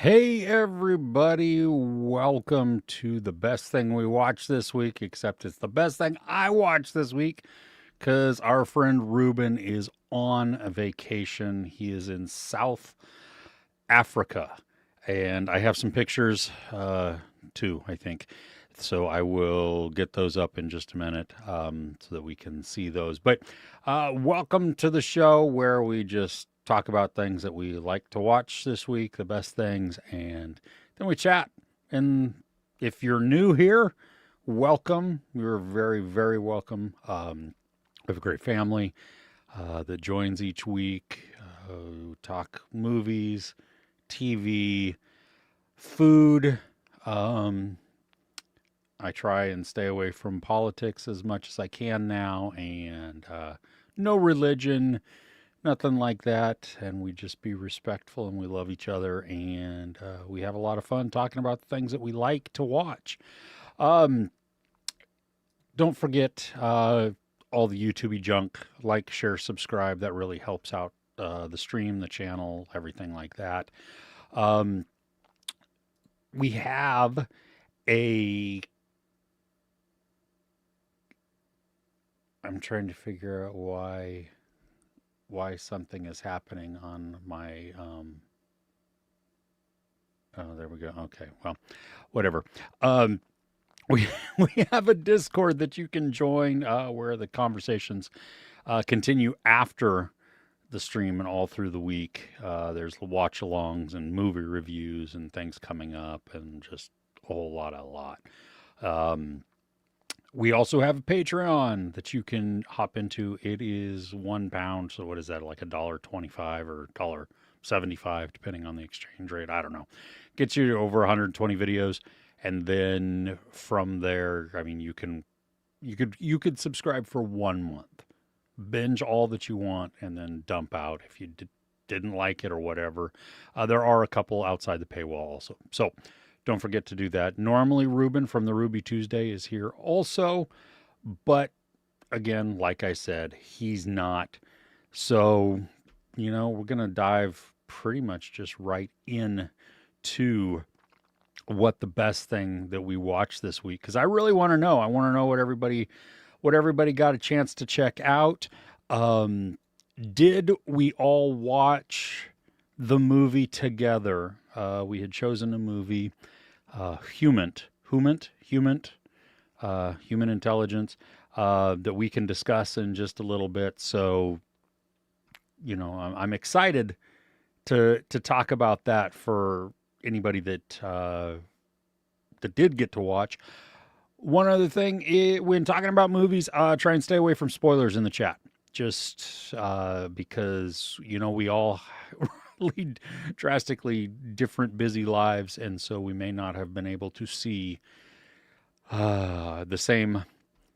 Hey everybody, welcome to the best thing we watched this week, except it's the best thing I watched this week because our friend Ruben is on a vacation. He is in South Africa, and I have some pictures too, I think. So I will get those up in just a minute so that we can see those. But welcome to the show where we just talk about things that we like to watch this week, the best things, and then we chat. And if you're new here, welcome. You're very, very welcome. We have a great family that joins each week. We talk movies, TV, food. Um, I try and stay away from politics as much as I can now, and no religion, nothing like that. And we just be respectful and we love each other, and we have a lot of fun talking about the things that we like to watch. Um, don't forget all the YouTube junk. Like, share, subscribe. That really helps out the stream, the channel, everything like that. Um, we have a I'm trying to figure out why something is happening on my oh, there we go. Okay. Well, whatever. Um we we have a Discord that you can join where the conversations continue after the stream and all through the week. There's watch alongs and movie reviews and things coming up and just a whole lot. Um We also have a Patreon that you can hop into. It is £1. So what is that? Like $1.25 or $1.75, depending on the exchange rate. I don't know. Gets you to over 120 videos. And then from there, I mean, you could subscribe for 1 month, binge all that you want, and then dump out if you didn't like it or whatever. There are a couple outside the paywall also. So don't forget to do that. Normally, Ruben from the Ruby Tuesday is here also, but again, like I said, he's not. So, we're going to dive pretty much just right in to what the best thing that we watched this week, because I really want to know. I want to know what everybody got a chance to check out. Um, did we all watch the movie together? We had chosen a movie, human intelligence, that we can discuss in just a little bit. So, I'm excited to talk about that for anybody that did get to watch. One other thing, when talking about movies, try and stay away from spoilers in the chat. Just because we all lead drastically different busy lives, and so we may not have been able to see the same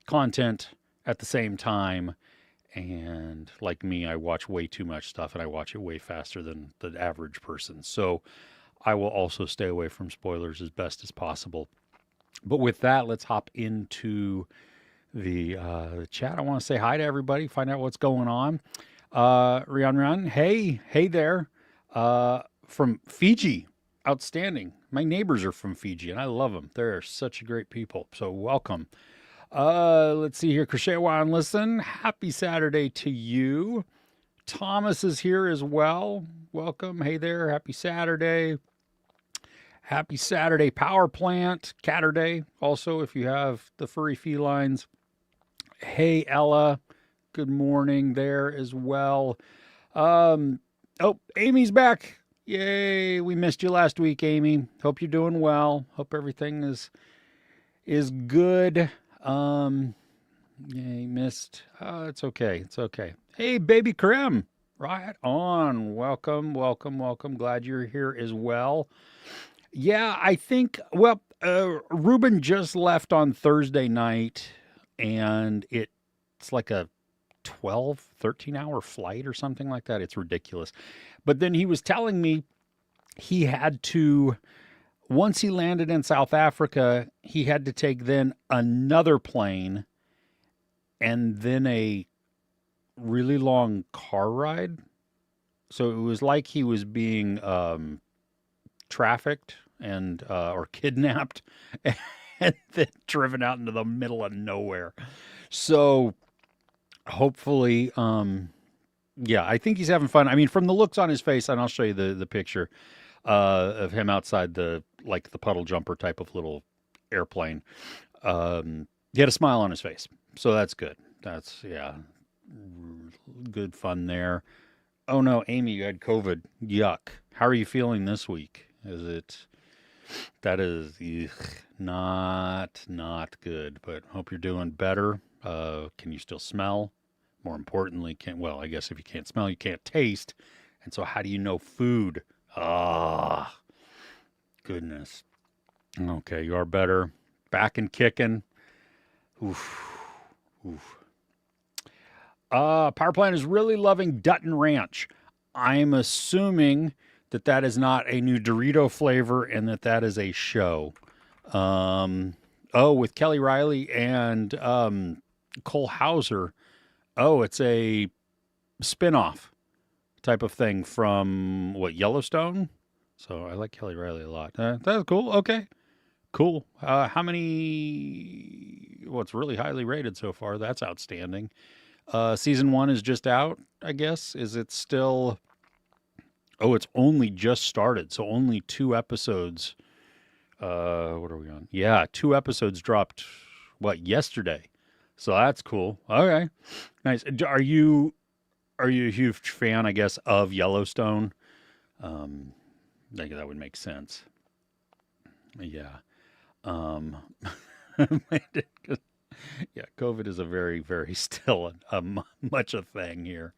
content at the same time. And like me, I watch way too much stuff, and I watch it way faster than the average person. So I will also stay away from spoilers as best as possible. But with that, let's hop into the chat. I want to say hi to everybody, find out what's going on. Rian, hey there, from Fiji, outstanding. My neighbors are from Fiji, and I love them. They're such great people. So welcome. Let's see here. Krishewa and listen. Happy Saturday to you. Thomas is here as well. Welcome. Hey there. Happy Saturday. Happy Saturday, Power Plant, Catterday. Also, if you have the furry felines. Hey, Ella. Good morning there as well. Oh, Amy's back. Yay. We missed you last week, Amy. Hope you're doing well. Hope everything is good. Yeah, missed. It's okay. It's okay. Hey, baby Krem. Right on. Welcome. Glad you're here as well. Yeah, I think, well, Ruben just left on Thursday night, and it's like a 12, 13-hour flight or something like that. It's ridiculous. But then he was telling me he had to, once he landed in South Africa, he had to take then another plane and then a really long car ride. So it was like he was being trafficked and or kidnapped and then driven out into the middle of nowhere. So hopefully, yeah, I think he's having fun. I mean, from the looks on his face, and I'll show you the picture of him outside the like the puddle jumper type of little airplane. He had a smile on his face, so that's good. That's yeah, good fun there. Oh no, Amy, you had COVID. Yuck. How are you feeling this week? Is it that is not good, but hope you're doing better. Can you still smell? More importantly, can well, I guess if you can't smell, you can't taste. And so how do you know food? Ah, goodness. Okay, you are better. Back and kicking. Oof. Oof. Power Plant is really loving Dutton Ranch. I'm assuming that that is not a new Dorito flavor and that that is a show. Oh, with Kelly Riley and Cole Hauser. Oh, it's a spin-off type of thing from what, Yellowstone? So I like Kelly Riley a lot. That's cool. Okay. Cool. How many? Well, it's really highly rated so far. That's outstanding. Season 1 is just out, I guess. Is it still? Oh, it's only just started. So only 2 episodes. What are we on? Yeah, 2 episodes dropped, what, yesterday. So that's cool. Okay. Nice. Are you a huge fan, I guess, of Yellowstone? I think that would make sense. Yeah. Um, yeah, COVID is a very, very still much a thing here.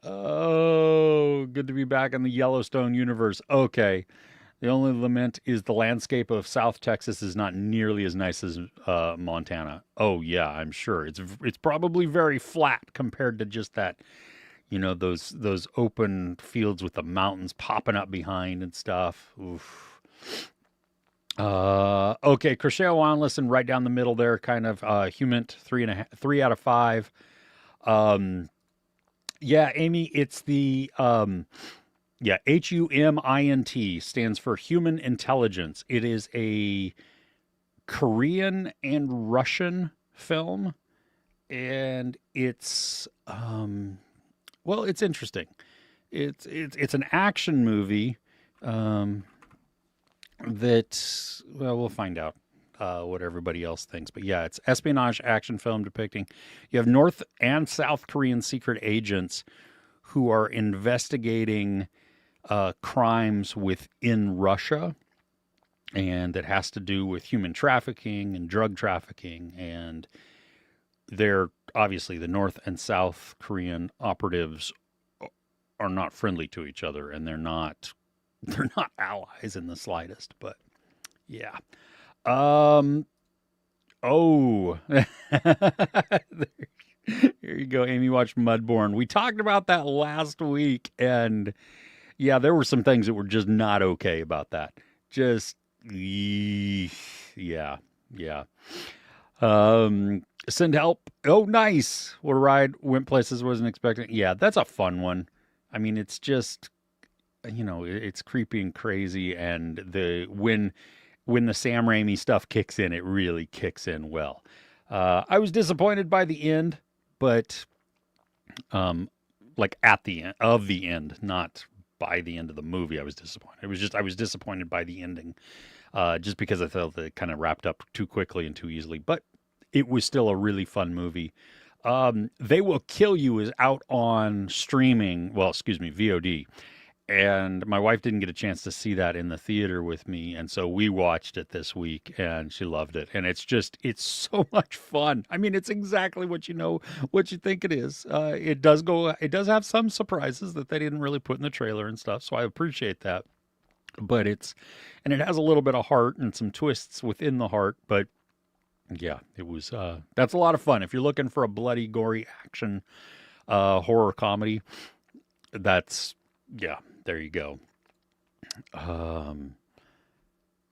Oh, good to be back in the Yellowstone universe. Okay. The only lament is the landscape of South Texas is not nearly as nice as Montana. Oh yeah, I'm sure it's probably very flat compared to just that, those open fields with the mountains popping up behind and stuff. Oof. Okay, Crochet on, listen, right down the middle there, kind of human 3 out of 5. Yeah, Amy, it's the yeah, HUMINT stands for Human Intelligence. It is a Korean and Russian film, and it's well, it's interesting. It's an action movie that, well, we'll find out what everybody else thinks. But yeah, it's espionage action film depicting you have North and South Korean secret agents who are investigating crimes within Russia, and that has to do with human trafficking and drug trafficking. And they're obviously the North and South Korean operatives are not friendly to each other, and they're not allies in the slightest. But yeah. Oh, here you go, Amy. Watched Mudbourne. We talked about that last week, and yeah, there were some things that were just not okay about that. Just yeah, yeah. Send help. Oh, nice. What a ride. Went places wasn't expecting. Yeah, that's a fun one. I mean, it's just it's creepy and crazy, and when the Sam Raimi stuff kicks in, it really kicks in well. I was disappointed by the end, but like at the end of the end, not by the end of the movie. I was disappointed. I was disappointed by the ending, just because I felt that it kind of wrapped up too quickly and too easily. But it was still a really fun movie. They Will Kill You is out on streaming. Well, excuse me, VOD. And my wife didn't get a chance to see that in the theater with me. And so we watched it this week and she loved it. And it's so much fun. I mean, it's exactly what what you think it is. It does have some surprises that they didn't really put in the trailer and stuff. So I appreciate that. But it has a little bit of heart and some twists within the heart. But yeah, it was, that's a lot of fun. If you're looking for a bloody, gory action, horror comedy, yeah. There you go. I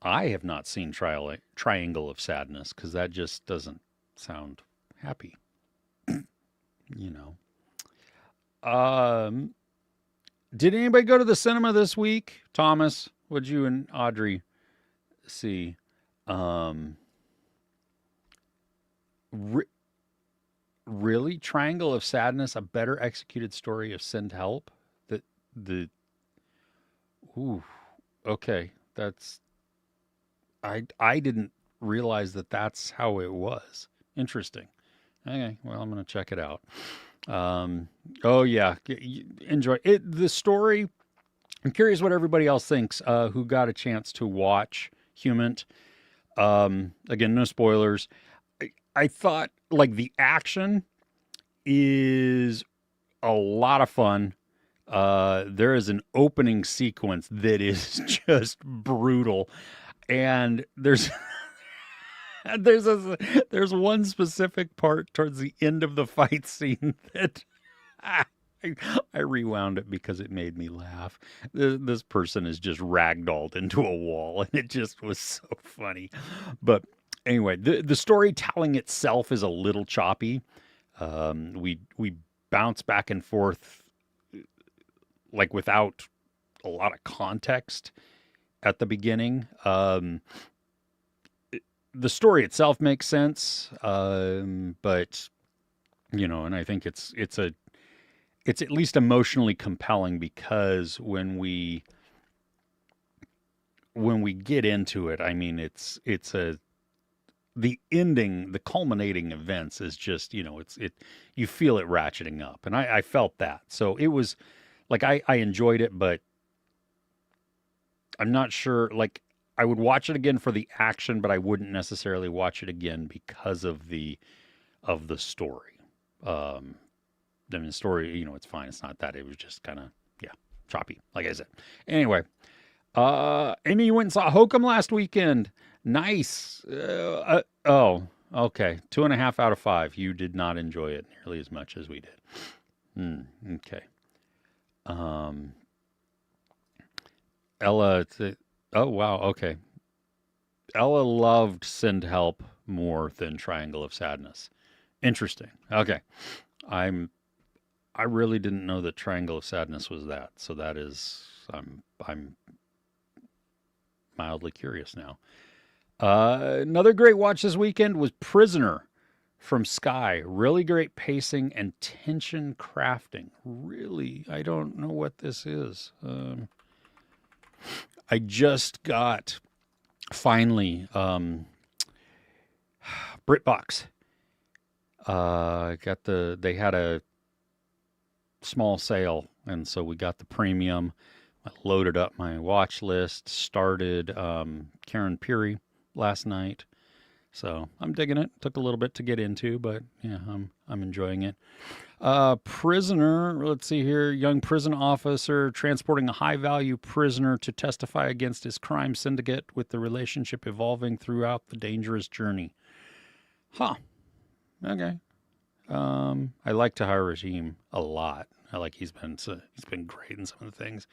have not seen Triangle of Sadness because that just doesn't sound happy. Did anybody go to the cinema this week? Thomas, What'd you and Audrey see? Um, re- really, Triangle of Sadness, a better executed story of send help. The ooh, okay, that's I didn't realize that that's how it was. Interesting. Okay, well, I'm gonna check it out. Um, oh yeah, enjoy it. The story. I'm curious what everybody else thinks who got a chance to watch Human. Again, no spoilers. I thought like the action is a lot of fun. There is an opening sequence that is just brutal, and there's one specific part towards the end of the fight scene that I, I rewound it because it made me laugh. This person is just ragdolled into a wall, and it just was so funny. But anyway, the storytelling itself is a little choppy. We bounce back and forth like without a lot of context at the beginning. The story itself makes sense, but and I think it's at least emotionally compelling because when we get into it, I mean, it's a the ending, the culminating events is just you feel it ratcheting up, and I felt that. So it was like I enjoyed it, but I'm not sure. Like I would watch it again for the action, but I wouldn't necessarily watch it again because of the story. Um, I mean, the story, it's fine. It's not that. It was just kind of yeah, choppy, like I said. Anyway, Amy, you went and saw Hokum last weekend. Nice. Oh, okay. 2.5 out of 5. You did not enjoy it nearly as much as we did. Okay. Um, Ella. Oh wow. Okay. Ella loved Send Help more than Triangle of Sadness. Interesting. Okay. I'm. I really didn't know that Triangle of Sadness was that. So that is. I'm mildly curious now. Another great watch this weekend was Prisoner from Sky. Really great pacing and tension crafting. Really, I don't know what this is. I just got finally BritBox. They had a small sale, and so we got the premium. I loaded up my watch list. Started Karen Peary last night. So I'm digging it. Took a little bit to get into, but yeah, I'm enjoying it. Prisoner, let's see here. Young prison officer transporting a high value prisoner to testify against his crime syndicate with the relationship evolving throughout the dangerous journey. Huh. Okay. I like Tahar Regime a lot. I like he's been great in some of the things.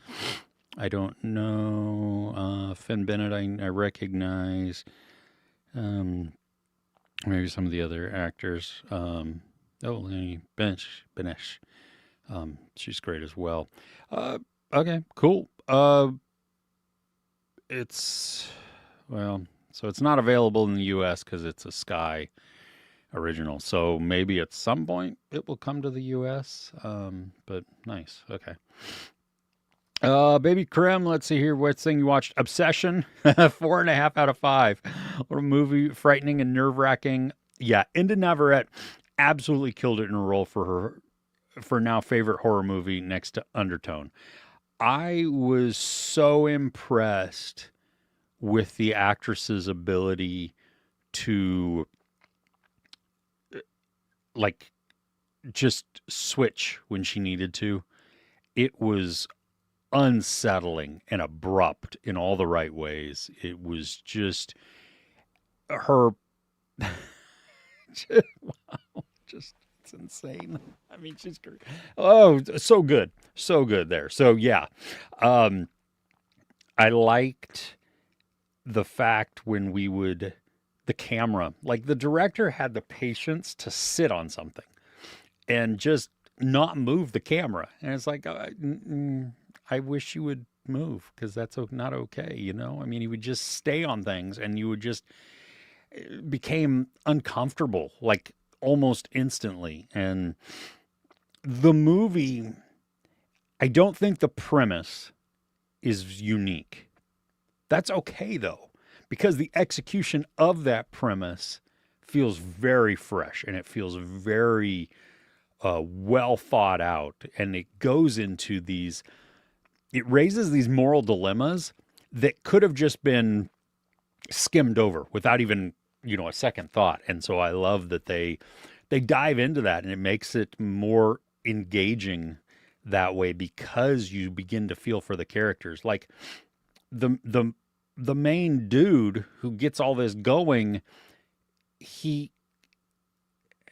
I don't know. Finn Bennett, I recognize. Maybe some of the other actors. Lenny Benesh. She's great as well. Okay, cool. It's so it's not available in the U.S. because it's a Sky original. So maybe at some point it will come to the U.S. But nice. Okay. Baby Krim, let's see here. What thing you watched? Obsession, 4.5 out of 5. What a movie, frightening and nerve wracking. Yeah, Inda Navarette absolutely killed it in a role for now favorite horror movie next to Undertone. I was so impressed with the actress's ability to like just switch when she needed to. It was unsettling and abrupt in all the right ways. It was just her. Wow, just it's insane. I mean, she's great. Oh, so good there. So yeah, I liked the fact when we would the camera, like the director had the patience to sit on something and just not move the camera, and it's like I wish you would move because that's not okay, you know? I mean, he would just stay on things and you would just became uncomfortable like almost instantly. And the movie, I don't think the premise is unique. That's okay though, because the execution of that premise feels very fresh and it feels very well thought out. And it goes into it raises these moral dilemmas that could have just been skimmed over without even, a second thought. And so I love that they dive into that and it makes it more engaging that way because you begin to feel for the characters. Like the main dude who gets all this going, he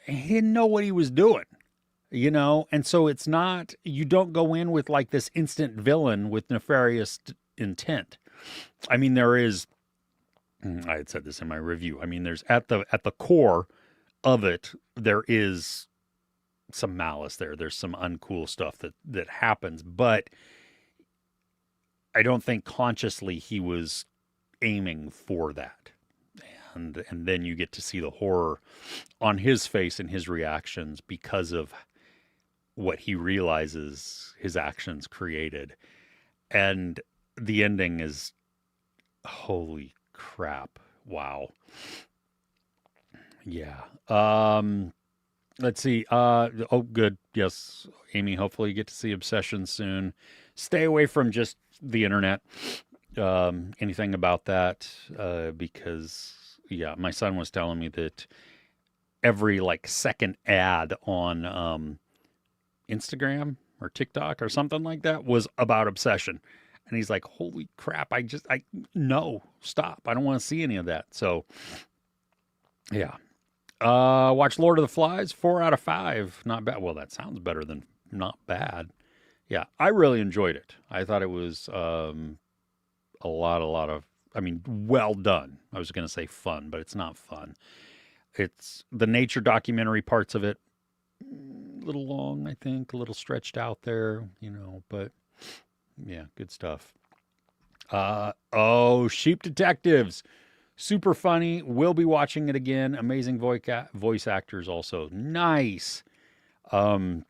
didn't know what he was doing, and so it's not, you don't go in with like this instant villain with nefarious intent. I mean, there is, I had said this in my review. I mean, there's at the core of it, there is some malice there. There's some uncool stuff that happens, but I don't think consciously he was aiming for that. And then you get to see the horror on his face and his reactions because of what he realizes his actions created. And the ending is, holy crap. Wow. Yeah. Let's see. Oh, good. Yes, Amy, hopefully you get to see Obsession soon. Stay away from just the internet. Anything about that, because yeah, my son was telling me that every like second ad on Instagram or TikTok or something like that was about Obsession. And he's like, holy crap, no, stop. I don't want to see any of that. So yeah. Watch Lord of the Flies, 4 out of 5. Not bad. Well, that sounds better than not bad. Yeah, I really enjoyed it. I thought it was a lot of, well done. I was going to say fun, but it's not fun. It's the nature documentary parts of it, a little long, I think, a little stretched out there, but yeah, good stuff. Sheep Detectives. Super funny. We'll be watching it again. Amazing voice actors also. Nice. Some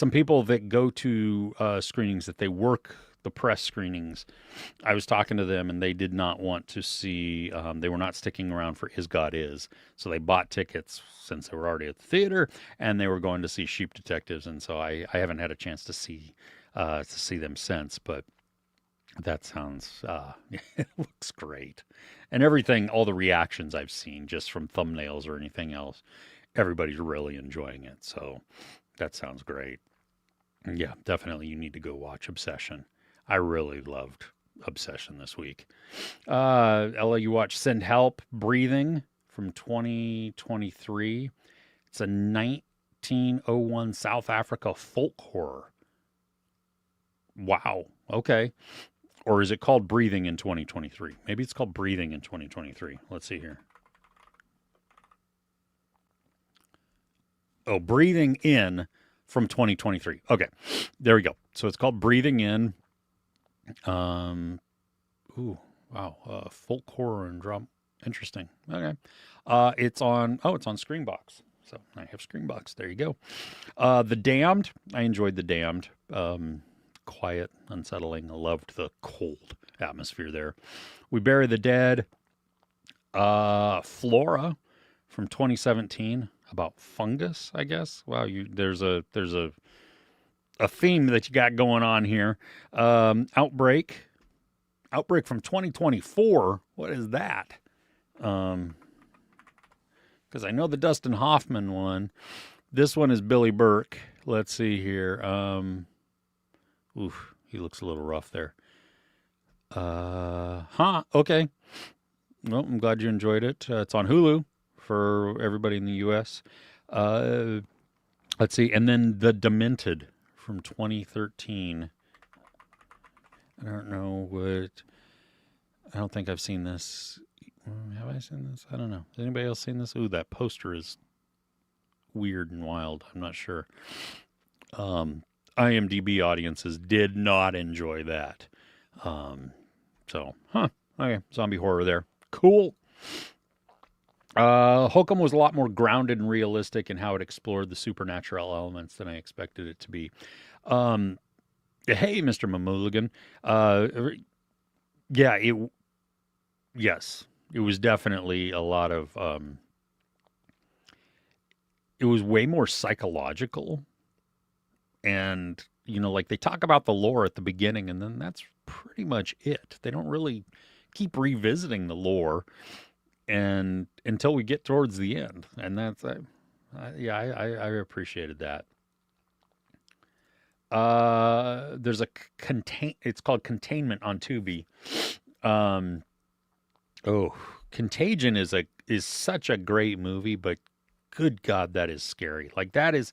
people that go to screenings, that they work the press screenings, I was talking to them and they did not want to see, they were not sticking around for Is God Is. So they bought tickets since they were already at the theater and they were going to see Sheep Detectives. And so I haven't had a chance to see them since, but that sounds, it looks great. And everything, all the reactions I've seen just from thumbnails or anything else, everybody's really enjoying it. So that sounds great. Yeah, definitely you need to go watch Obsession. I really loved Obsession this week. Ella, you watched Send Help Breathing from 2023. It's a 1901 South Africa folk horror. Wow. Okay. Or is it called Breathing in 2023? Maybe it's called Breathing in 2023. Let's see here. Oh, Breathing In from 2023. Okay. There we go. So it's called Breathing In. Ooh, wow. Folk horror and drama. Interesting. Okay. It's on Screenbox. So I have Screenbox. There you go. The Damned. I enjoyed The Damned. Quiet, unsettling. I loved the cold atmosphere there. We Bury the Dead. Flora from 2017 about fungus, I guess. Wow, there's a theme that you got going on here. Outbreak from 2024. What is that? Because I know the Dustin Hoffman one. This one is Billy Burke. Let's see here. He looks a little rough there. Okay. Well, I'm glad you enjoyed it. It's on Hulu for everybody in the U.S. Let's see. And then The Demented from 2013. I don't know I don't think I've seen this. Have I seen this? I don't know. Has anybody else seen this? Ooh, that poster is weird and wild. I'm not sure. IMDb audiences did not enjoy that. Okay, zombie horror there. Cool. Hokum was a lot more grounded and realistic in how it explored the supernatural elements than I expected it to be. Um, hey, Mr. Mamooligan. Yeah, yes, it was definitely a lot of. It was way more psychological, and like they talk about the lore at the beginning, and then that's pretty much it. They don't really keep revisiting the lore and until we get towards the end, and that's I appreciated that. There's a contain. It's called Containment on Tubi. Um, oh, Contagion is such a great movie, but good God, that is scary. Like that is.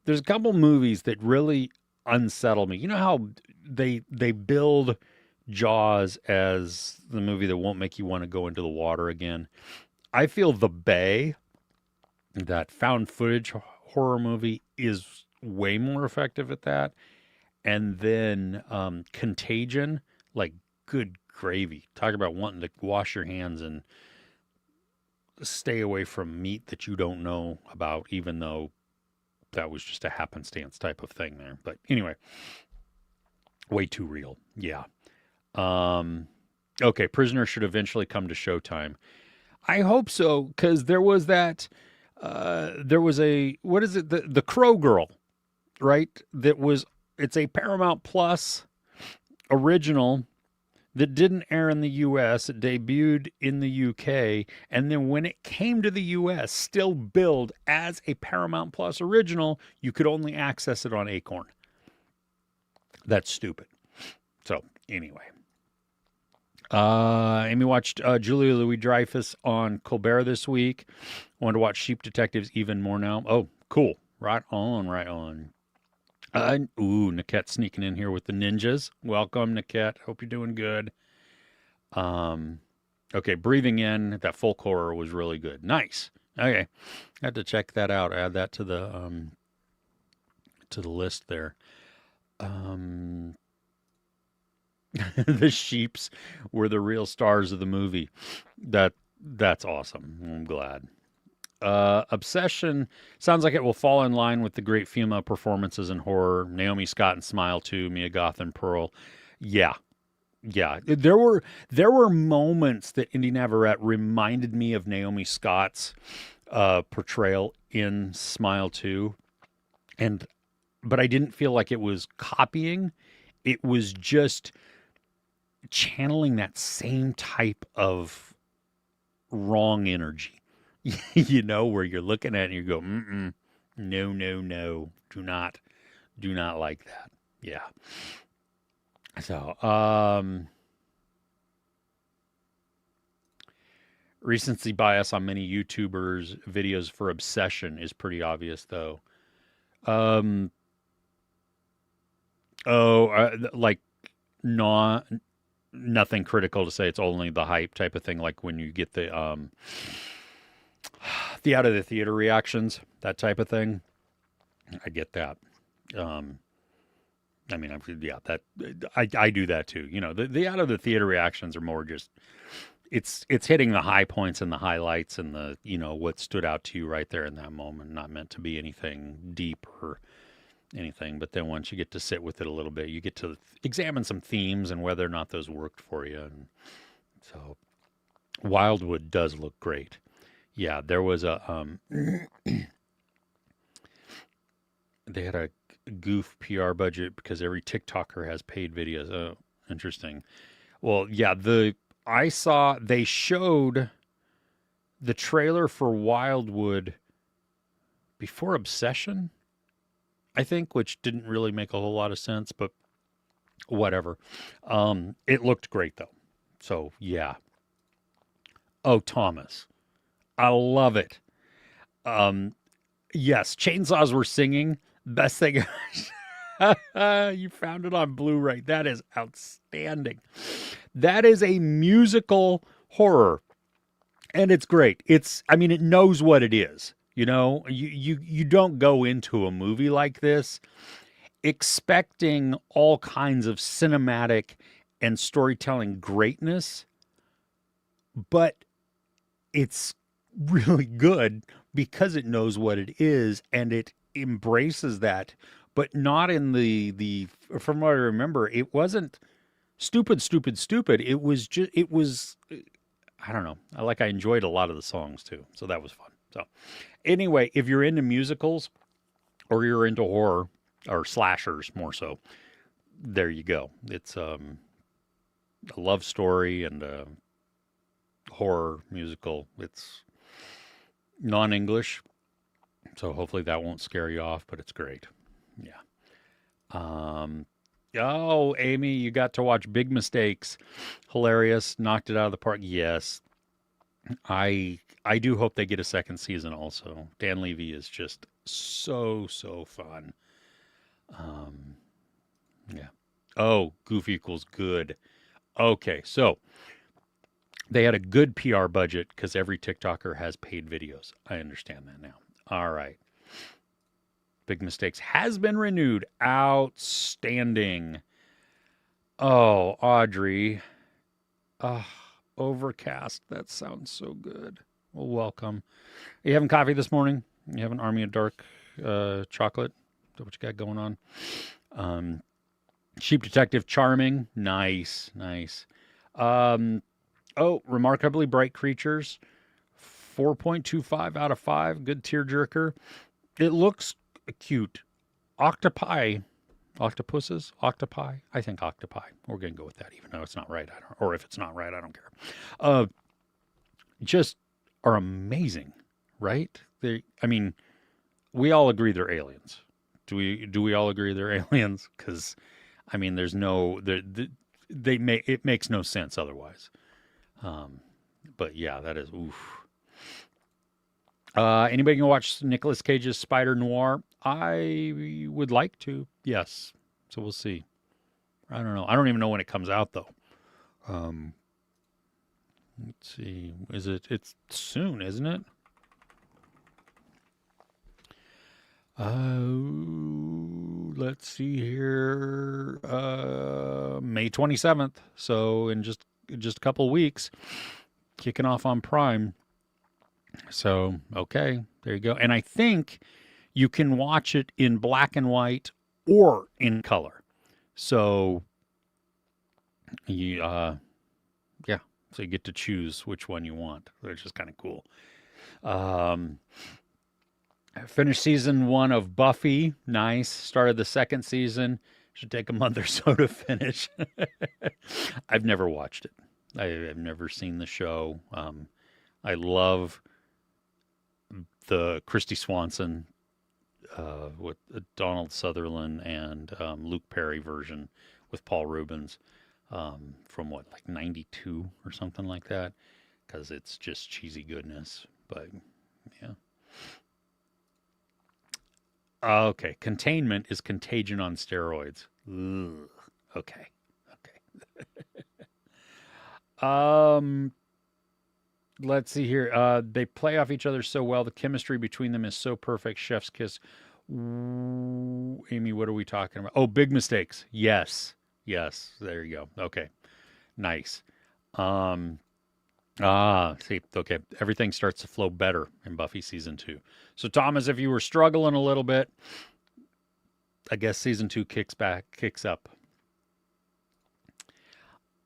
There's a couple movies that really unsettle me. You know how they build Jaws as the movie that won't make you want to go into the water again. I feel The Bay, that found footage horror movie, is way more effective at that. And then Contagion, like good gravy. Talk about wanting to wash your hands and stay away from meat that you don't know about, even though that was just a happenstance type of thing there. But anyway, way too real. Yeah. Okay, Prisoner should eventually come to Showtime. I hope so, because there was that. There was a, what is it? The Crow Girl, right? It's a Paramount Plus original that didn't air in the U.S. It debuted in the U.K. And then when it came to the U.S., still billed as a Paramount Plus original, you could only access it on Acorn. That's stupid. So, anyway. Amy watched Julia Louis-Dreyfus on Colbert this week. Want to watch Sheep Detectives even more now. Oh, cool. Right on, right on. Niket sneaking in here with the ninjas. Welcome, Niket. Hope you're doing good. Okay, Breathing In, that folk horror was really good. Nice. Okay, I had to check that out. Add that to the list there. The sheeps were the real stars of the movie. That's awesome. I'm glad. Obsession sounds like it will fall in line with the great female performances in horror. Naomi Scott and Smile 2, Mia Goth and Pearl. Yeah. There were moments that Indy Navarrete reminded me of Naomi Scott's portrayal in Smile 2. But I didn't feel like it was copying. It was just channeling that same type of wrong energy. Where you're looking at it and you go, no, do not like that. Yeah. So, recency bias on many YouTubers' videos for Obsession is pretty obvious, though. Like, nothing critical to say. It's only the hype type of thing. Like when you get the out of the theater reactions, that type of thing. I get that. I do that too. The out of the theater reactions are more just it's hitting the high points and the highlights and the what stood out to you right there in that moment. Not meant to be anything deep or anything, but then once you get to sit with it a little bit, you get to examine some themes and whether or not those worked for you. And so, Wildwood does look great. Yeah, there was a they had a goof PR budget because every TikToker has paid videos. Oh, interesting. Well, yeah, they showed the trailer for Wildwood before Obsession, I think, which didn't really make a whole lot of sense, but whatever. It looked great though. So yeah. Oh, Thomas. I love it. Yes, chainsaws were singing. Best thing. You found it on Blu-ray. That is outstanding. That is a musical horror. And it's great. It knows what it is. You don't go into a movie like this expecting all kinds of cinematic and storytelling greatness, but it's really good because it knows what it is and it embraces that, but not in the from what I remember, it wasn't stupid. It was just it was I don't know. I enjoyed a lot of the songs too. So that was fun. So anyway, if you're into musicals or you're into horror or slashers more so, there you go. It's a love story and a horror musical. It's non-English, so hopefully that won't scare you off, but it's great. Yeah. Um, oh, Amy, you got to watch Big Mistakes. Hilarious. Knocked it out of the park. Yes. I do hope they get a second season also. Dan Levy is just so fun. Um, yeah. Oh, goof equals good. Okay, so they had a good PR budget because every TikToker has paid videos. I understand that now. All right. Big Mistakes has been renewed. Outstanding. Oh, Audrey. Overcast. That sounds so good. Well, welcome. Are you having coffee this morning? You have an Army of Dark chocolate? Is that what you got going on? Sheep Detective Charming. Nice. Oh, Remarkably Bright Creatures. 4.25 out of 5. Good tearjerker. It looks cute. Octopuses? Octopi? I think octopi. We're going to go with that, even though it's not right. Or if it's not right, I don't care. Just are amazing, right? We all agree they're aliens. Do we all agree they're aliens? Because, there's no, it makes no sense otherwise. But yeah, that is, oof. Anybody can watch Nicolas Cage's Spider Noir? I would like to, yes. So we'll see. I don't know. I don't even know when it comes out though. Let's see. It's soon, isn't it? Let's see here. May 27th. So in just a couple of weeks, kicking off on Prime. So, okay, there you go. And I think you can watch it in black and white or in color. So, yeah, so you get to choose which one you want, which is kind of cool. I finished season 1 of Buffy. Nice. Started the second season. Should take a month or so to finish. I've never watched it. I've never seen the show. I love the Christy Swanson with Donald Sutherland and Luke Perry version with Paul Rubens from like 92 or something like that, because it's just cheesy goodness. But yeah. Okay, Containment is Contagion on steroids. Ugh. Okay. Let's see here. They play off each other so well. The chemistry between them is so perfect. Chef's kiss. Ooh, Amy, what are we talking about? Oh, Big Mistakes. Yes. There you go. Okay. Nice. See, okay. Everything starts to flow better in Buffy season 2. So, Thomas, if you were struggling a little bit, I guess season 2 kicks up.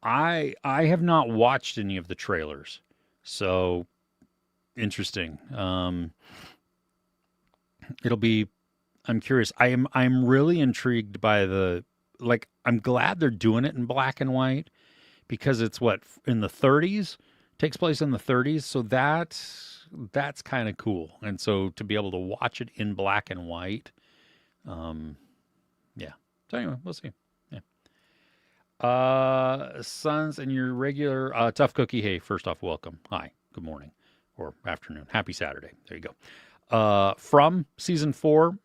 I have not watched any of the trailers. So interesting. I'm curious. I'm really intrigued by I'm glad they're doing it in black and white, because it's in the 30s, takes place in the 30s. So that's kind of cool. And so to be able to watch it in black and white, yeah. So anyway, we'll see. Sons and your regular Tough Cookie. Hey, first off, welcome. Hi, good morning or afternoon. Happy Saturday. There you go. From season 4,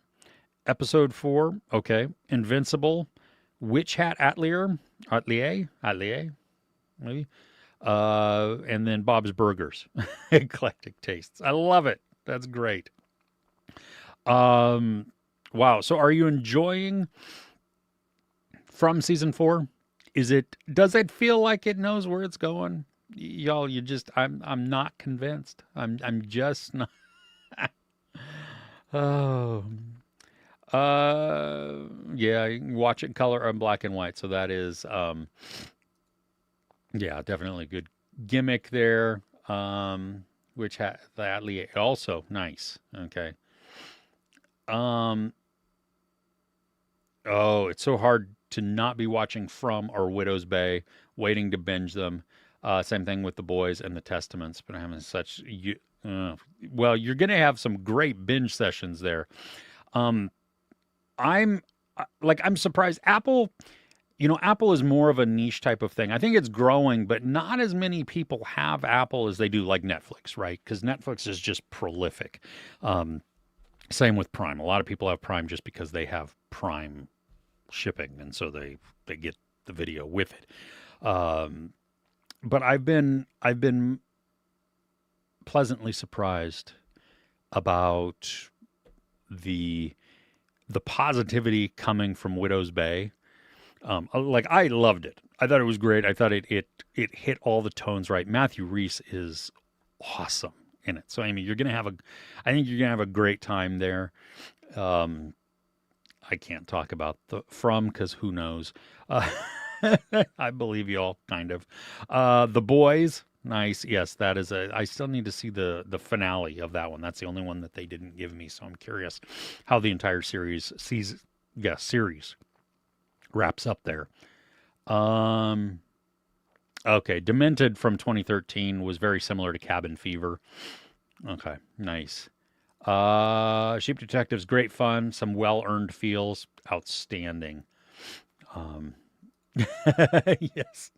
episode 4. Okay, Invincible, Witch Hat Atelier, maybe. And then Bob's Burgers, Eclectic Tastes. I love it. That's great. Wow. So, are you enjoying from season 4? Does it feel like it knows where it's going? Y'all, I'm not convinced. I'm just not. Oh. Yeah, you can watch it in color or in black and white. So that is yeah, definitely good gimmick there. Which that also nice. Okay. Um Oh, it's so hard to not be watching From or Widow's Bay, waiting to binge them. Same thing with The Boys and The Testaments, but I'm having uh, well, you're going to have some great binge sessions there. Um, I'm I'm surprised Apple, Apple is more of a niche type of thing. I think it's growing, but not as many people have Apple as they do like Netflix, right? Because Netflix is just prolific. Same with Prime. A lot of people have Prime just because they have Prime shipping, and so they get the video with it. But I've been pleasantly surprised about the positivity coming from Widow's Bay. I loved it. I thought it was great. I thought it hit all the tones right. Matthew Rhys is awesome in it. So I mean, I think you're gonna have a great time there. I can't talk about the From because who knows. I believe you all, kind of. The Boys, nice. Yes, that is I still need to see the finale of that one. That's the only one that they didn't give me, so I'm curious how the entire series wraps up there. Okay, Demented from 2013 was very similar to Cabin Fever. Okay, nice. Sheep Detectives, great fun. Some well-earned feels, outstanding. Yes.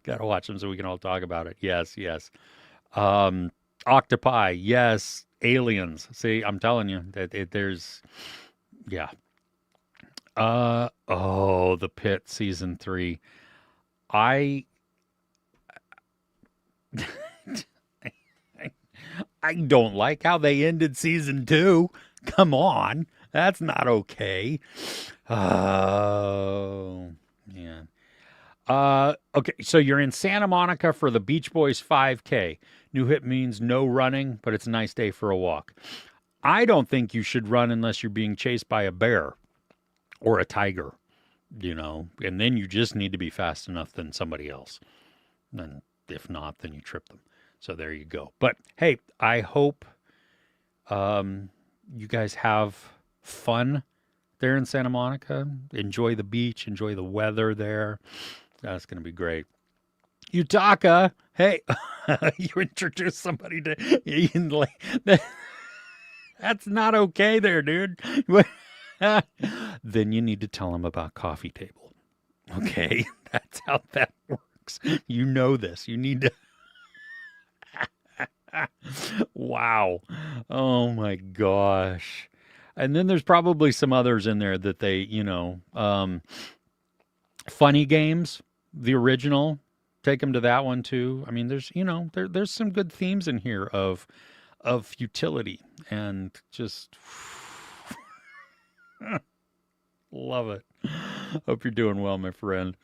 Gotta watch them so we can all talk about it. Yes, yes. Octopi, yes. Aliens. See, I'm telling you that there's, yeah. The Pit season 3. I I don't like how they ended season 2. Come on. That's not okay. Oh, man. Okay, so you're in Santa Monica for the Beach Boys 5K. New hit means no running, but it's a nice day for a walk. I don't think you should run unless you're being chased by a bear or a tiger, and then you just need to be fast enough than somebody else. And if not, then you trip them. So there you go. But hey, I hope you guys have fun there in Santa Monica. Enjoy the beach, enjoy the weather there. That's going to be great. Utaka, hey, you introduced somebody to that's not okay there, dude. Then you need to tell them about Coffee Table. Okay, that's how that works. You know this. You need to. Wow. Oh my gosh. And then there's probably some others in there that they, Funny Games, the original. Take them to that one too. I mean, there's some good themes in here of futility and just love it. Hope you're doing well, my friend.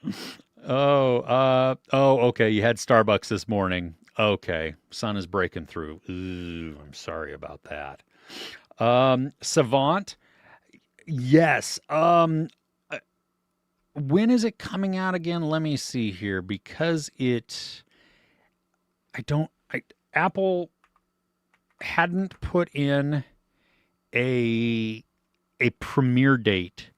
Okay. You had Starbucks this morning. Okay. Sun is breaking through. Ooh, I'm sorry about that. Savant. Yes. When is it coming out again? Let me see here, because Apple hadn't put in a premiere date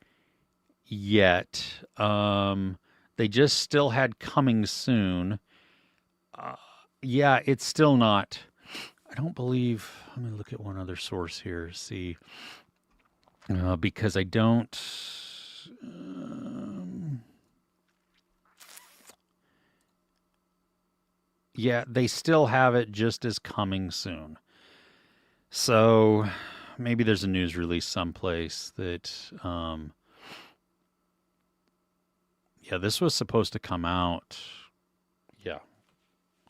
yet. They just still had coming soon. Yeah, it's still not. I don't believe. Let me look at one other source here. See, because I don't. Yeah, they still have it just as coming soon. So maybe there's a news release someplace that. Yeah, this was supposed to come out. Yeah,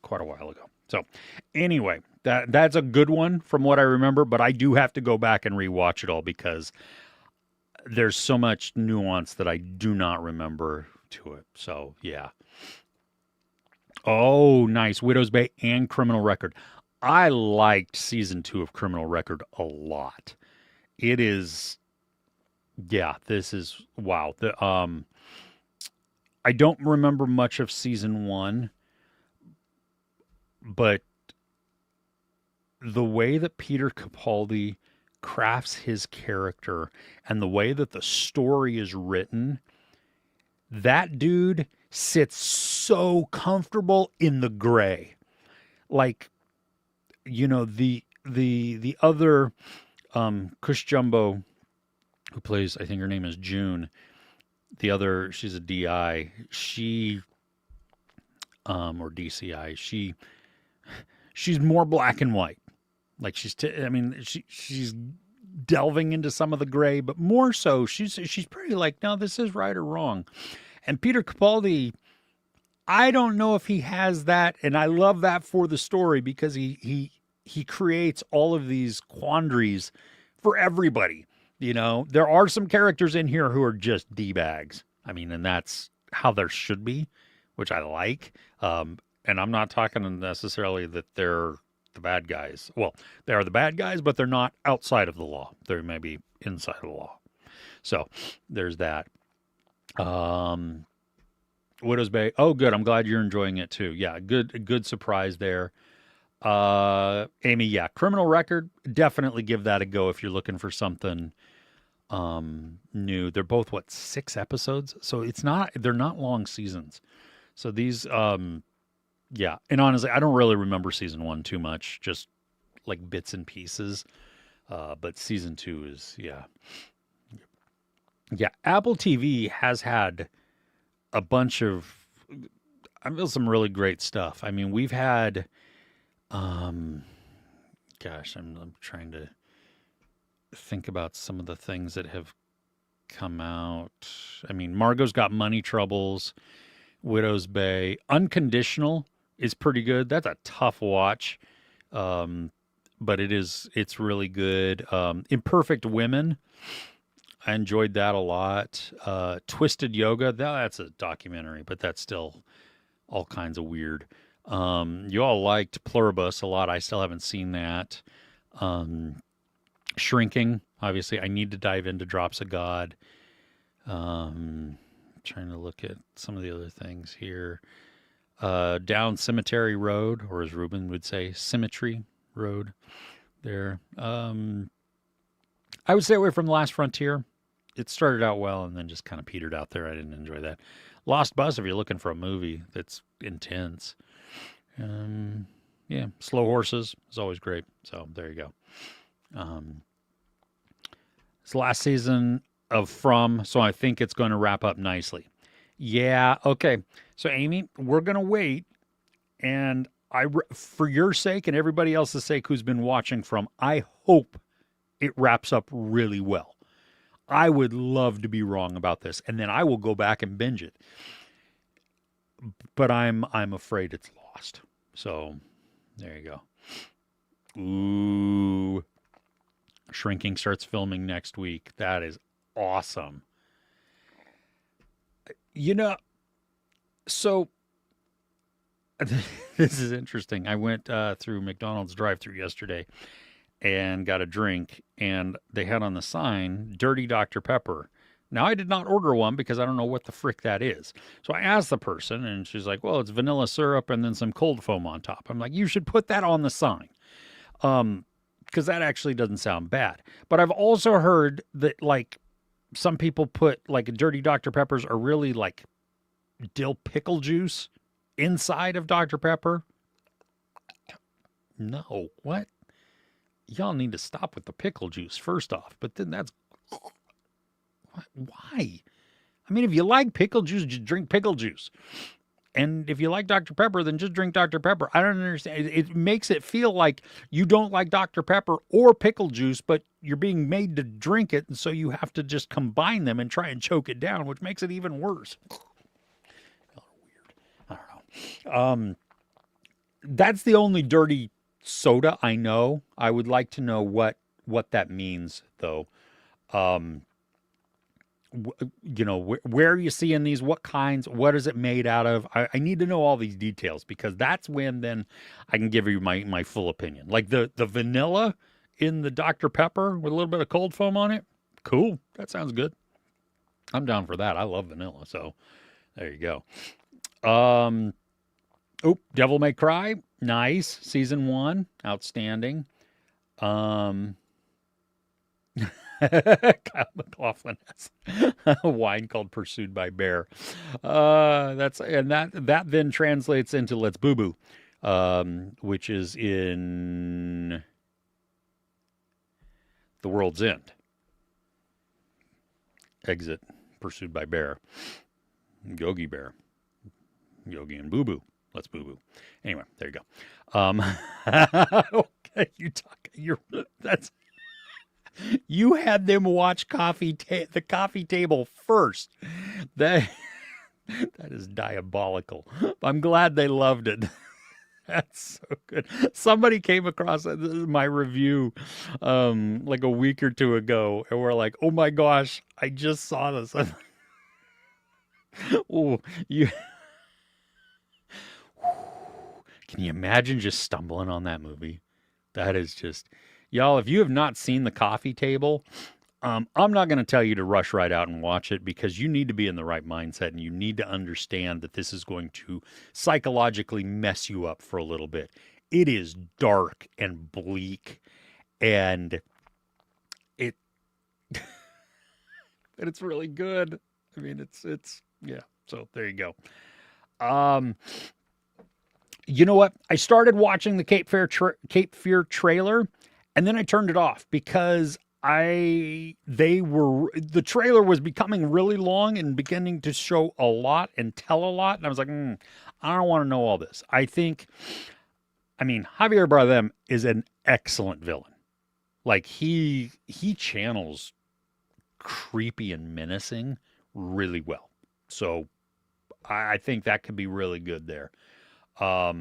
quite a while ago. So anyway, that's a good one from what I remember, but I do have to go back and rewatch it all because there's so much nuance that I do not remember to it. So, yeah. Oh, nice. Widow's Bay and Criminal Record. I liked season 2 of Criminal Record a lot. It is, yeah, this is, wow. I don't remember much of season 1, but the way that Peter Capaldi crafts his character and the way that the story is written, that dude sits so comfortable in the gray. Like, the other Cush Jumbo, who plays, I think her name is June. The other, she's a DI. She or DCI. She's more black and white. Like she's delving into some of the gray, but more so she's pretty like, no, this is right or wrong. And Peter Capaldi, I don't know if he has that, and I love that for the story because he creates all of these quandaries for everybody. There are some characters in here who are just D-bags. I mean, and that's how there should be, which I like. And I'm not talking necessarily that they're the bad guys. Well, they are the bad guys, but they're not outside of the law. They may be inside of the law. So there's that. Widow's Bay. Oh, good. I'm glad you're enjoying it too. Yeah, good surprise there. Amy, yeah, Criminal Record, definitely give that a go if you're looking for something new. They're both 6 episodes, so they're not long seasons. So these yeah, and honestly, I don't really remember season 1 too much, just like bits and pieces. But season 2 is, yeah. Yeah, Apple TV has had a bunch of some really great stuff. I mean, we've had gosh, I'm trying to think about some of the things that have come out. I mean, Margot's Got Money Troubles, Widow's Bay, Unconditional is pretty good. That's a tough watch, but it's really good. Imperfect Women, I enjoyed that a lot. Twisted Yoga, that's a documentary, but that's still all kinds of weird. You all liked Pluribus a lot. I still haven't seen that. Shrinking, obviously. I need to dive into Drops of God. Trying to look at some of the other things here. Down Cemetery Road, or as Ruben would say, Symmetry Road there. I would stay away from The Last Frontier. It started out well and then just kind of petered out there. I didn't enjoy that. Lost Bus, if you're looking for a movie that's intense. Yeah, Slow Horses is always great. So there you go. It's the last season of From, so I think it's going to wrap up nicely. Yeah, okay. So Amy, we're going to wait, and for your sake and everybody else's sake who's been watching From, I hope it wraps up really well. I would love to be wrong about this, and then I will go back and binge it. But I'm afraid it's lost. So there you go. Ooh. Shrinking starts filming next week. That is awesome. So this is interesting. I went through McDonald's drive-thru yesterday and got a drink, and they had on the sign, Dirty Dr. Pepper. Now, I did not order one because I don't know what the frick that is. So I asked the person, and she's like, well, it's vanilla syrup and then some cold foam on top. I'm like, you should put that on the sign. Because that actually doesn't sound bad. But I've also heard that, like, some people put, like, Dirty Dr. Peppers are really, like, dill pickle juice inside of Dr. Pepper. No, what? Y'all need to stop with the pickle juice, first off. But then that's... Why? I mean, if you like pickle juice, just drink pickle juice. And if you like Dr. Pepper, then just drink Dr. Pepper. I don't understand. It makes it feel like you don't like Dr. Pepper or pickle juice, but you're being made to drink it, and so you have to just combine them and try and choke it down, which makes it even worse. Weird. I don't know. That's the only dirty soda I know. I would like to know what that means, though. where are you seeing these? What kinds? What is it made out of? I need to know all these details because that's when then I can give you my full opinion. Like the vanilla in the Dr. Pepper with a little bit of cold foam on it. Cool. That sounds good. I'm down for that. I love vanilla. So there you go. Devil May Cry. Nice. Season 1. Outstanding. Um, Kyle MacLachlan has a wine called Pursued by Bear. That then translates into Let's Boo Boo, which is in The World's End. Exit Pursued by Bear. Yogi Bear. Yogi and Boo Boo. Let's Boo Boo. Anyway, there you go. Okay, that's. You had them watch the coffee table first. That is diabolical. I'm glad they loved it. That's so good. Somebody came across my review like a week or two ago, and we're like, "Oh my gosh, I just saw this." Oh, you can you imagine just stumbling on that movie? That is just, y'all, if you have not seen The Coffee Table, I'm not going to tell you to rush right out and watch it because you need to be in the right mindset and you need to understand that this is going to psychologically mess you up for a little bit. It is dark and bleak and it and it's really good. I mean, it's yeah. So there you go. You know what? I started watching the Cape Fear trailer, and then I turned it off because the trailer was becoming really long and beginning to show a lot and tell a lot, and I was like, I don't want to know all this. I mean, Javier Bardem is an excellent villain. Like he channels creepy and menacing really well. So I think that could be really good there. I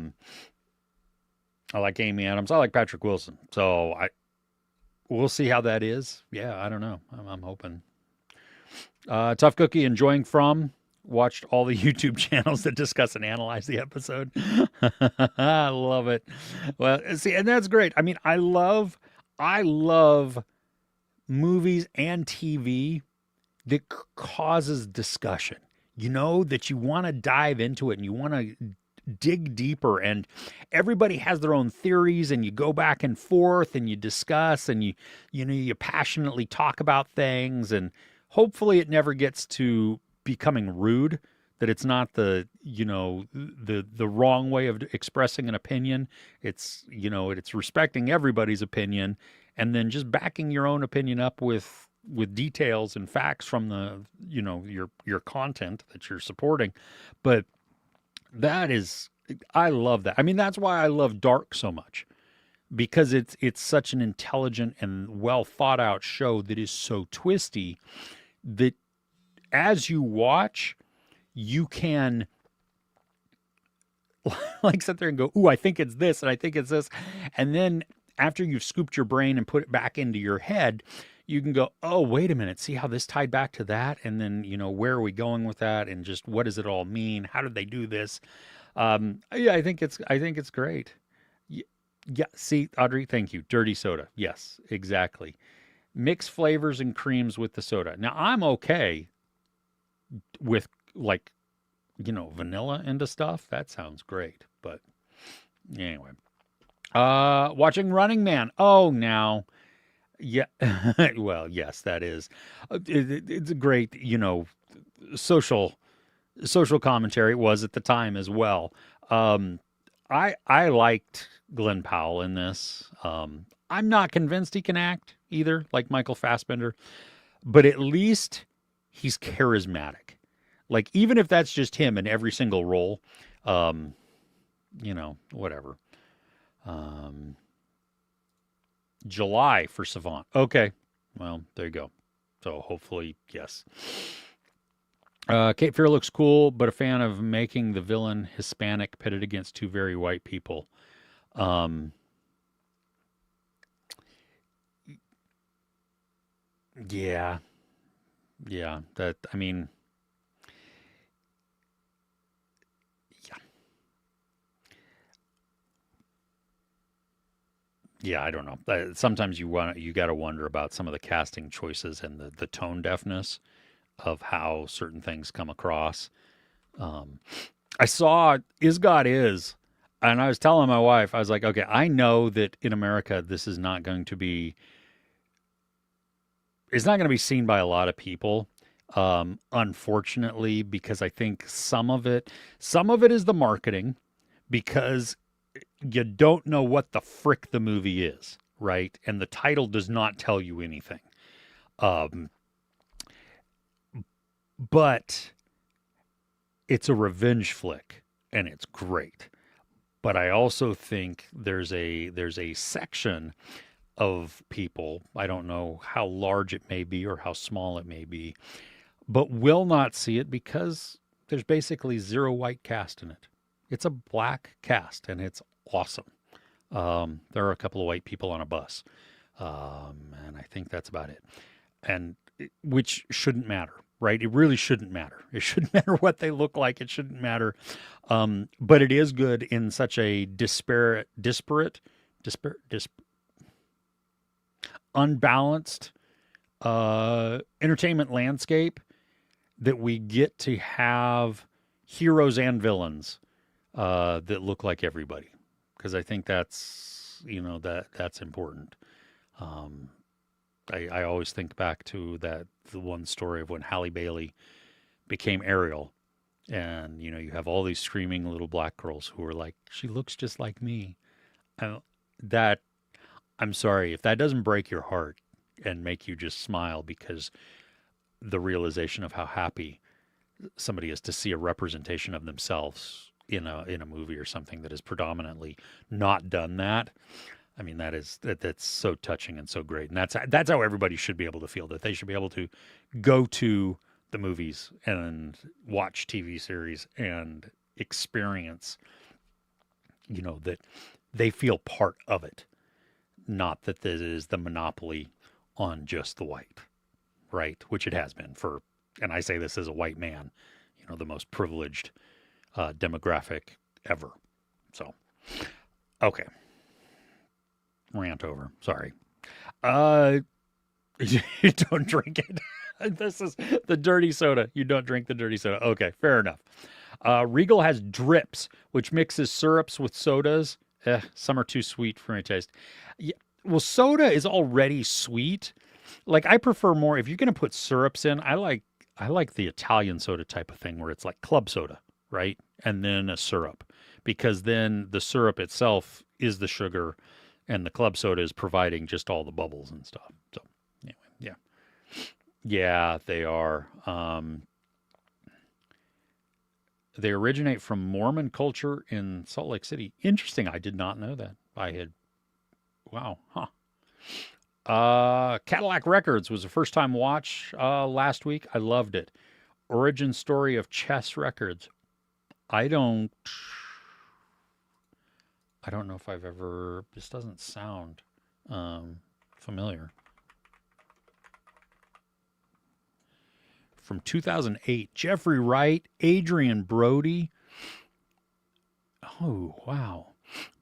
like Amy Adams. I like Patrick Wilson. So we'll see how that is. Yeah, I don't know. I'm hoping. Tough Cookie enjoying from. Watched all the YouTube channels that discuss and analyze the episode. I love it. Well, see, and that's great. I mean, I love movies and TV that causes discussion. You know, that you want to dive into it and you want to dig deeper, and everybody has their own theories, and you go back and forth and you discuss and you passionately talk about things, and hopefully it never gets to becoming rude, that it's not the wrong way of expressing an opinion. It's it's respecting everybody's opinion and then just backing your own opinion up with details and facts from the your content that you're supporting. But I love that. I mean, that's why I love Dark so much, because it's such an intelligent and well thought out show that is so twisty that as you watch, you can like sit there and go, "Ooh, I think it's this, and I think it's this," and then after you've scooped your brain and put it back into your head, you can go, "Oh, wait a minute, see how this tied back to that?" And then, where are we going with that? And just what does it all mean? How did they do this? Yeah, I think it's great. Yeah, see, Audrey, thank you. Dirty soda. Yes, exactly. Mix flavors and creams with the soda. Now, I'm okay with vanilla into stuff. That sounds great. But anyway, watching Running Man. Oh, now. Yeah. Well, yes, that is. It's a great, social commentary. It was at the time as well. I liked Glenn Powell in this. I'm not convinced he can act either, like Michael Fassbender, but at least he's charismatic. Like, even if that's just him in every single role, whatever. July for Savant. Okay. Well, there you go. So hopefully, yes. Cape Fear looks cool, but a fan of making the villain Hispanic pitted against two very white people. Yeah. Yeah, that I mean, yeah, yeah, I don't know. Sometimes you got to wonder about some of the casting choices and the tone deafness of how certain things come across. Um, I saw Is God Is, and I was telling my wife, I was like, okay, I know that in America this is not going to be it's not going to be seen by a lot of people. Unfortunately, because I think some of it is the marketing, because you don't know what the frick the movie is, right? And the title does not tell you anything. Um, but it's a revenge flick, and it's great. But I also think there's a section of people, I don't know how large it may be or how small it may be, but will not see it because there's basically zero white cast in it. It's a black cast, and it's awesome. There are a couple of white people on a bus, and I think that's about it. And which shouldn't matter, right? It really shouldn't matter. It shouldn't matter what they look like. It shouldn't matter. But it is good in such a unbalanced entertainment landscape that we get to have heroes and villains that look like everybody, because I think that's that's important. Um, I always think back to the one story of when Halle Bailey became Ariel, and you have all these screaming little black girls who are like, she looks just like me. And that I'm sorry if that doesn't break your heart and make you just smile, because the realization of how happy somebody is to see a representation of themselves in a movie or something that has predominantly not done that. I mean, that's so touching and so great, and that's how everybody should be able to feel, that they should be able to go to the movies and watch TV series and experience, that they feel part of it, not that this is the monopoly on just the white, right? Which it has been for, and I say this as a white man, the most privileged demographic ever. So, okay, rant over. Sorry. Uh, you don't drink it. This is the dirty soda. You don't drink the dirty soda. Okay, fair enough. Regal has drips, which mixes syrups with sodas. Some are too sweet for my taste. Yeah, well, soda is already sweet. Like, I prefer more if you're going to put syrups in. I like the Italian soda type of thing where it's like club soda, right? And then a syrup, because then the syrup itself is the sugar, and the club soda is providing just all the bubbles and stuff. So anyway, yeah, yeah, they are. They originate from Mormon culture in Salt Lake City. Interesting. I did not know that. I had wow, huh? Cadillac Records was a first time watch last week. I loved it. Origin story of Chess Records. I don't I don't know if I've ever. This doesn't sound familiar. From 2008, Jeffrey Wright, Adrian Brody. Oh wow,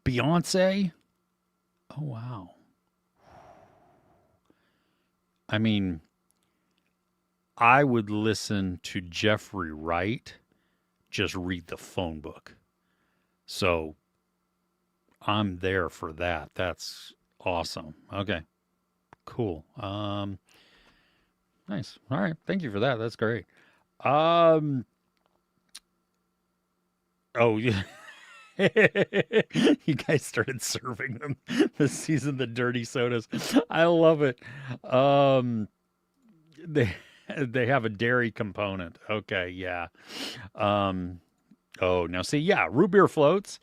Beyonce. Oh wow. I mean, I would listen to Jeffrey Wright just read the phone book. So I'm there for that. That's awesome. Okay, cool. Nice. All right. Thank you for that. That's great. Um, oh, yeah. You guys started serving them this season, the dirty sodas. I love it. Um, they they have a dairy component. Okay, yeah. Um, oh, now see, yeah, root beer floats,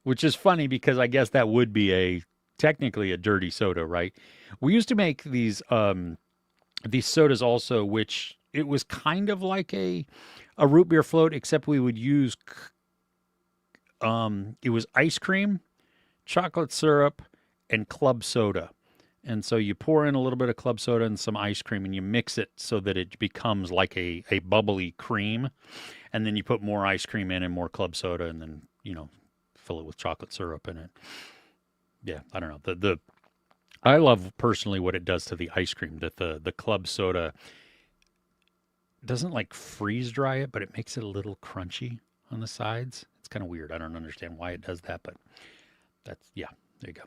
which is funny because I guess that would be a technically a dirty soda, right? We used to make these sodas also, which it was kind of like a root beer float, except we would use it was ice cream, chocolate syrup, and club soda, And so you pour in a little bit of club soda and some ice cream and you mix it so that it becomes like a bubbly cream. And then you put more ice cream in and more club soda and then, fill it with chocolate syrup in it. Yeah, I don't know. I love personally what it does to the ice cream, that the club soda doesn't like freeze dry it, but it makes it a little crunchy on the sides. It's kind of weird. I don't understand why it does that, but yeah, there you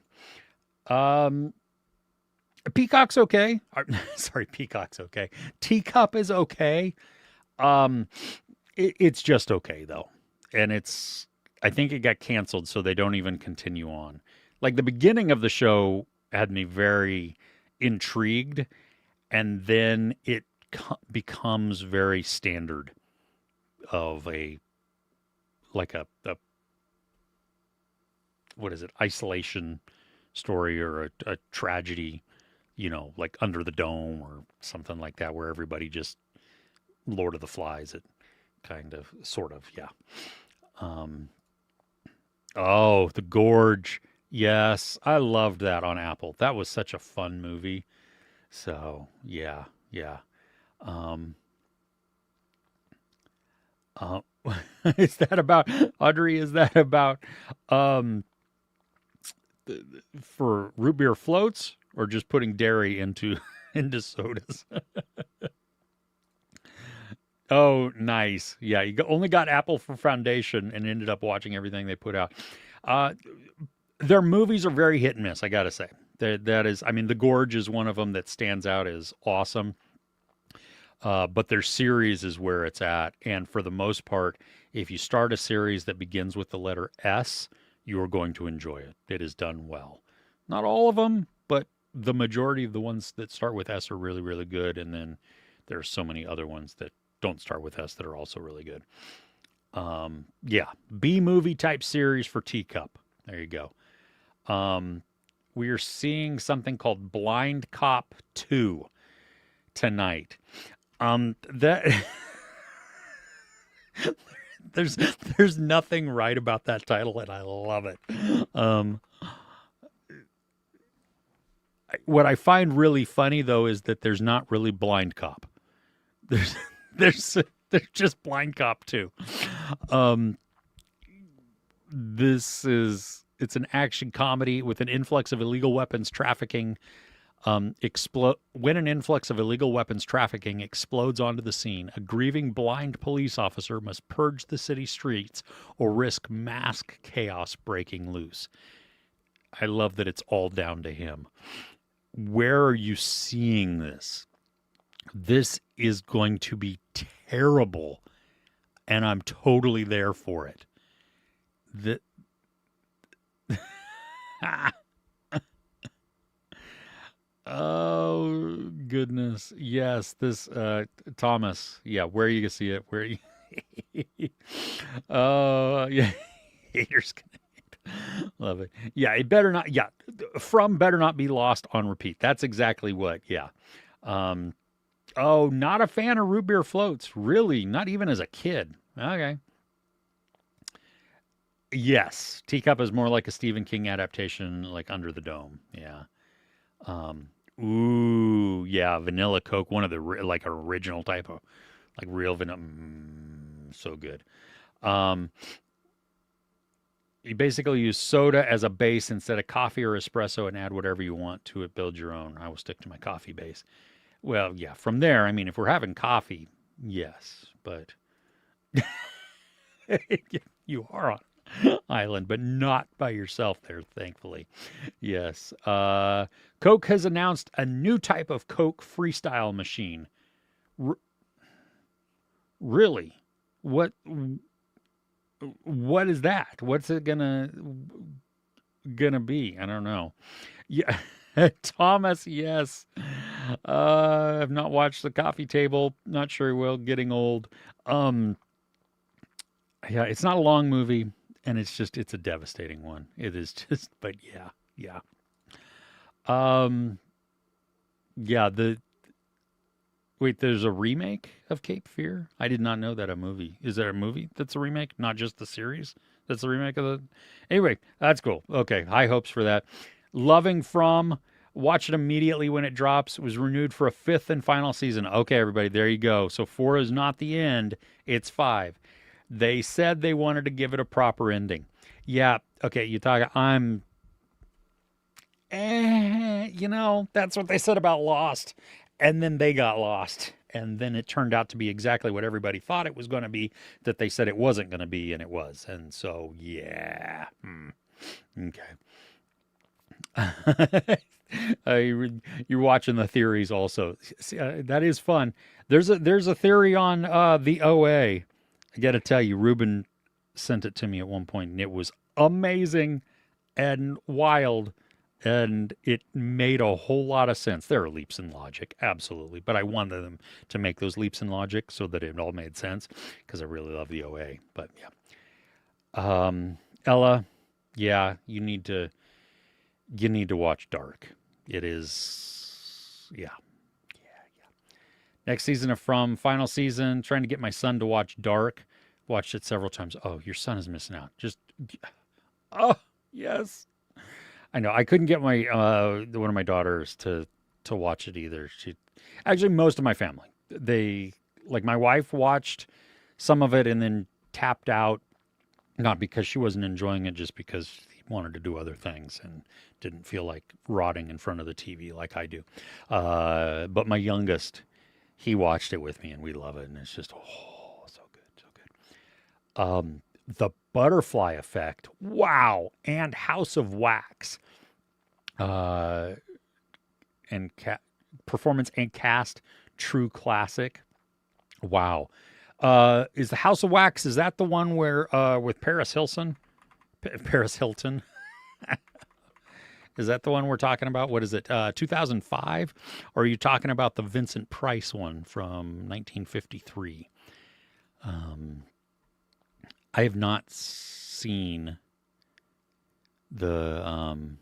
go. Peacock's okay. Sorry, Peacock's okay. Teacup is okay. It's just okay though. And I think it got canceled, so they don't even continue on. Like the beginning of the show had me very intrigued, and then it becomes very standard of a what is it, isolation story or a tragedy, like Under the Dome or something like that, where everybody just Lord of the Flies it, kind of, sort of, yeah. Oh, The Gorge. Yes, I loved that on Apple. That was such a fun movie. So, yeah, yeah. Um, uh, is that about, Audrey, is that about, um, for root beer floats or just putting dairy into, into sodas? Oh, nice. Yeah, you only got Apple for Foundation and ended up watching everything they put out. Uh, their movies are very hit and miss, I gotta say. That is, I mean, The Gorge is one of them that stands out as awesome. But their series is where it's at. And for the most part, if you start a series that begins with the letter S, you are going to enjoy it. It is done well. Not all of them, but the majority of the ones that start with S are really, really good. And then there's so many other ones that don't start with S that are also really good. Yeah, B movie type series for Teacup. There you go. We are seeing something called Blind Cop 2 tonight. That there's nothing right about that title, and I love it. What I find really funny though is that there's not really Blind Cop. There's there's there's just Blind Cop 2. It's an action comedy with an influx of illegal weapons trafficking. When an influx of illegal weapons trafficking explodes onto the scene, a grieving blind police officer must purge the city streets or risk mass chaos breaking loose. I love that it's all down to him. Where are you seeing this? This is going to be terrible, and I'm totally there for it. Oh goodness, yes, this Thomas, yeah, where you can see it, where you yeah, haters gonna hate. Love it. Yeah, it better not, yeah, From better not be lost on repeat. That's exactly what, yeah. Oh, not a fan of root beer floats, really, not even as a kid. Okay. Yes, Teacup is more like a Stephen King adaptation, like Under the Dome. Yeah. Ooh, yeah, vanilla Coke, one of the like original type of like real vanilla. So good. Um, you basically use soda as a base instead of coffee or espresso and add whatever you want to it. Build your own. I will stick to my coffee base. Well, yeah, from there, I mean, if we're having coffee, yes, but you are on island, but not by yourself there, thankfully. Yes. Coke has announced a new type of Coke freestyle machine. Really? What is that? What's it gonna be? I don't know. Yeah. Thomas, yes. I've not watched The Coffee Table. Not sure he will. Getting old. Yeah, it's not a long movie, and it's a devastating one. It is just, but yeah, yeah. Um, yeah, wait, there's a remake of Cape Fear? I did not know that a movie. Is there a movie that's a remake, not just the series? That's a remake of the. Anyway, that's cool. Okay, high hopes for that. Loving From, Watch it immediately when it drops. It was renewed for a fifth and final season. Okay, everybody, there you go. So 4 is not the end, it's 5. They said they wanted to give it a proper ending. Yeah, okay, you talk. That's what they said about Lost. And then they got lost. And then it turned out to be exactly what everybody thought it was going to be, that they said it wasn't going to be, and it was. And so, yeah. Okay. You're watching the theories also. See, that is fun. There's a theory on the OA. I got to tell you, Ruben sent it to me at one point, and it was amazing and wild, and it made a whole lot of sense. There are leaps in logic, absolutely, but I wanted them to make those leaps in logic so that it all made sense, because I really love the OA. But yeah, Ella, yeah, you need to watch Dark. It is, yeah. Next season of From, final season. Trying to get my son to watch Dark. Watched it several times. Oh, your son is missing out. Oh, yes. I know. I couldn't get my one of my daughters to watch it either. Actually, most of my family. Like my wife watched some of it and then tapped out, not because she wasn't enjoying it, just because he wanted to do other things and didn't feel like rotting in front of the TV like I do. But my youngest, he watched it with me, and we love it, and it's just so good, so good. The Butterfly Effect, wow, and House of Wax, and performance and cast, true classic. Wow. Is the House of Wax, is that the one where with Paris Hilton? Paris Hilton. Is that the one we're talking about? What is it? 2005? Or are you talking about the Vincent Price one from 1953? I have not seen the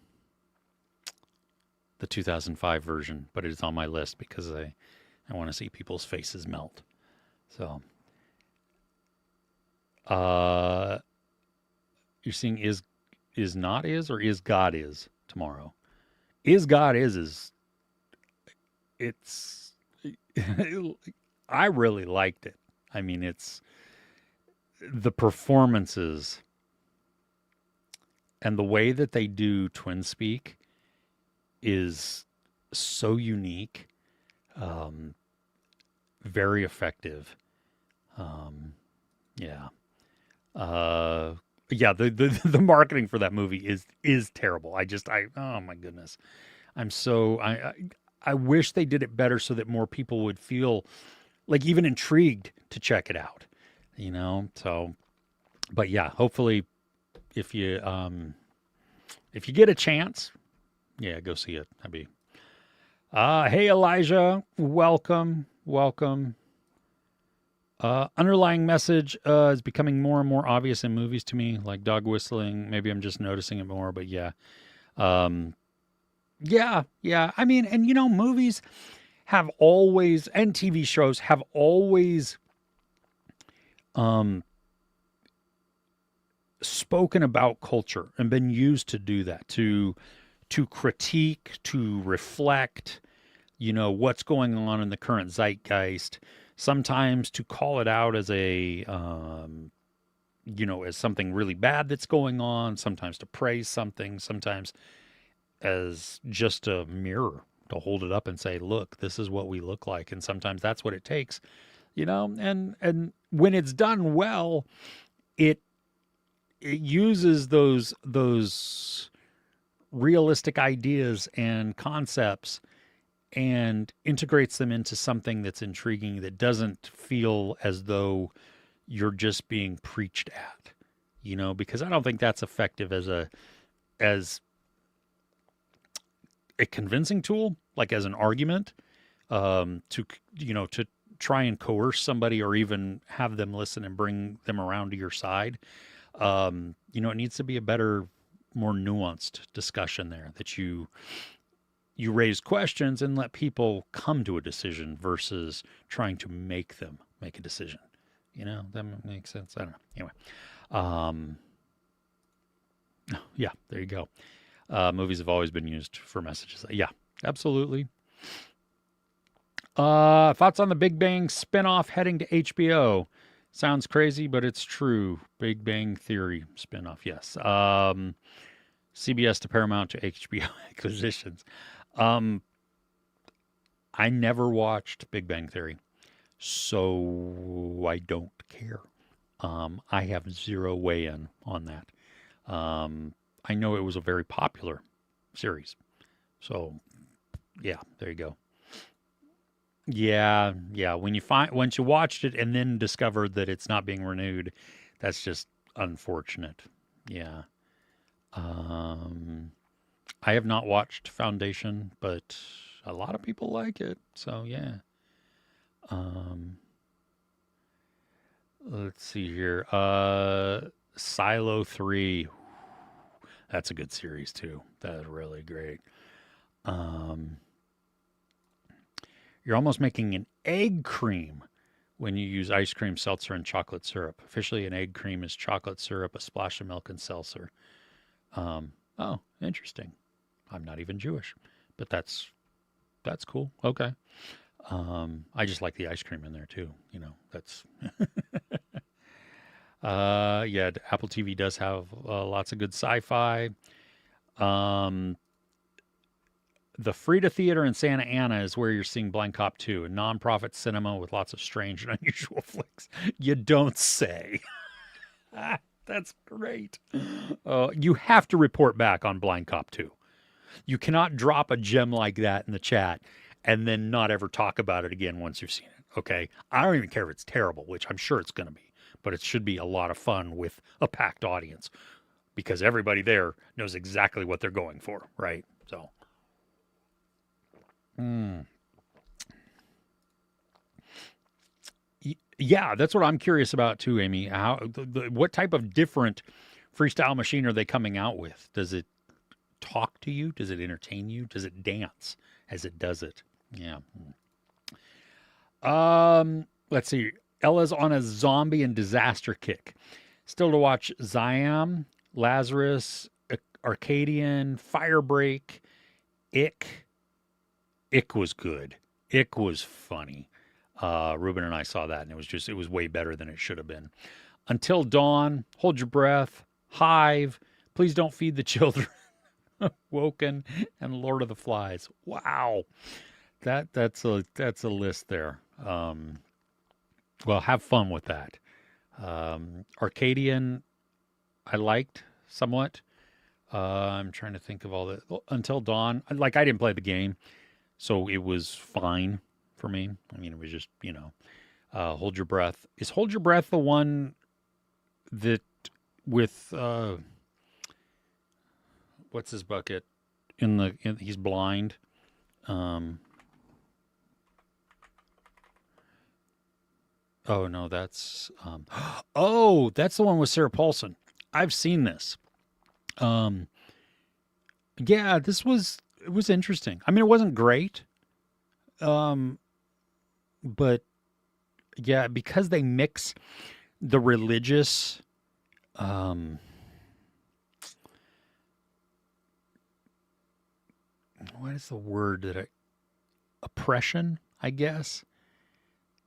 2005 version, but it is on my list because I want to see people's faces melt. So, you're seeing is not is, or is God is tomorrow? Is God is it's I really liked it. I mean, it's the performances and the way that they do twin speak is so unique, very effective. Yeah. Yeah, the marketing for that movie is terrible. Oh my goodness. I wish they did it better so that more people would feel like even intrigued to check it out. So, but yeah, hopefully if you get a chance, yeah, go see it. That'd be hey Elijah, welcome. Underlying message is becoming more and more obvious in movies to me, like dog whistling. Maybe I'm just noticing it more, but yeah. Yeah. I mean, and movies have always, and TV shows have always spoken about culture and been used to do that, to critique, to reflect, what's going on in the current zeitgeist. Sometimes to call it out as as something really bad that's going on. Sometimes to praise something. Sometimes as just a mirror to hold it up and say, look, this is what we look like. And sometimes that's what it takes, and when it's done well, it uses those realistic ideas and concepts and integrates them into something that's intriguing, that doesn't feel as though you're just being preached at, because I don't think that's effective as a convincing tool, like as an argument, to try and coerce somebody or even have them listen and bring them around to your side. It needs to be a better, more nuanced discussion there, that you raise questions and let people come to a decision versus trying to make them make a decision. That makes sense. I don't know. Anyway, yeah, there you go. Movies have always been used for messages. Yeah, absolutely. Thoughts on the Big Bang spinoff heading to HBO? Sounds crazy, but it's true. Big Bang Theory spinoff, yes. CBS to Paramount to HBO acquisitions. Um, I never watched Big Bang Theory, so I don't care. I have zero weigh in on that. I know it was a very popular series, so yeah, there you go. Yeah, yeah. Once you watched it and then discovered that it's not being renewed, that's just unfortunate. Yeah. Um, I have not watched Foundation, but a lot of people like it. So yeah. Um, let's see here. Silo 3. That's a good series too. That is really great. Um, you're almost making an egg cream when you use ice cream, seltzer, and chocolate syrup. Officially, an egg cream is chocolate syrup, a splash of milk, and seltzer. Oh, interesting. I'm not even Jewish, but that's cool. Okay. I just like the ice cream in there too. You know, that's yeah. Apple TV does have lots of good sci-fi. Um, the Frida Theater in Santa Ana is where you're seeing Blind Cop 2, a nonprofit cinema with lots of strange and unusual flicks. You don't say. That's great. You have to report back on Blind Cop 2. You cannot drop a gem like that in the chat and then not ever talk about it again once you've seen it. Okay. I don't even care if it's terrible, which I'm sure it's going to be, but it should be a lot of fun with a packed audience because everybody there knows exactly what they're going for, right? So, mm. Yeah, that's what I'm curious about too, Amy. What type of different freestyle machine are they coming out with? Does it talk to you? Does it entertain you? Does it dance as it does it? Yeah. Let's see. Ella's on a zombie and disaster kick. Still to watch Ziam, Lazarus, Arcadian, Firebreak, Ick. Ick was good. Ick was funny. Ruben and I saw that, and it was way better than it should have been. Until Dawn, Hold Your Breath, Hive, Please Don't Feed the Children, Woken, and Lord of the Flies. Wow, that's a list there. Well, have fun with that. Arcadian, I liked somewhat. I'm trying to think of all the Until Dawn. Like I didn't play the game, so it was fine for me. I mean, it was just Hold Your Breath. Is Hold Your Breath the one that with what's his bucket he's blind? Um, oh no, that's oh, that's the one with Sarah Paulson. I've seen this. Um, yeah, it was interesting. I mean, it wasn't great. Um, but yeah, because they mix the religious um what is the word that oppression, I guess,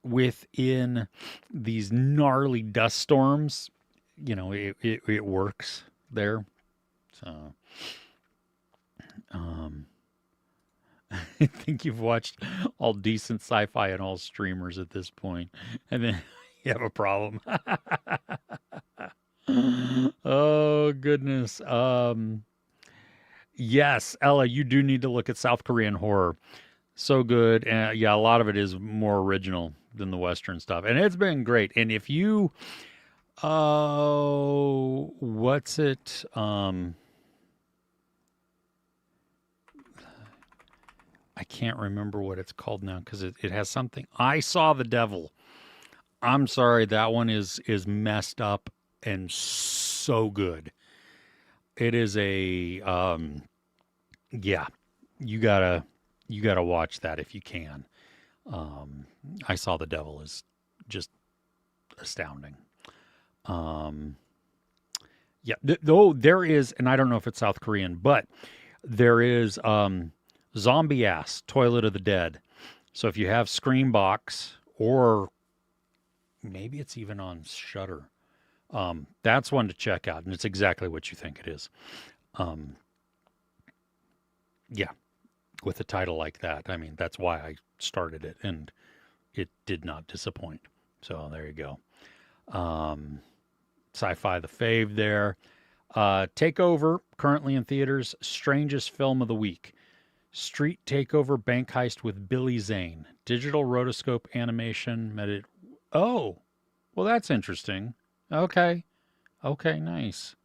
within these gnarly dust storms, it works there. So um I think you've watched all decent sci-fi and all streamers at this point, and then you have a problem. Oh goodness. Yes, Ella, you do need to look at South Korean horror. So good. And yeah, a lot of it is more original than the Western stuff. And it's been great. And if you what's it? I can't remember what it's called now because it has something. I Saw the Devil. I'm sorry, that one is messed up and so good. It is a yeah, you gotta watch that if you can. I Saw the Devil is just astounding. Um, Yeah, though there is, and I don't know if it's South Korean, but there is Zombie Ass Toilet of the Dead. So if you have Screambox, or maybe it's even on Shutter, that's one to check out, and it's exactly what you think it is. Um, yeah, with a title like that, I mean that's why I started it, and it did not disappoint. So there you go. Um, Sci-fi the fave there. Takeover, currently in theaters. Strangest film of the week. Street Takeover Bank Heist with Billy Zane. Digital rotoscope animation. Oh, well, that's interesting. Okay. Okay, nice.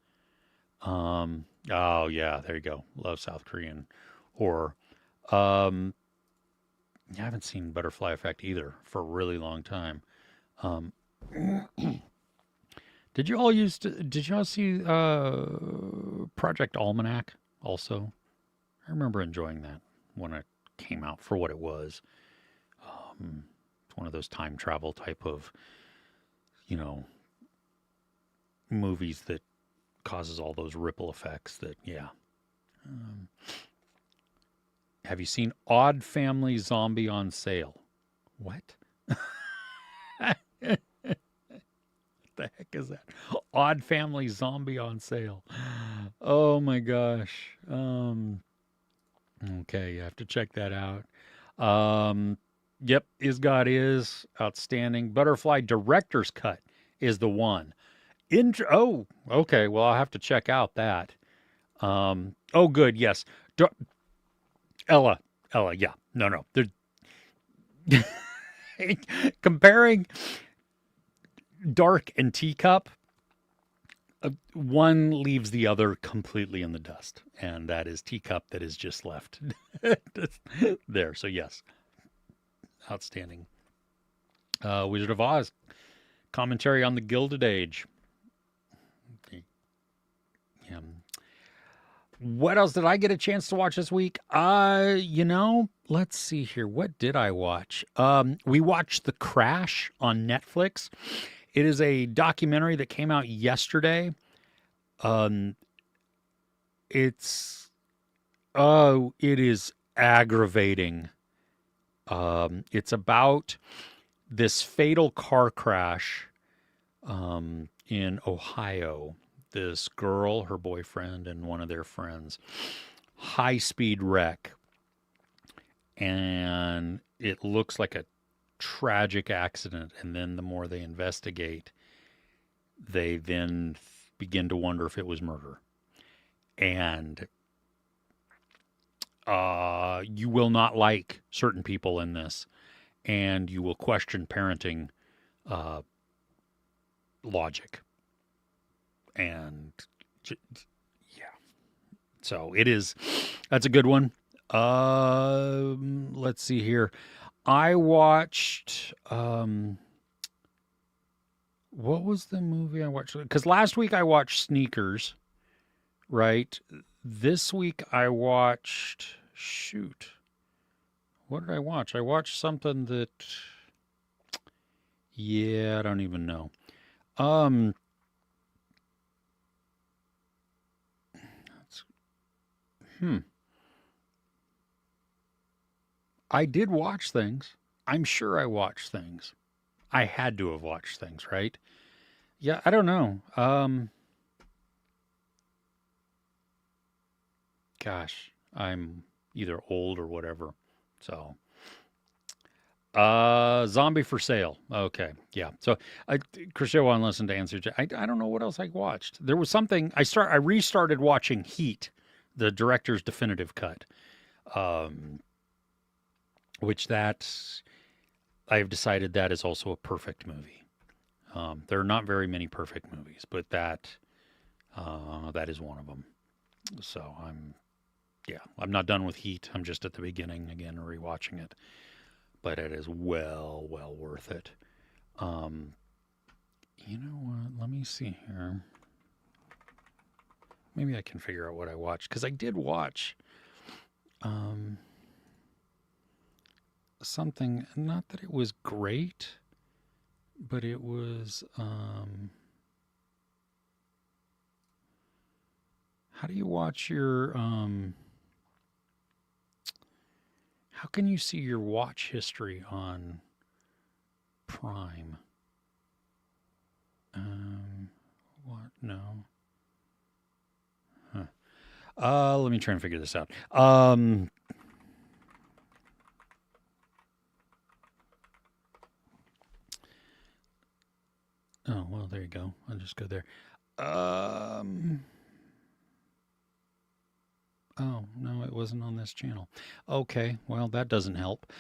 Oh, yeah, there you go. Love South Korean horror. Um, I haven't seen Butterfly Effect either for a really long time. Um, did you all see Project Almanac also? I remember enjoying that when it came out for what it was. It's one of those time travel type of, you know, movies that causes all those ripple effects that, yeah. Um, have you seen Odd Family Zombie on Sale? What? The heck is that? Odd Family Zombie on Sale. Oh my gosh. Okay, you have to check that out. Yep, Is God Is outstanding. Butterfly Director's Cut is the one. Oh, okay. Well, I'll have to check out that. Oh, good. Yes. D- Ella, Ella. Yeah. No, no. They're comparing Dark and Teacup. One leaves the other completely in the dust, and that is Teacup that is just left there. So yes, outstanding. Wizard of Oz commentary on the Gilded Age. Yeah. What else did I get a chance to watch this week? Let's see here. What did I watch? We watched The Crash on Netflix. It is a documentary that came out yesterday. Um, it's it is aggravating. It's about this fatal car crash in Ohio. This girl, her boyfriend, and one of their friends, high speed wreck. And it looks like a tragic accident. And then the more they investigate, they then begin to wonder if it was murder. And you will not like certain people in this, and you will question parenting uh, logic. And yeah, so it is. That's a good one. Let's see here. I watched. What was the movie I watched? Because last week I watched Sneakers, right? This week I watched. Shoot. What did I watch? I watched something that. Yeah, I don't even know. Um, hmm. I did watch things. I'm sure I watched things. I had to have watched things, right? Yeah, I don't know. Gosh, I'm either old or whatever. So, Zombie for Sale. Okay, yeah. So, Crucio won't listen to answer. I don't know what else I watched. There was something I restarted watching Heat, the director's definitive cut. Um, which that I've decided that is also a perfect movie. There are not very many perfect movies, but that is one of them. So I'm not done with Heat. I'm just at the beginning again, rewatching it, but it is well worth it. Um, you know what? Let me see here. Maybe I can figure out what I watched because I did watch um, something. Not that it was great, but it was. How do you watch your how can you see your watch history on Prime? What? No. Huh. Let me try and figure this out. Oh, well, there you go. I'll just go there. Um, oh, no, it wasn't on this channel. Okay, well, that doesn't help.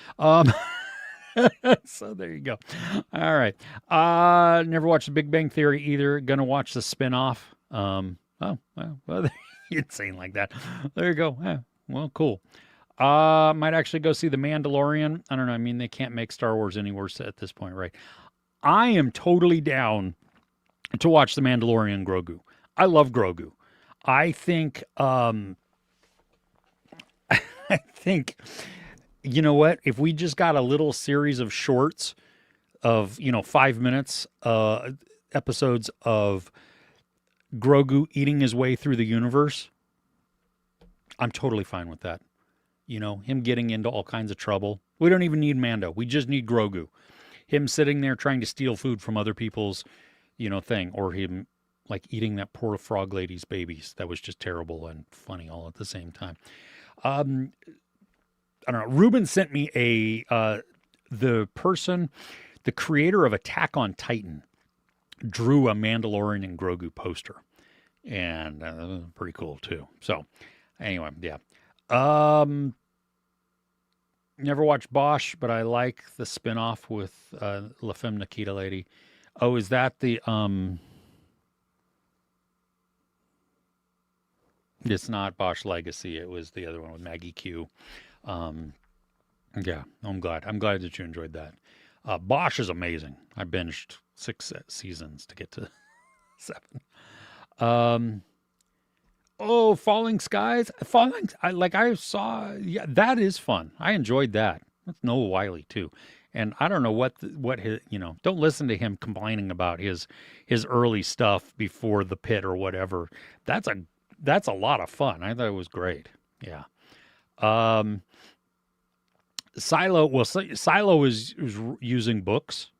So there you go. All right. Never watched The Big Bang Theory either. Gonna watch the spinoff. Oh, well, you'd saying like that. There you go. Yeah, well, cool. Might actually go see The Mandalorian. I don't know. I mean, they can't make Star Wars any worse at this point, right? I am totally down to watch The Mandalorian Grogu. I love Grogu. I think I think you know what? If we just got a little series of shorts of, 5 minutes episodes of Grogu eating his way through the universe, I'm totally fine with that. Him getting into all kinds of trouble. We don't even need Mando. We just need Grogu. Him sitting there trying to steal food from other people's, thing, or him like eating that poor frog lady's babies. That was just terrible and funny all at the same time. I don't know. Ruben sent me the creator of Attack on Titan drew a Mandalorian and Grogu poster, and pretty cool too. So anyway, yeah. Never watched Bosch, but I like the spinoff with La Femme Nikita lady. Oh, is that the It's not Bosch Legacy. It was the other one with Maggie Q. Yeah, I'm glad. I'm glad that you enjoyed that. Bosch is amazing. I binged 6 seasons to get to 7. Um, oh, Falling Skies. I saw. Yeah, that is fun. I enjoyed that. That's Noah Wiley too. And I don't know what his, don't listen to him complaining about his early stuff before The Pit or whatever. That's a lot of fun. I thought it was great. Yeah. Silo is using books,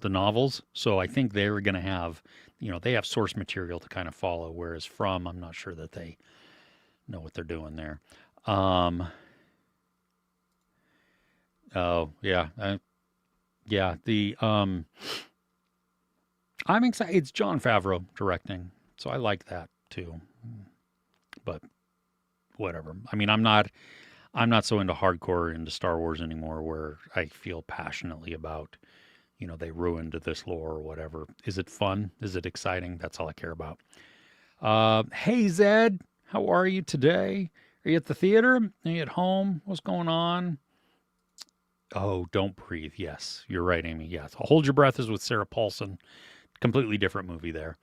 the novels, so I think they're going to have, they have source material to kind of follow. Whereas I'm not sure that they know what they're doing there. Oh yeah, yeah. I'm excited. It's Jon Favreau directing, so I like that too. But whatever. I mean, I'm not so into hardcore into Star Wars anymore where I feel passionately about, they ruined this lore or whatever. Is it fun? Is it exciting? That's all I care about. Hey, Zed, how are you today? Are you at the theater? Are you at home? What's going on? Oh, Don't Breathe. Yes, you're right, Amy. Yes. Hold Your Breath is with Sarah Paulson. Completely different movie there.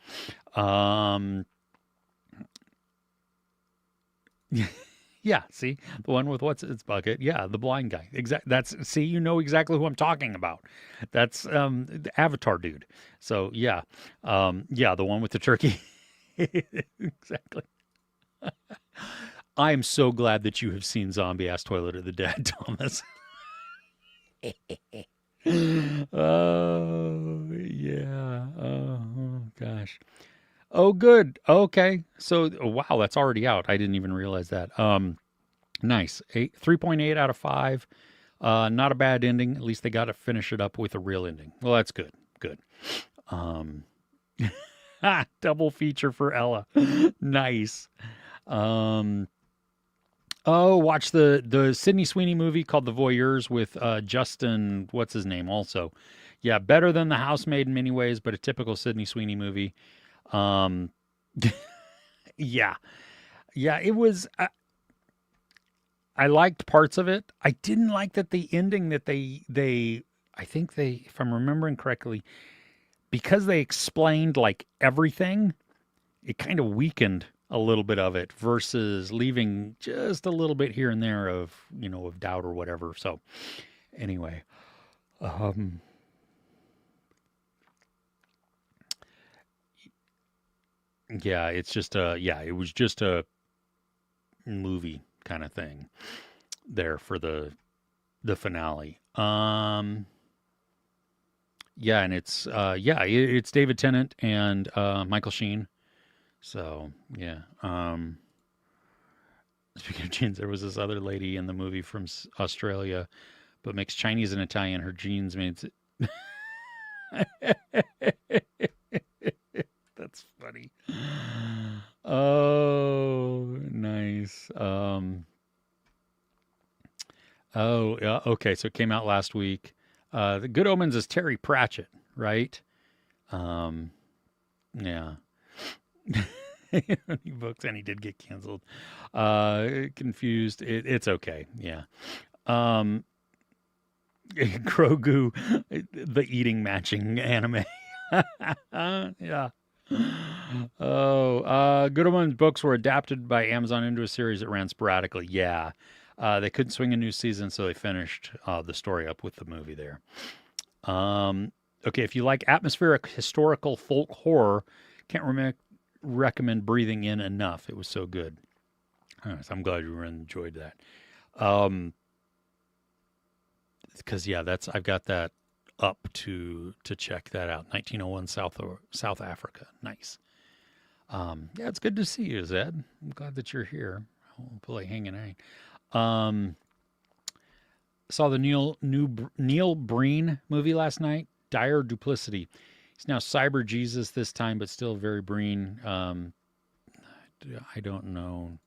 Yeah, see, the one with what's its bucket. Yeah, the blind guy. See, you know exactly who I'm talking about. That's the Avatar dude. So yeah, yeah, the one with the turkey. Exactly. I am so glad that you have seen Zombie Ass Toilet of the Dead, Thomas. Oh yeah. Oh gosh. Oh, good. Okay. So, wow, that's already out. I didn't even realize that. Nice. 3.8 out of 5. Not a bad ending. At least they got to finish it up with a real ending. Well, that's good. Good. Double feature for Ella. Nice. Oh, watch the Sydney Sweeney movie called The Voyeurs with Justin, what's his name also. Yeah, better than The Housemaid in many ways, but a typical Sydney Sweeney movie. Yeah, it was. I liked parts of it. I didn't like that the ending that I think if I'm remembering correctly, because they explained like everything, it kind of weakened a little bit of it versus leaving just a little bit here and there of, of doubt or whatever. So anyway, Yeah, it's just it was just a movie kind of thing there for the finale. Yeah, and it's David Tennant and Michael Sheen. So yeah. Speaking of jeans, there was this other lady in the movie from Australia, but mixed Chinese and Italian. Her jeans made That's funny. Oh, nice. Oh, yeah. Okay, so it came out last week. The Good Omens is Terry Pratchett, right? Um, yeah. He books and he did get canceled. Confused. It's okay. Yeah. Um, Grogu, the eating matching anime. Yeah. Oh, Good Omens books were adapted by Amazon into a series that ran sporadically. Yeah. They couldn't swing a new season, so they finished the story up with the movie there. Okay, if you like atmospheric historical folk horror, can't recommend Breathing In enough. It was so good. So I'm glad you enjoyed that. Because yeah, that's I've got that up to check that out. 1901 South Africa. Nice. Yeah, it's good to see you, Zed. I'm glad that you're here. Hopefully hanging out. Saw the Neil Breen movie last night. Dire Duplicity. He's now Cyber Jesus this time, but still very Breen. I don't know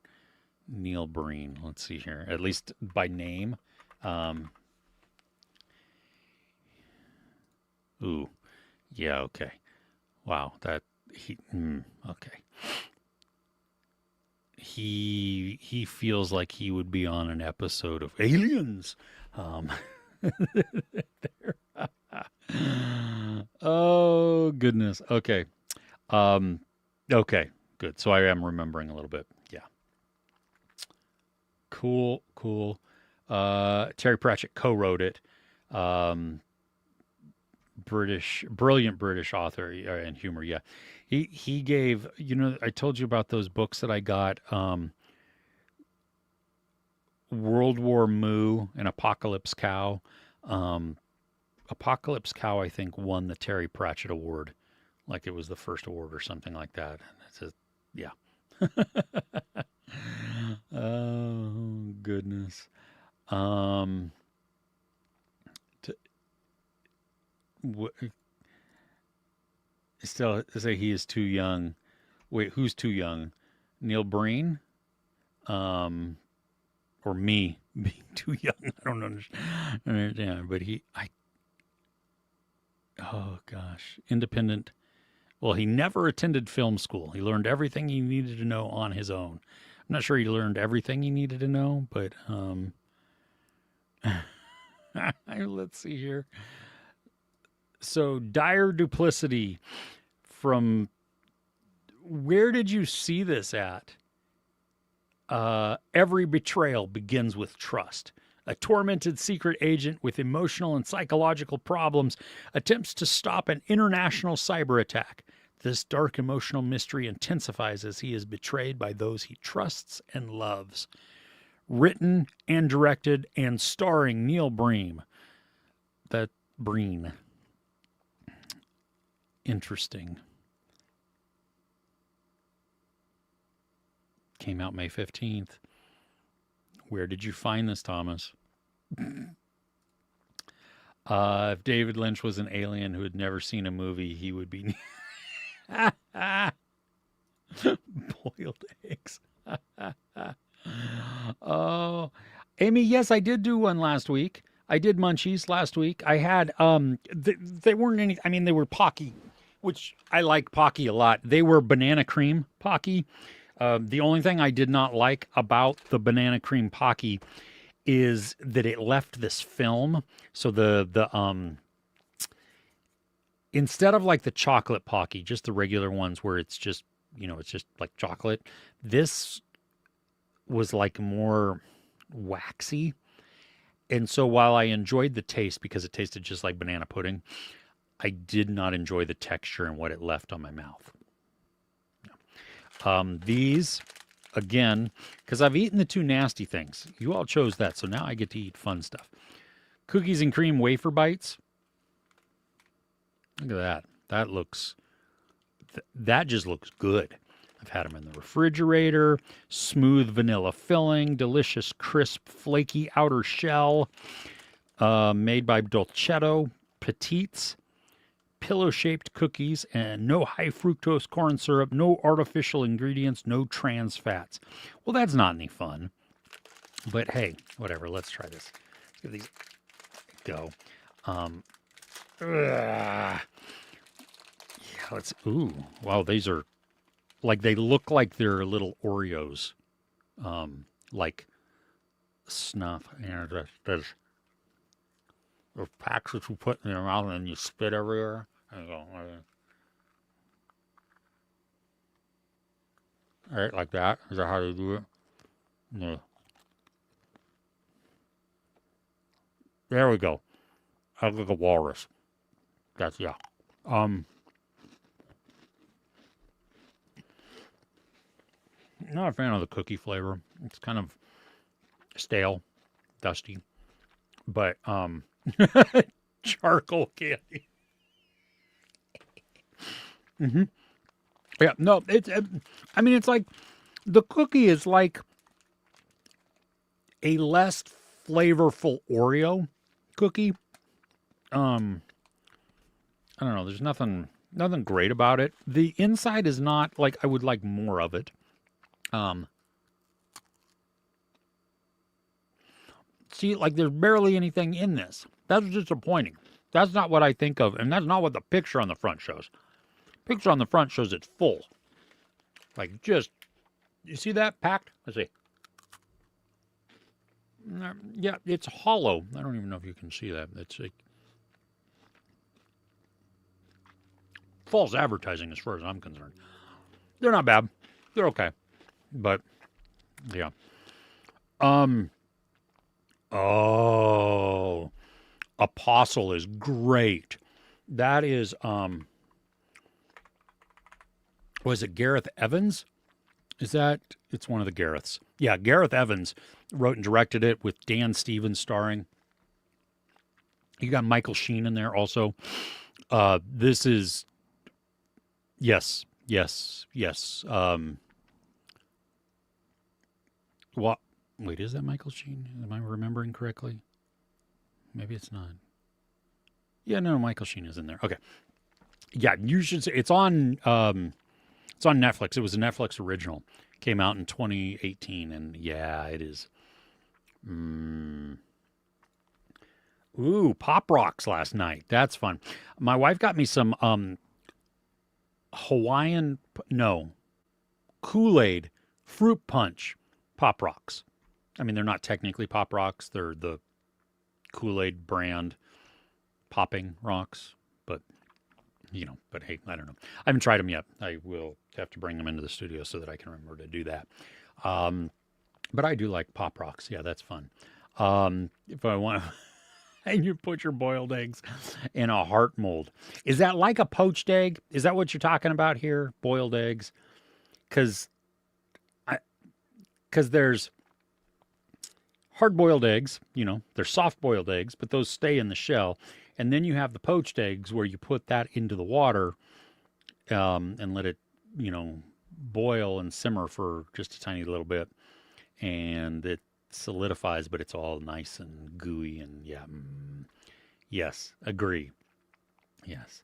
Neil Breen. Let's see here. At least by name. Ooh, yeah, okay. Wow, that okay. He feels like he would be on an episode of Aliens. Um, oh goodness. Okay. Um, okay. Good. So I am remembering a little bit. Yeah. Cool. Cool. Terry Pratchett co-wrote it. Um, brilliant British author and humor. Yeah, he gave. I told you about those books that I got. World War Moo and Apocalypse Cow. Um, Apocalypse Cow, I think, won the Terry Pratchett Award, like it was the first award or something like that. It's just, yeah. Oh goodness. Um, to, still say he is too young. Wait, who's too young? Neil Breen? Or me being too young? I don't understand. But oh gosh, independent. Well, he never attended film school. He learned everything he needed to know on his own. I'm not sure he learned everything he needed to know, but let's see here. So, Dire Duplicity from where did you see this at? Every betrayal begins with trust. A tormented secret agent with emotional and psychological problems attempts to stop an international cyber attack. This dark emotional mystery intensifies as he is betrayed by those he trusts and loves. Written and directed and starring Neil Breen. Breen. Interesting. Came out May 15th. Where did you find this, Thomas? If David Lynch was an alien who had never seen a movie, he would be boiled eggs. Oh, Amy, yes, I did do one last week. I did Munchies last week. I had they weren't any. I mean, they were Pocky, which I like Pocky a lot. They were banana cream Pocky. The only thing I did not like about the banana cream Pocky is that it left this film. So the instead of like the chocolate Pocky, just the regular ones where it's just it's just like chocolate. This was like more waxy. And so while I enjoyed the taste because it tasted just like banana pudding, I did not enjoy the texture and what it left on my mouth. These, again, because I've eaten the two nasty things. You all chose that, so now I get to eat fun stuff. Cookies and cream wafer bites. Look at that. That looks, that just looks good. I've had them in the refrigerator. Smooth vanilla filling, delicious, crisp, flaky outer shell. Made by Dolcetto Petites. Pillow-shaped cookies and no high fructose corn syrup, no artificial ingredients, no trans fats. Well, that's not any fun. But hey, whatever. Let's try this. Let's give these a go. Yeah, let's. Ooh, wow. These are like they look like they're little Oreos, like snuff. You know, there's packs that you put in your mouth and then you spit everywhere. And go, right, like that. Is that how you do it? No. There we go. I look like a walrus. That's yeah. Not a fan of the cookie flavor. It's kind of stale, dusty, but charcoal candy. Mm-hmm. Yeah, no, it's. I mean, it's like the cookie is like a less flavorful Oreo cookie. I don't know. There's nothing great about it. The inside is not like I would like more of it. See, like there's barely anything in this. That's disappointing. That's not what I think of, and that's not what the picture on the front shows. Picture on the front shows it's full. Like just, you see that packed? Let's see. Yeah, it's hollow. I don't even know if you can see that. It's like false advertising as far as I'm concerned. They're not bad. They're okay. But yeah. Oh, Apostle is great. That is was it Gareth Evans? Is that it's one of the Gareths. Yeah, Gareth Evans wrote and directed it with Dan Stevens starring. You got Michael Sheen in there also. This is yes. What? Wait, is that Michael Sheen? Am I remembering correctly? Maybe it's not. Yeah, no, Michael Sheen is in there. Okay. Yeah, you should say it's on Netflix. It was a Netflix original. Came out in 2018 and yeah, it is. Ooh, Pop Rocks last night. That's fun. My wife got me some Kool-Aid fruit punch Pop Rocks. I mean, they're not technically Pop Rocks. They're the Kool-Aid brand popping rocks. But, but hey, I don't know. I haven't tried them yet. I will have to bring them into the studio so that I can remember to do that. But I do like Pop Rocks. Yeah, that's fun. If I want to... And you put your boiled eggs in a heart mold. Is that like a poached egg? Is that what you're talking about here? Boiled eggs? Because there's hard-boiled eggs, they're soft-boiled eggs, but those stay in the shell. And then you have the poached eggs where you put that into the water and let it, boil and simmer for just a tiny little bit. And it solidifies, but it's all nice and gooey and yeah. Yes, agree. Yes.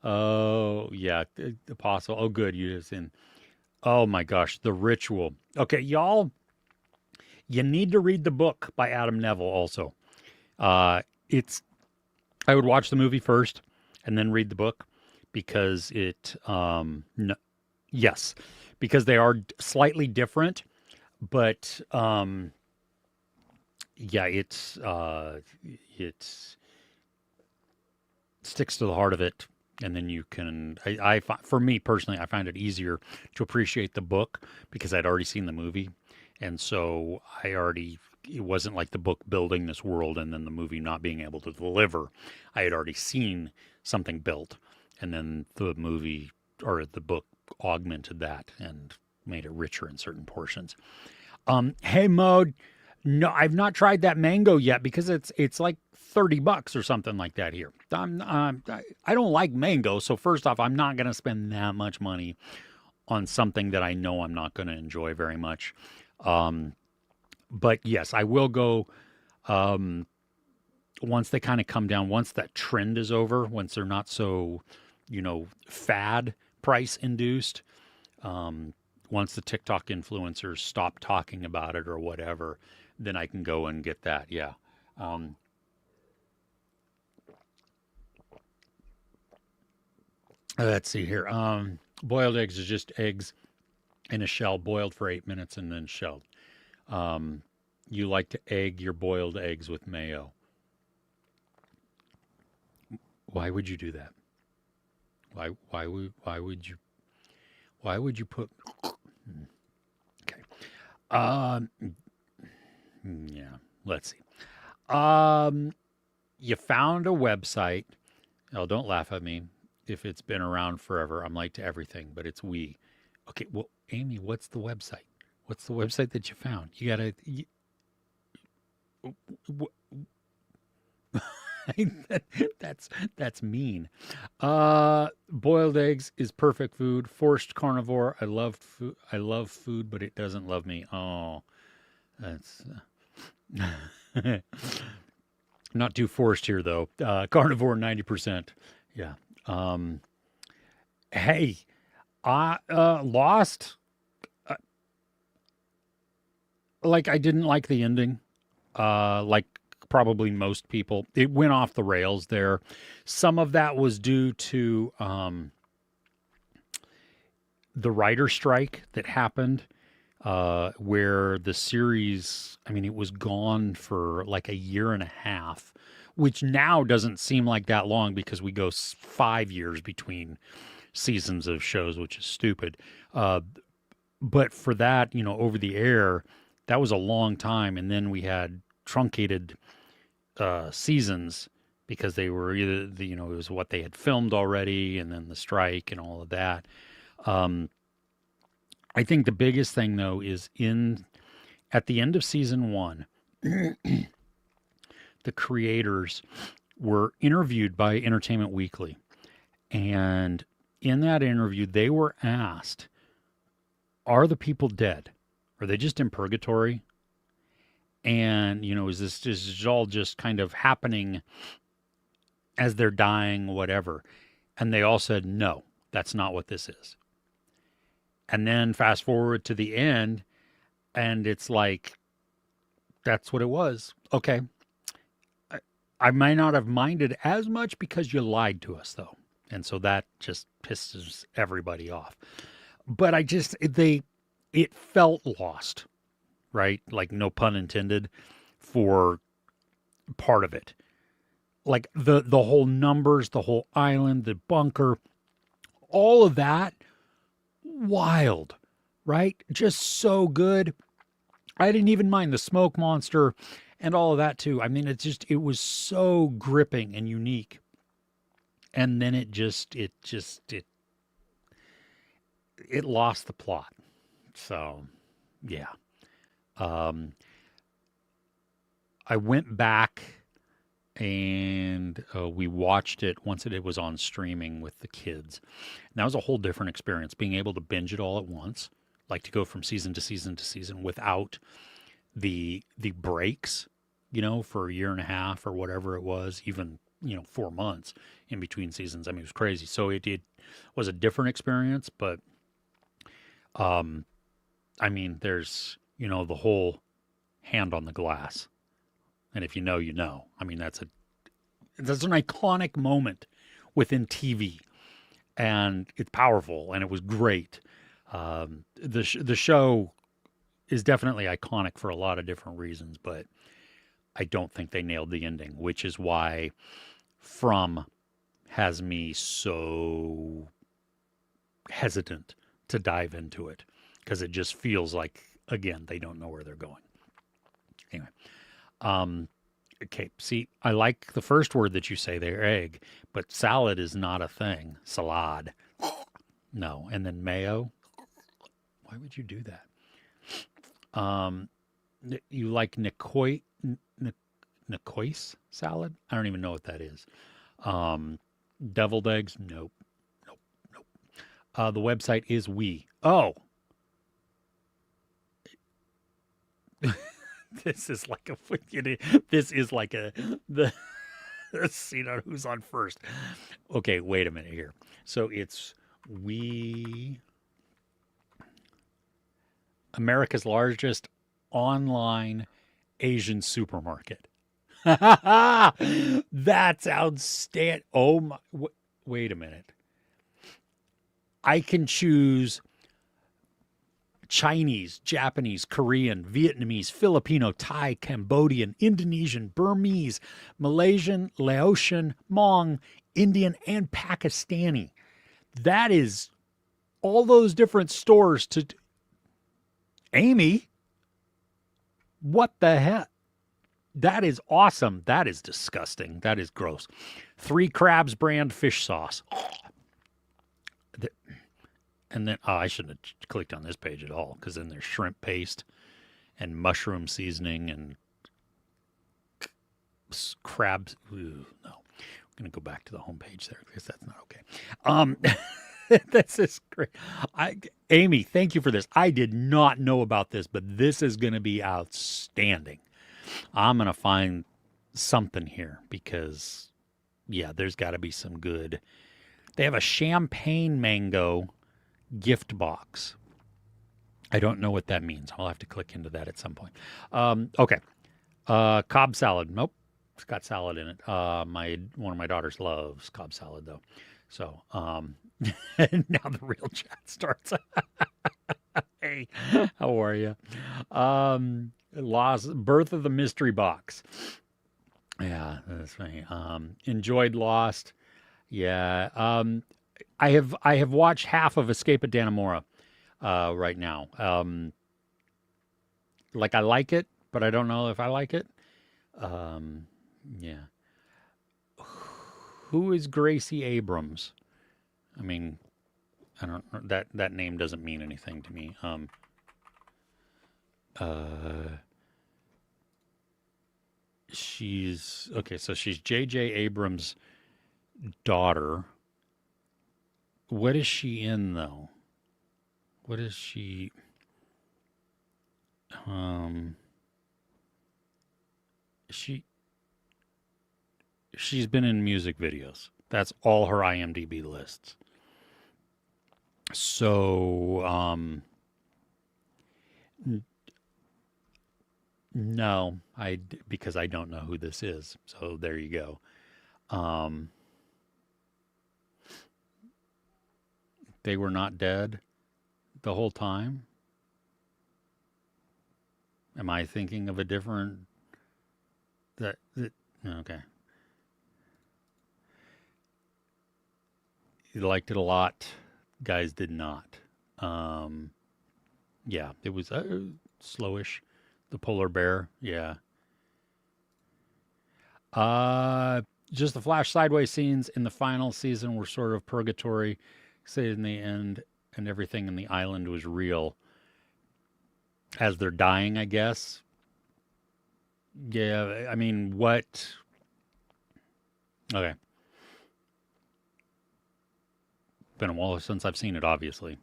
Oh, yeah. Apostle. Oh, good. You just in. Oh, my gosh. The Ritual. Okay, y'all, you need to read the book by Adam Neville also. I would watch the movie first and then read the book because yes, because they are slightly different, but yeah, it sticks to the heart of it, and then you can. For me personally, I find it easier to appreciate the book because I'd already seen the movie, and so it wasn't like the book building this world and then the movie not being able to deliver. I had already seen something built, and then the movie or the book augmented that and made it richer in certain portions. Hey Mode, no, I've not tried that mango yet because it's like $30 or something like that here. I don't like mango, so first off, I'm not gonna spend that much money on something that I know I'm not gonna enjoy very much. Um, but yes, I will go um, once they kind of come down. Once that trend is over, once they're not so, fad price induced. Um, Once the TikTok influencers stop talking about it or whatever, then I can go and get that. Yeah. Um, let's see here. Boiled eggs is just eggs in a shell, boiled for 8 minutes and then shelled. Um, you like to egg your boiled eggs with mayo. Why would you do that? Why would you put? Okay. Um. Yeah. Let's see. Um. You found a website. Oh, don't laugh at me. If it's been around forever, I'm like to everything, but it's we. Okay. Well, Amy, what's the website? What's the website that you found? You gotta. that's that's mean. Boiled eggs is perfect food. Forced carnivore. I love food. I love food, but it doesn't love me. Oh, that's not too forced here though. Carnivore 90%. Yeah. Um, hey, I Lost. Uh, like I didn't like the ending. Like probably most people, it went off the rails there. Some of that was due to the writer strike that happened, where the series, I mean, it was gone for like a year and a half, which now doesn't seem like that long because we go 5 years between seasons of shows, which is stupid. Uh, but for that, over the air, that was a long time. And then we had truncated seasons because they were either it was what they had filmed already, and then the strike and all of that. Um, I think the biggest thing though is in at the end of season one, the creators were interviewed by Entertainment Weekly, and in that interview, they were asked, "Are the people dead? Are they just in purgatory? And is all just kind of happening as they're dying, whatever?" And they all said, "No, that's not what this is." And then fast forward to the end, and it's like, that's what it was. Okay. I, I might not have minded as much because you lied to us, though. And so that just pisses everybody off. But it felt lost, right? Like, no pun intended, for part of it. Like the whole numbers, the whole island, the bunker, all of that, wild, right? Just so good. I didn't even mind the smoke monster and all of that too. I mean, it was so gripping and unique. And then it lost the plot. So, yeah. Um, I went back and we watched it once it was on streaming with the kids. And that was a whole different experience, being able to binge it all at once, like to go from season to season to season without the breaks, for a year and a half or whatever it was, even 4 months in between seasons. I mean, it was crazy. So it was a different experience, but um, I mean, there's the whole hand on the glass, and if you know, you know. I mean, that's an iconic moment within TV, and it's powerful, and it was great. The show is definitely iconic for a lot of different reasons, but I don't think they nailed the ending, which is why From has me so hesitant to dive into it, because it just feels like, again, they don't know where they're going. Anyway, um, Okay, see, I like the first word that you say there, egg, but salad is not a thing. Salad. No. And then mayo. Why would you do that? Um, you like Nicoise salad? I don't even know what that is. Deviled eggs? Nope. Nope. Nope. The website is we. Oh, this is like a this is like a the let's see now who's on first. Okay, wait a minute here. So it's we America's largest online Asian supermarket. That's outstanding. Oh my! Wait a minute. I can choose Chinese, Japanese, Korean, Vietnamese, Filipino, Thai, Cambodian, Indonesian, Burmese, Malaysian, Laotian, Hmong, Indian, and Pakistani. That is all those different stores to. Amy, what the heck? That is awesome. That is disgusting. That is gross. 3 Crabs brand fish sauce. And then, I shouldn't have clicked on this page at all because then there's shrimp paste and mushroom seasoning and crabs. Ooh, no. I'm going to go back to the homepage there because that's not okay. This is great. Amy, thank you for this. I did not know about this, but this is going to be outstanding. I'm going to find something here because, yeah, there's got to be some good. They have a champagne mango gift box. I don't know what that means. I'll have to click into that at some point. Okay. Cobb salad. Nope. It's got salad in it. One of my daughters loves Cobb salad though. So, and now the real chat starts. Hey, how are you? Birth of the Mystery Box. Yeah, that's funny. Enjoyed Lost. Yeah. I have watched half of Escape at Dannemora right now. Like I like it, but I don't know if I like it. Yeah. Who is Gracie Abrams? I mean, I don't that name doesn't mean anything to me. She's okay, so she's J.J. Abrams' daughter. What is she in though? What is she? She's been in music videos. That's all her IMDb lists. So, no, because I don't know who this is. So there you go. They were not dead the whole time. Am I thinking of a different? Okay. You liked it a lot. Guys did not. Yeah, it was slowish. The polar bear. Yeah. Just the flash sideways scenes in the final season were sort of purgatory. Say in the end, and everything in the island was real. As they're dying, I guess. Yeah, I mean, what? Okay. Been a while since I've seen it, obviously.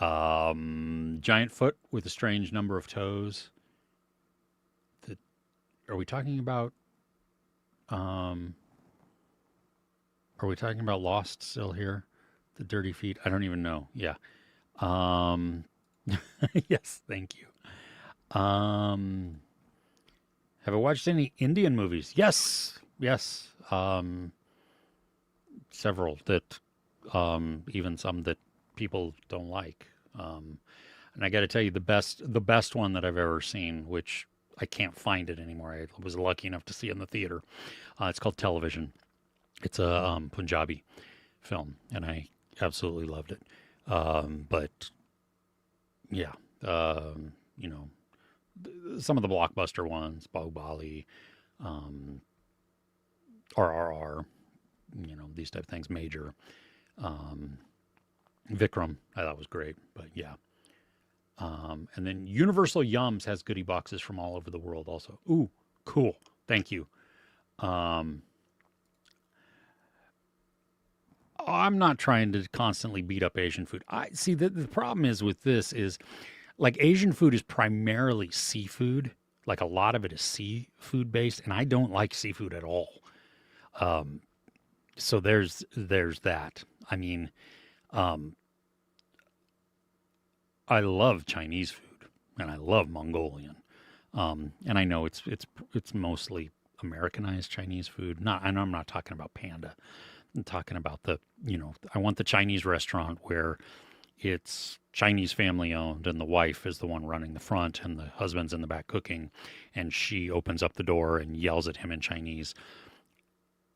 Giant foot with a strange number of toes. Are we talking about? Are we talking about Lost still here? The dirty feet? I don't even know. Yeah. Yes, thank you. Have I watched any Indian movies? Yes. Several that, even some that people don't like. And I got to tell you, the best one that I've ever seen, which I can't find it anymore. I was lucky enough to see it in the theater. It's called Television. It's a Punjabi film, and I absolutely loved it. But yeah, some of the blockbuster ones, Bahubali, RRR, these type of things, Major, um, Vikram, I thought was great, but yeah. And then Universal Yums has goodie boxes from all over the world also. Ooh, cool. Thank you. Um, I'm not trying to constantly beat up Asian food. I see the problem is with this is like Asian food is primarily seafood. Like a lot of it is seafood based, and I don't like seafood at all. Um, so there's that. I mean, um, I love Chinese food and I love Mongolian. And I know it's mostly Americanized Chinese food. Not, and I'm not talking about Panda. I'm talking about I want the Chinese restaurant where it's Chinese family owned and the wife is the one running the front and the husband's in the back cooking, and she opens up the door and yells at him in Chinese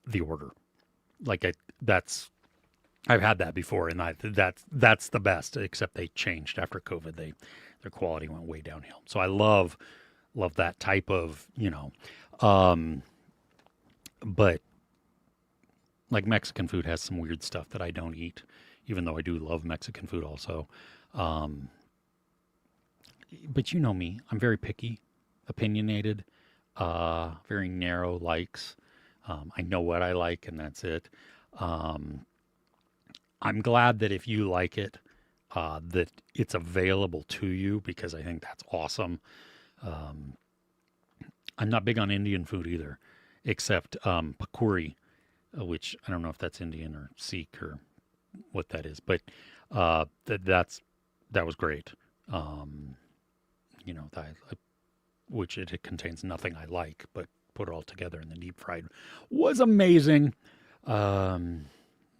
the order. Like that's I've had that before, and that's the best. Except they changed after COVID. Their quality went way downhill. So I love that type of um, but like Mexican food has some weird stuff that I don't eat, even though I do love Mexican food also. Um, but you know me, I'm very picky, opinionated, very narrow likes. I know what I like, and that's it. Um, I'm glad that if you like it, that it's available to you because I think that's awesome. Um, I'm not big on Indian food either, except pakuri, which I don't know if that's Indian or Sikh or what that is, but that was great. Um, which it contains nothing I like, but put it all together in the deep fried was amazing. Um,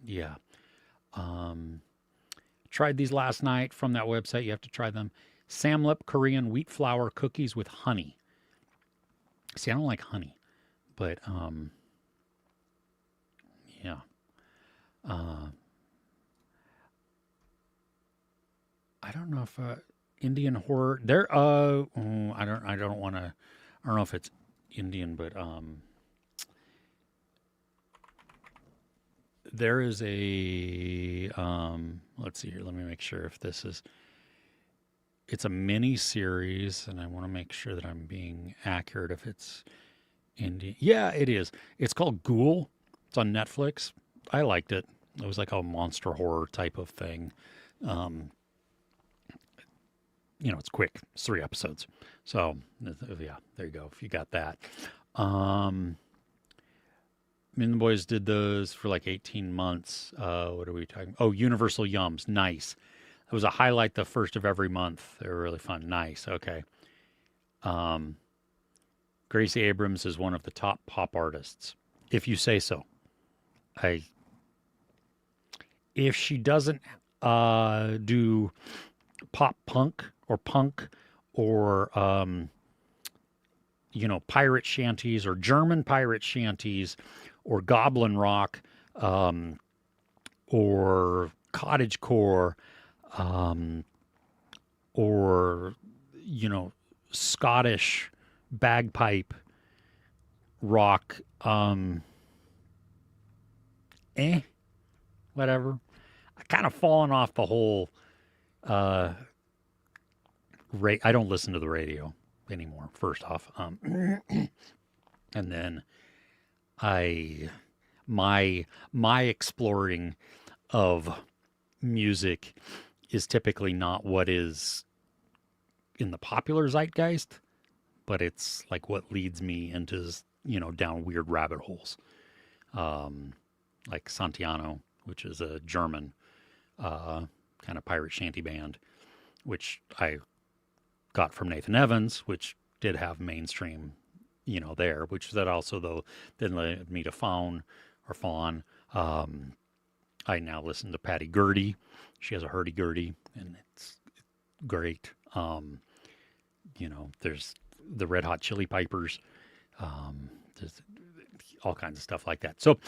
yeah. Um, Tried these last night from that website. You have to try them. Samlip Korean wheat flour cookies with honey. See, I don't like honey, but yeah. Uh, I don't know if Indian horror. There. I don't want to. I don't know if it's Indian, but there is a. Let's see here. Let me make sure if this is. It's a mini series, and I want to make sure that I'm being accurate. If it's Indian, yeah, it is. It's called Ghoul. It's on Netflix. I liked it. It was like a monster horror type of thing. Um, it's quick. It's 3 episodes. So yeah, there you go. If you got that. Me and the boys did those for like 18 months. What are we talking? Oh, Universal Yums. Nice. It was a highlight the first of every month. They were really fun. Nice. Okay. Um, Gracie Abrams is one of the top pop artists, if you say so. I If she doesn't do pop punk or pirate shanties or German pirate shanties or goblin rock um, or cottage core um, or Scottish bagpipe rock eh whatever. I kind of fallen off the whole uh I don't listen to the radio anymore, first off. And then I my exploring of music is typically not what is in the popular zeitgeist, but it's like what leads me into down weird rabbit holes. Like Santiano, which is a German kind of pirate shanty band, which I got from Nathan Evans, which did have mainstream, there, which that also though then led me to Fawn. I now listen to Patty Gurdy. She has a hurdy-gurdy, and it's great. There's the Red Hot Chili Pipers. There's all kinds of stuff like that. So,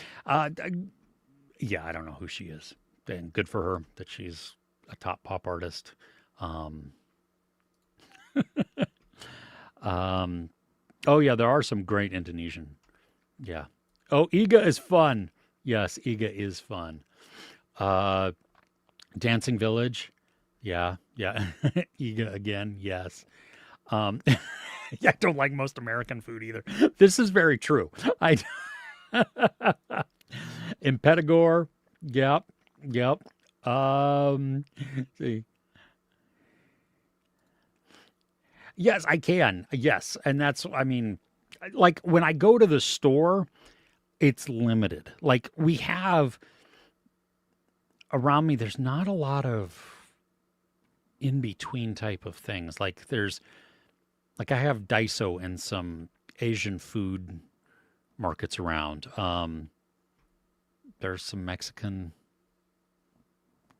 yeah, I don't know who she is, and good for her that she's a top pop artist. Um, Um, oh yeah, there are some great Indonesian. Yeah. Oh, Iga is fun. Yes, Iga is fun. Uh, Dancing Village. Yeah, yeah. Iga again. Yes. Um, yeah, I don't like most American food either. This is very true. I Impedagore. Yep. Yep. See. Yes, I can. Yes, and that's. I mean, like when I go to the store, it's limited. Like we have around me, there's not a lot of in between type of things. Like I have Daiso and some Asian food markets around. There's some Mexican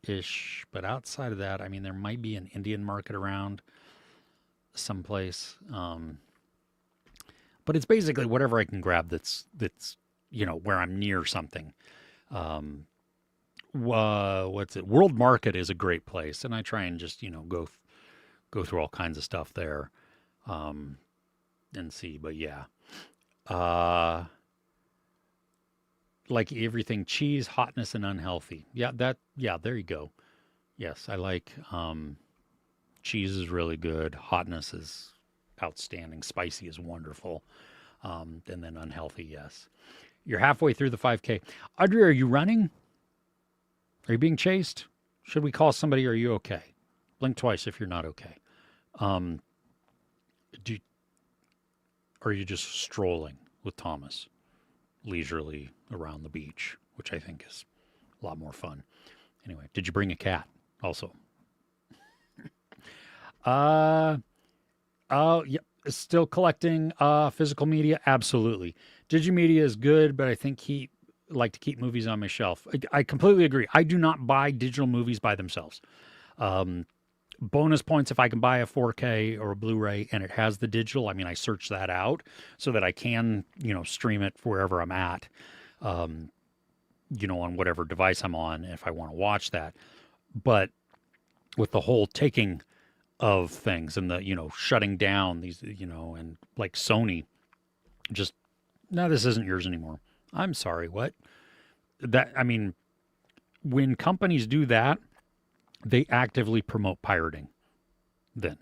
ish, but outside of that, I mean, there might be an Indian market around someplace. But it's basically whatever I can grab that's where I'm near something. Um, what's it? World Market is a great place, and I try and just go through all kinds of stuff there, um, and see. But yeah, uh, like everything, cheese, hotness, and unhealthy. Yeah, there you go. Yes, I like cheese is really good. Hotness is outstanding. Spicy is wonderful. And then unhealthy, yes. You're halfway through the 5K. Audrey, are you running? Are you being chased? Should we call somebody? Or are you okay? Blink twice if you're not okay. Um, do Are you just strolling with Thomas leisurely around the beach, which I think is a lot more fun. Anyway, did you bring a cat also? Uh, yeah, still collecting physical media. Absolutely, digimedia is good, but I think he like to keep movies on my shelf. I completely agree. I do not buy digital movies by themselves. Um, Bonus points if I can buy a 4K or a Blu-ray and it has the digital. I mean, I search that out so that I can, stream it wherever I'm at, um, on whatever device I'm on if I want to watch that. But with the whole taking of things and the, shutting down these, and like Sony just, no, this isn't yours anymore. I'm sorry, what? I mean, when companies do that, they actively promote pirating then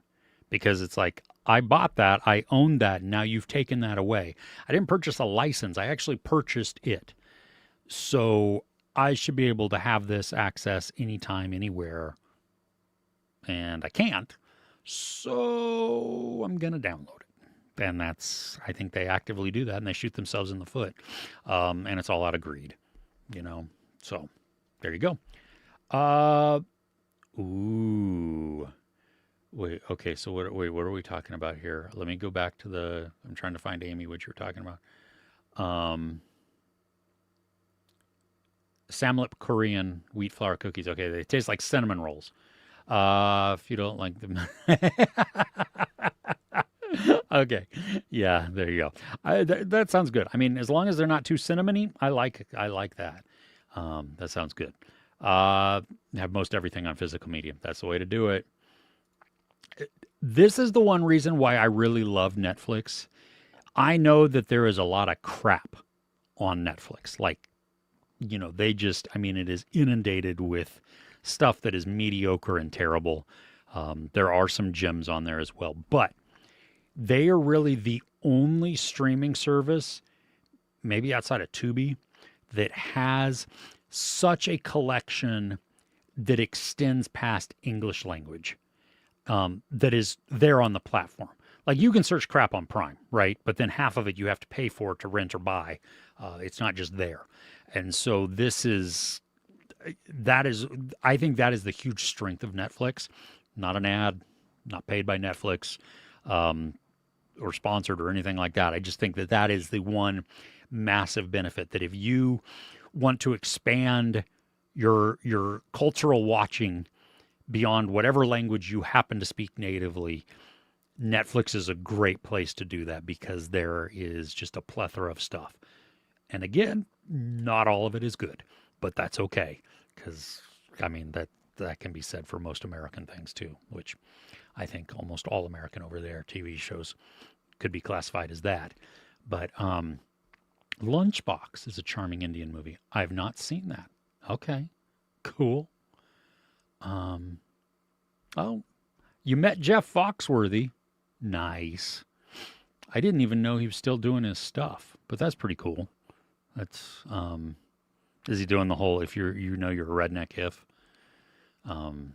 because it's like I bought that, I owned that, and now you've taken that away. I didn't purchase a license, I actually purchased it. So I should be able to have this access anytime, anywhere, and I can't. So I'm going to download it. And I think they actively do that and they shoot themselves in the foot. And it's all out of greed, you know? So there you go. Uh, Ooh. Wait, okay, so what are we talking about here? Let me go back to I'm trying to find Amy what you're talking about. Um Samlip Korean wheat flour cookies. Okay, they taste like cinnamon rolls. If you don't like them. Okay. Yeah, there you go. That sounds good. I mean, as long as they're not too cinnamony, I like that. That sounds good. Have most everything on physical media. That's the way to do it. This is the one reason why I really love Netflix. I know that there is a lot of crap on Netflix. Like, I mean, it is inundated with stuff that is mediocre and terrible. There are some gems on there as well, but they are really the only streaming service, maybe outside of Tubi, that has such a collection that extends past English language, that is there on the platform. Like you can search crap on Prime, right? But then half of it you have to pay for to rent or buy. It's not just there. And so I think that is the huge strength of Netflix. Not an ad, not paid by Netflix, um, or sponsored or anything like that. I just think that is the one massive benefit that if you want to expand your cultural watching beyond whatever language you happen to speak natively, Netflix is a great place to do that because there is just a plethora of stuff. And again, not all of it is good, but that's okay because I mean that can be said for most American things too, which I think almost all American over there TV shows could be classified as that. But Lunchbox is a charming Indian movie. I've not seen that. Okay, cool. Um, oh, you met Jeff Foxworthy. Nice. I didn't even know he was still doing his stuff, but that's pretty cool. That's is he doing the whole if you're you're a redneck if? Um,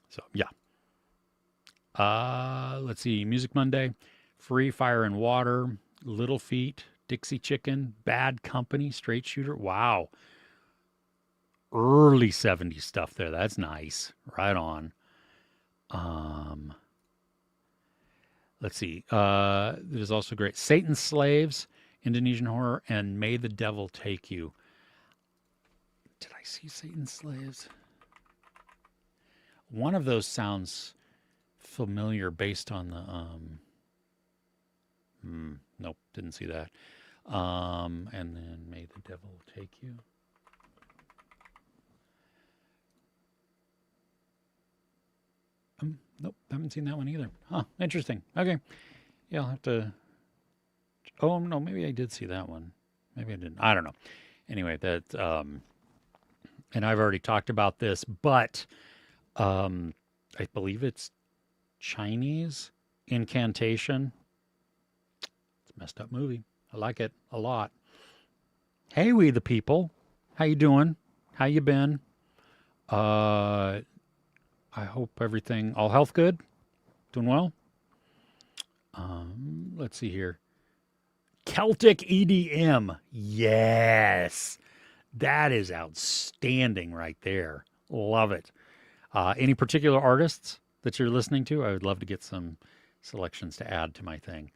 so yeah. Let's see. Music Monday, Free Fire and Water, Little Feat, Dixie Chicken, Bad Company, Straight Shooter. Wow. Early 70s stuff there. That's nice. Right on. Let's see. There's also great Satan's Slaves, Indonesian Horror, and May the Devil Take You. Did I see Satan's Slaves? One of those sounds familiar based on the nope, didn't see that. And then May the Devil Take You. Nope, haven't seen that one either. Huh, interesting. Okay. Yeah, I'll have to. Oh, no, maybe I did see that one. Maybe I didn't. I don't know. Anyway, that, and I've already talked about this, but I believe it's Chinese Incantation. It's a messed up movie. I like it a lot. Hey, we the people. How you doing? How you been? I hope everything, all health good? Doing well? Let's see here. Celtic EDM. Yes. That is outstanding right there. Love it. Any particular artists that you're listening to? I would love to get some selections to add to my thing.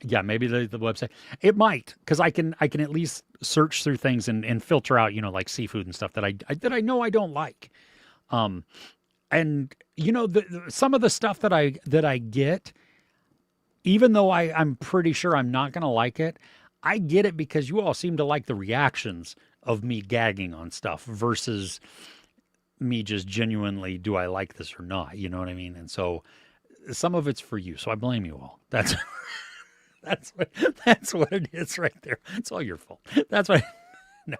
Yeah, maybe the website. It might, because I can at least search through things and filter out, like seafood and stuff that I know I don't like. And some of the stuff that I get, even though I'm pretty sure I'm not gonna like it, I get it because you all seem to like the reactions of me gagging on stuff versus me just genuinely, do I like this or not? You know what I mean? And so some of it's for you. So I blame you all. That's that's what it is right there. It's all your fault. That's what. No.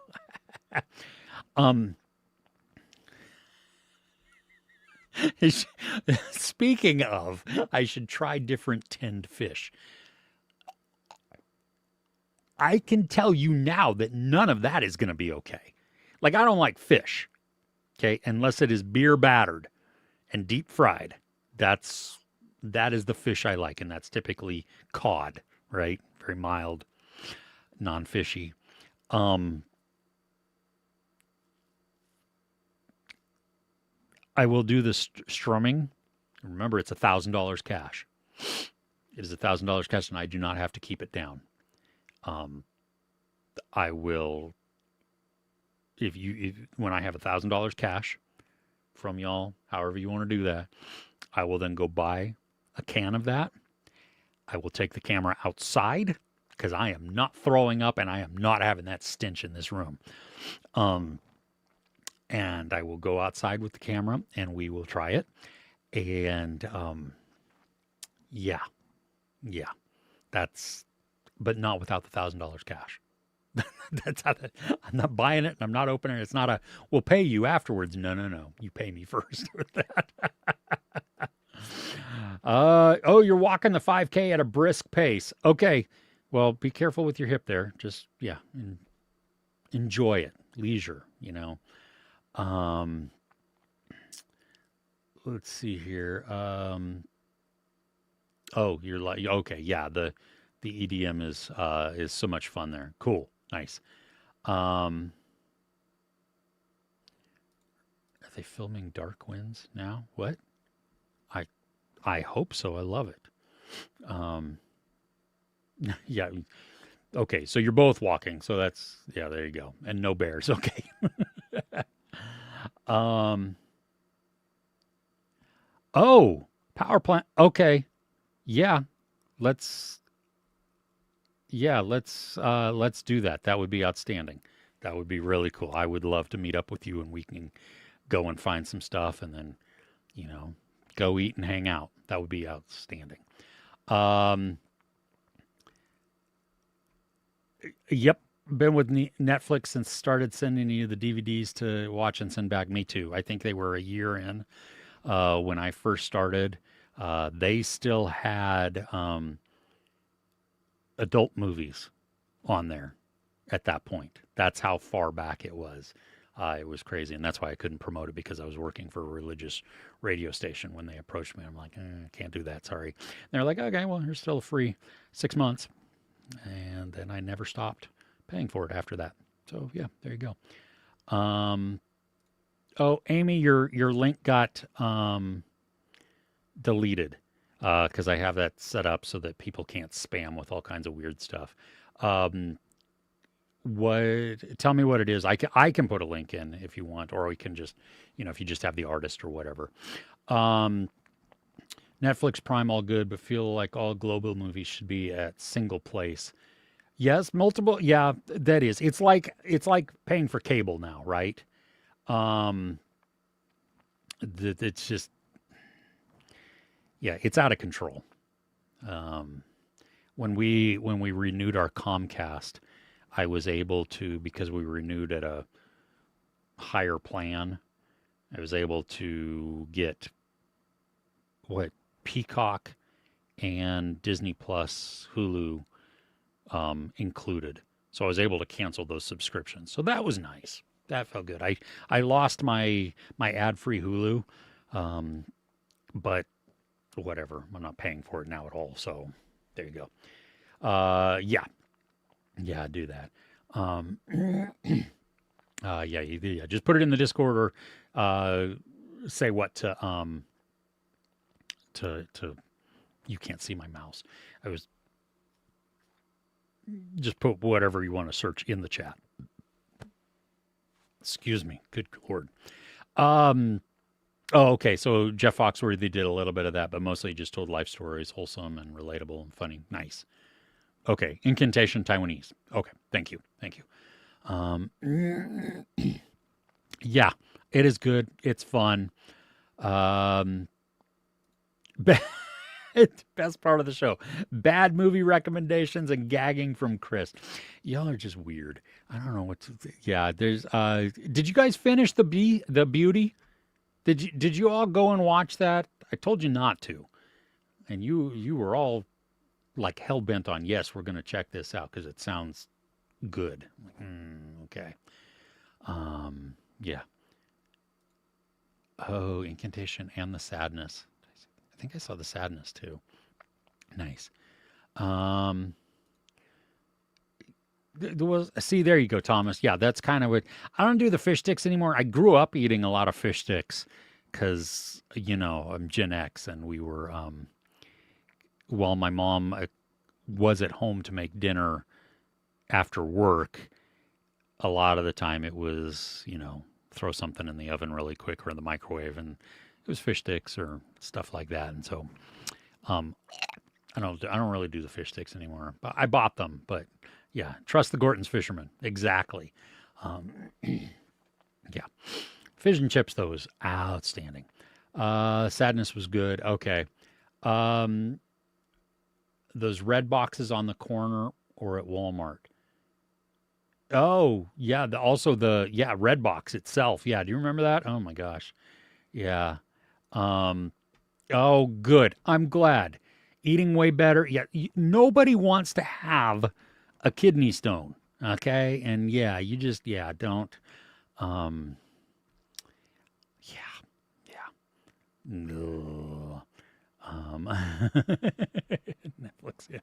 Speaking of, I should try different tinned fish. I can tell you now that none of that is going to be okay. Like, I don't like fish, okay, unless it is beer battered and deep fried. That is the fish I like, and that's typically cod, right? Very mild, non-fishy. I will do the strumming. Remember, it's $1,000 cash. It is $1,000 cash, and I do not have to keep it down. I will, when I have $1,000 cash from y'all, however you want to do that, I will then go buy a can of that. I will take the camera outside because I am not throwing up and I am not having that stench in this room. And I will go outside with the camera and we will try it. And yeah, but not without the $1,000 cash. That's how I'm not buying it and I'm not opening it. It's not we'll pay you afterwards. No. You pay me first with that. You're walking the 5K at a brisk pace. Okay. Well, be careful with your hip there. Just, enjoy it. Leisure, Let's see here. You're like, okay. Yeah. The EDM is so much fun there. Cool. Nice. Are they filming Dark Winds now? What? I hope so. I love it. Yeah. Okay. So you're both walking. So there you go. And no bears. Okay. Power plant. Okay. Yeah. Let's do that. That would be outstanding. That would be really cool. I would love to meet up with you and we can go and find some stuff and then, you know, go eat and hang out. That would be outstanding. Um, yep, been with Netflix since started sending you the DVDs to watch and send back. Me too. I think they were a year in when I first started. They still had adult movies on there at that point. That's how far back it was. It was crazy, and that's why I couldn't promote it because I was working for a religious radio station when they approached me. I'm like, can't do that, sorry. And they're like, okay, well, here's still a free 6 months. And then I never stopped paying for it after that. So, yeah, there you go. Oh, Amy, your link got deleted because I have that set up so that people can't spam with all kinds of weird stuff. Um, what? Tell me what it is. I can put a link in if you want, or we can just, if you just have the artist or whatever. Um, Netflix Prime all good, but feel like all global movies should be at single place. Yes, multiple. Yeah, that is. It's like paying for cable now, right? Um, it's just, yeah, it's out of control. Um, when we renewed our Comcast, I was able to, because we renewed at a higher plan, I was able to get what Peacock and Disney Plus, Hulu included. So I was able to cancel those subscriptions. So that was nice. That felt good. I lost my ad free Hulu, um, but whatever. I'm not paying for it now at all. So there you go. Yeah, yeah, do that. Um, yeah, yeah, just put it in the Discord or say what to. You can't see my mouse. I was just put whatever you want to search in the chat. Excuse me. Good Lord. Um, oh, okay. So Jeff Foxworthy did a little bit of that, but mostly just told life stories, wholesome and relatable and funny. Nice. Okay. Incantation Taiwanese. Okay. Thank you. Thank you. Um, yeah, it is good. It's fun. Um, it's best part of the show. Bad movie recommendations and gagging from Chris. Y'all are just weird. I don't know what to yeah, there's did you guys finish the beauty? Did you all go and watch that? I told you not to. And you were all like hell bent on, yes, we're gonna check this out because it sounds good. I'm like, okay. Yeah. Oh, Incantation and the Sadness. I think I saw the Sadness too. Nice. Um, there was see there you go, Thomas. Yeah, that's kind of what I don't do the fish sticks anymore. I grew up eating a lot of fish sticks because I'm Gen X and we were while my mom was at home to make dinner after work. A lot of the time it was throw something in the oven really quick or in the microwave, and it was fish sticks or stuff like that. And so um, I don't really do the fish sticks anymore. But I bought them, but yeah, trust the Gorton's fisherman. Exactly. Um, yeah. Fish and chips, though, was outstanding. Sadness was good. Okay. Um, those red boxes on the corner or at Walmart. Oh, yeah. Also yeah, red box itself. Yeah. Do you remember that? Oh my gosh. Yeah. Um, oh, good. I'm glad. Eating way better. Yeah. Nobody wants to have a kidney stone. Okay. And yeah, you just, yeah, don't. Um, yeah. Yeah. No. Netflix. Yeah.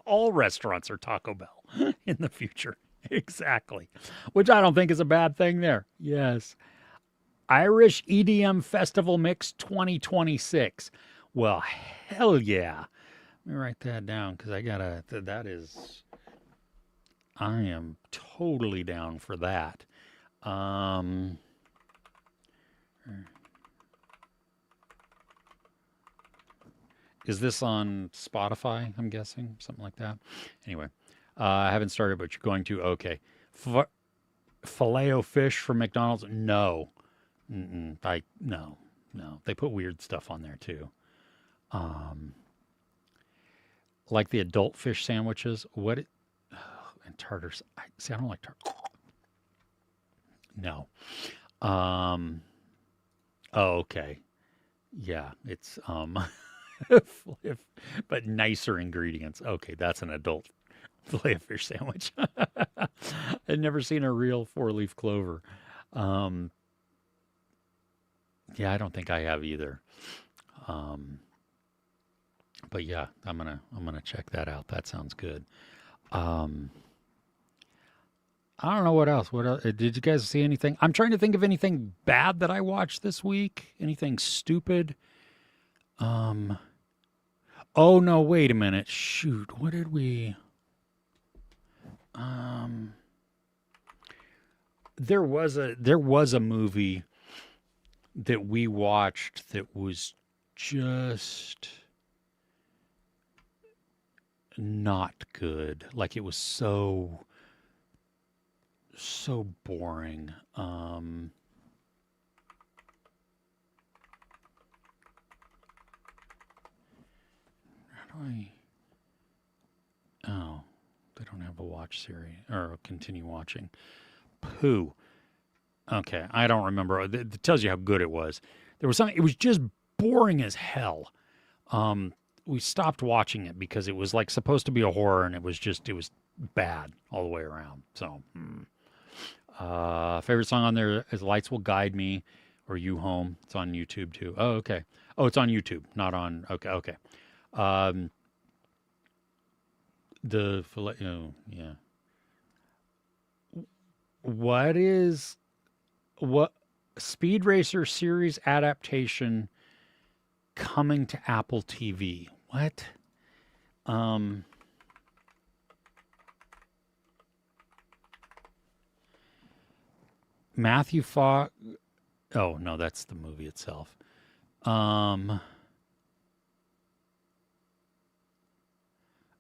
All restaurants are Taco Bell in the future. Exactly. Which I don't think is a bad thing there. Yes. Irish EDM Festival Mix 2026. Well, hell yeah. Let me write that down because I am totally down for that. Um, Is this on Spotify? I'm guessing something like that. Anyway, I haven't started, but you're going to. Okay, F- Filet-O-Fish from McDonald's. No, no, no. They put weird stuff on there too. Um, like the adult fish sandwiches. And tartars. See, I don't like tartar. No. Um. Oh, okay. Yeah, it's but nicer ingredients. Okay, that's an adult filet of fish sandwich. I'd never seen a real four-leaf clover. Um, yeah, I don't think I have either. Um, but yeah, I'm gonna check that out. That sounds good. Um, I don't know what else. What else? Did you guys see anything? I'm trying to think of anything bad that I watched this week. Anything stupid? Um, oh no, wait a minute. Shoot, what did we? Um, there was a movie that we watched that was just not good. Like it was so boring. How do I? Oh, they don't have a watch series or continue watching. Pooh. Okay, I don't remember. It tells you how good it was. There was something. It was just boring as hell. Um, we stopped watching it because it was like supposed to be a horror, and it was bad all the way around. So, favorite song on there is "Lights Will Guide Me" or "You Home." It's on YouTube too. Oh, okay. Oh, it's on YouTube, not on. Okay, okay. Um, oh, yeah. What is what Speed Racer series adaptation coming to Apple TV? What? Um, Matthew Fox. Oh no, that's the movie itself. Um,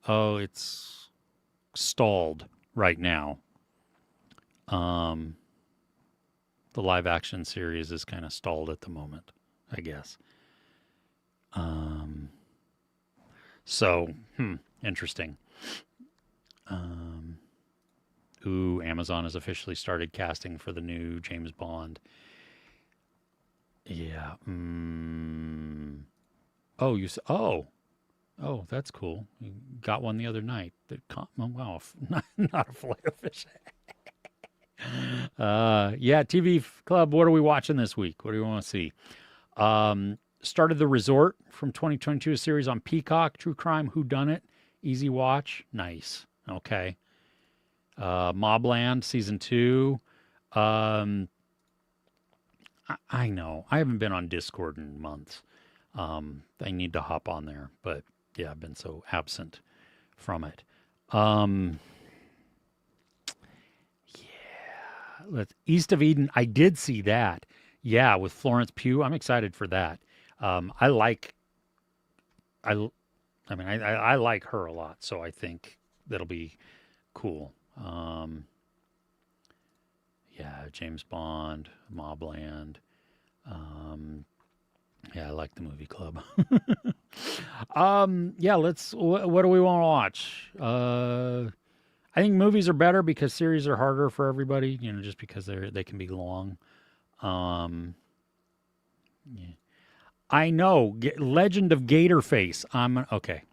oh, it's stalled right now. Um, the live action series is kind of stalled at the moment, I guess. Um, so, interesting. Um, ooh, Amazon has officially started casting for the new James Bond. Yeah. Oh, oh, that's cool. You got one the other night. Oh, wow, not a filet of fish. Yeah, TV Club. What are we watching this week? What do you want to see? Started The Resort from 2022, a series on Peacock. True crime, who done it? Easy watch. Nice. Okay. Mobland season 2. Um, I know. I haven't been on Discord in months. I need to hop on there, but yeah, I've been so absent from it. Um, East of Eden. I did see that. Yeah, with Florence Pugh. I'm excited for that. I like. I. I mean, I like her a lot, so I think that'll be cool. Yeah, James Bond, Mobland. Um, yeah, I like the movie club. Yeah, what do we want to watch? I think movies are better because series are harder for everybody. Just because they can be long. Um, yeah. I know. Legend of Gatorface. I'm okay.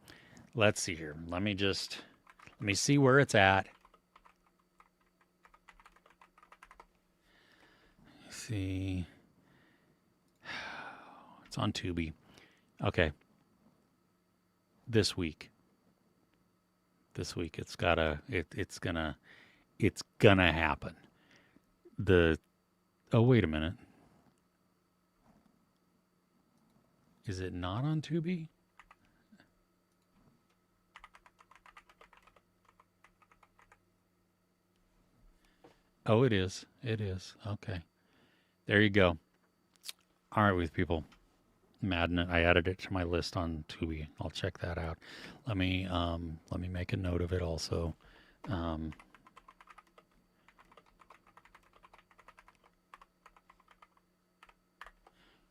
Let's see here. Let me see where it's at. Let's see. It's on Tubi. Okay. This week. It's gonna happen. The Oh, wait a minute. Is it not on Tubi? Oh, it is. It is. Okay. There you go. All right, with people. Madden. I added it to my list on Tubi. I'll check that out. Let me make a note of it also. Um,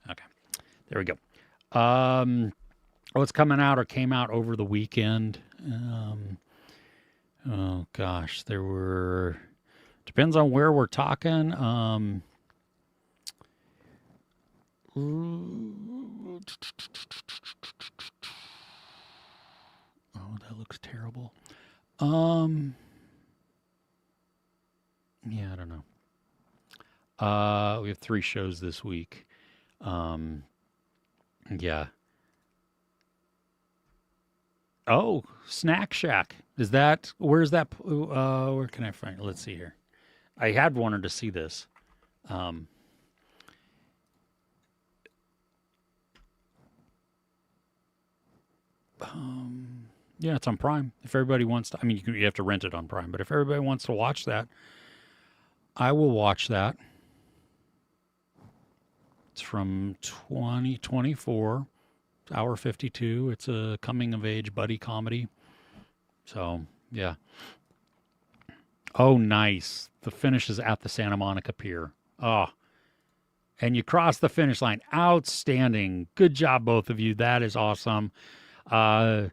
okay, there we go. What's coming out or came out over the weekend? Oh gosh, there were. Depends on where we're talking. Oh, that looks terrible. Yeah, I don't know. We have 3 shows this week. Um, yeah. Oh, Snack Shack. Is that where's that? Where can I find it? Let's see here. I had wanted to see this. Um, yeah, it's on Prime. If everybody wants to, I mean, you have to rent it on Prime, but if everybody wants to watch that, I will watch that. It's from 2024, hour 52. It's a coming of age buddy comedy. So, yeah. Oh, nice. The finish is at the Santa Monica Pier. Oh, and you cross the finish line. Outstanding. Good job, both of you. That is awesome. Uh,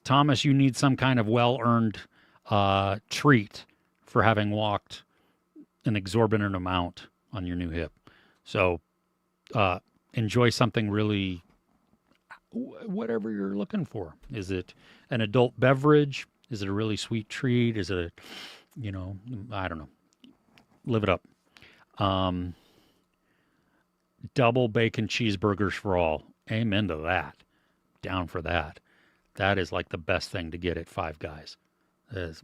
Thomas, you need some kind of well earned treat for having walked an exorbitant amount on your new hip. So enjoy something really, whatever you're looking for. Is it an adult beverage? Is it a really sweet treat? Is it a, I don't know. Live it up. Double bacon cheeseburgers for all. Amen to that. Down for that. That is like the best thing to get at Five Guys. It's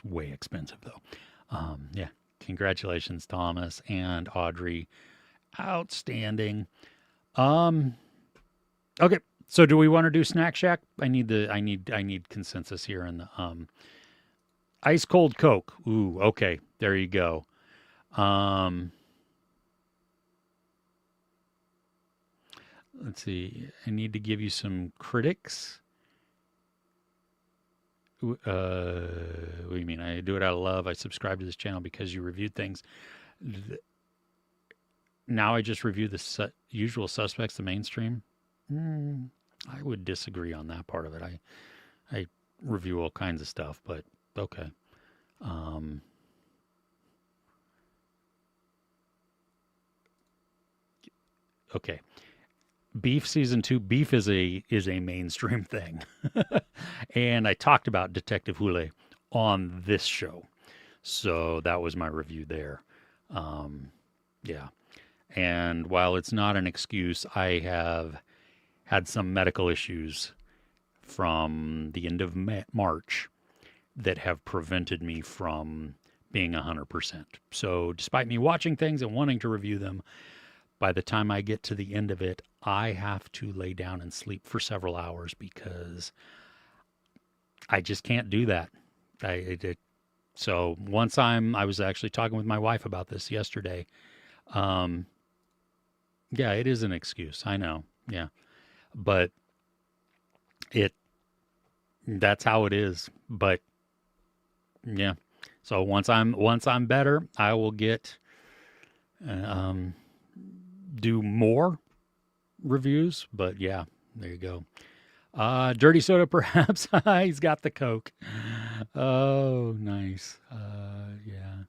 way expensive though. Yeah. Congratulations, Thomas and Audrey. Outstanding. Okay. So do we want to do Snack Shack? I need consensus here in the ice cold Coke. Ooh, okay. There you go. Let's see. I need to give you some critics. What do you mean? I do it out of love. I subscribe to this channel because you reviewed things. Now I just review the usual suspects, the mainstream. I would disagree on that part of it. I review all kinds of stuff, but okay. Okay. Beef season 2. Beef is a mainstream thing, and I talked about Detective Hule on this show, so that was my review there. Yeah, and while it's not an excuse, I have had some medical issues from the end of March that have prevented me from being 100%. So, despite me watching things and wanting to review them, by the time I get to the end of it, I have to lay down and sleep for several hours because I just can't do that. So once I was actually talking with my wife about this yesterday. Yeah, it is an excuse. I know. Yeah, but that's how it is. But yeah, so once I'm better, I will do more reviews. But yeah, there you go. Dirty soda, perhaps. He's got the Coke. Oh, nice. Yeah.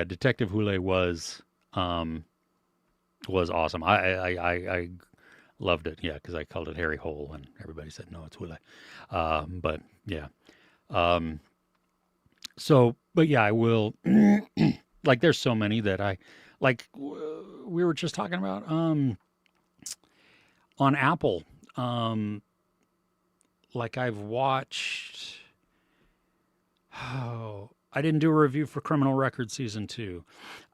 Detective Hule was awesome. I loved it. Yeah, because I called it Harry Hole, and everybody said no, it's Hule. But yeah. So, but yeah, I will. Like, there's so many that I like. We were just talking about on Apple. Like I've watched. Oh, I didn't do a review for Criminal Record season 2.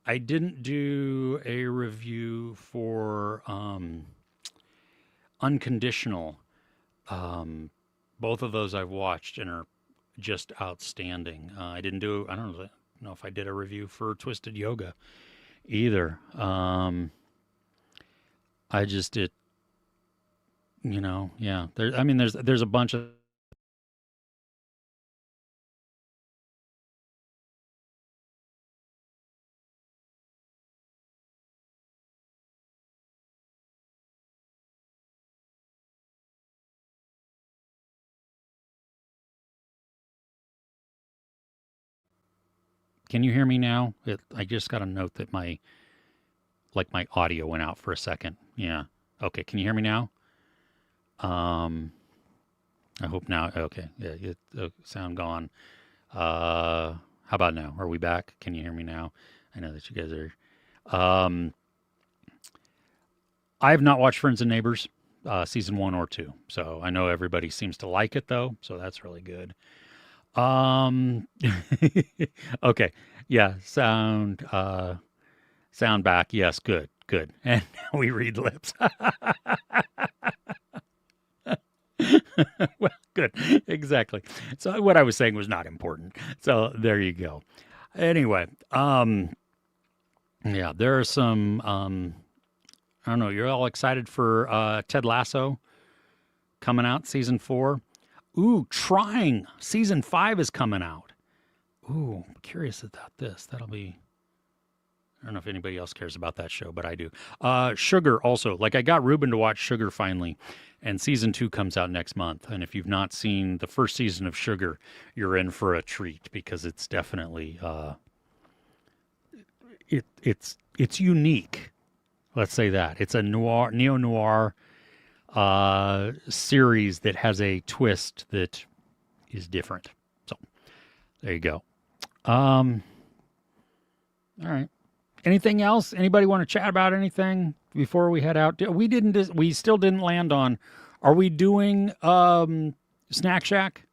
I didn't do a review for Unconditional. Both of those I've watched and are just outstanding. I didn't do. I don't know if I did a review for Twisted Yoga either. I just it yeah. There's a bunch of. Can you hear me now? I just got a note that my audio went out for a second. Yeah. Okay. Can you hear me now? Um, I hope now. Okay. Yeah. Sound gone. How about now? Are we back? Can you hear me now? I know that you guys are. Um, I have not watched Friends and Neighbors, season 1 or 2. So I know everybody seems to like it though. So that's really good. Um, okay. Yeah. Sound back. Yes. Good. Good. And now we read lips. Well, good. Exactly. So what I was saying was not important. So there you go. Anyway, yeah, there are some I don't know, you're all excited for Ted Lasso coming out season 4. Ooh, Trying season 5 is coming out. Ooh, I'm curious about this. That'll be I don't know if anybody else cares about that show, but I do. Sugar also. Like I got Ruben to watch Sugar finally, and season 2 comes out next month. And if you've not seen the first season of Sugar, you're in for a treat because it's definitely it's unique. Let's say that it's a neo noir series that has a twist that is different. So there you go. All right. Anything else? Anybody want to chat about anything before we head out? We didn't. We still didn't land on. Are we doing Snack Shack?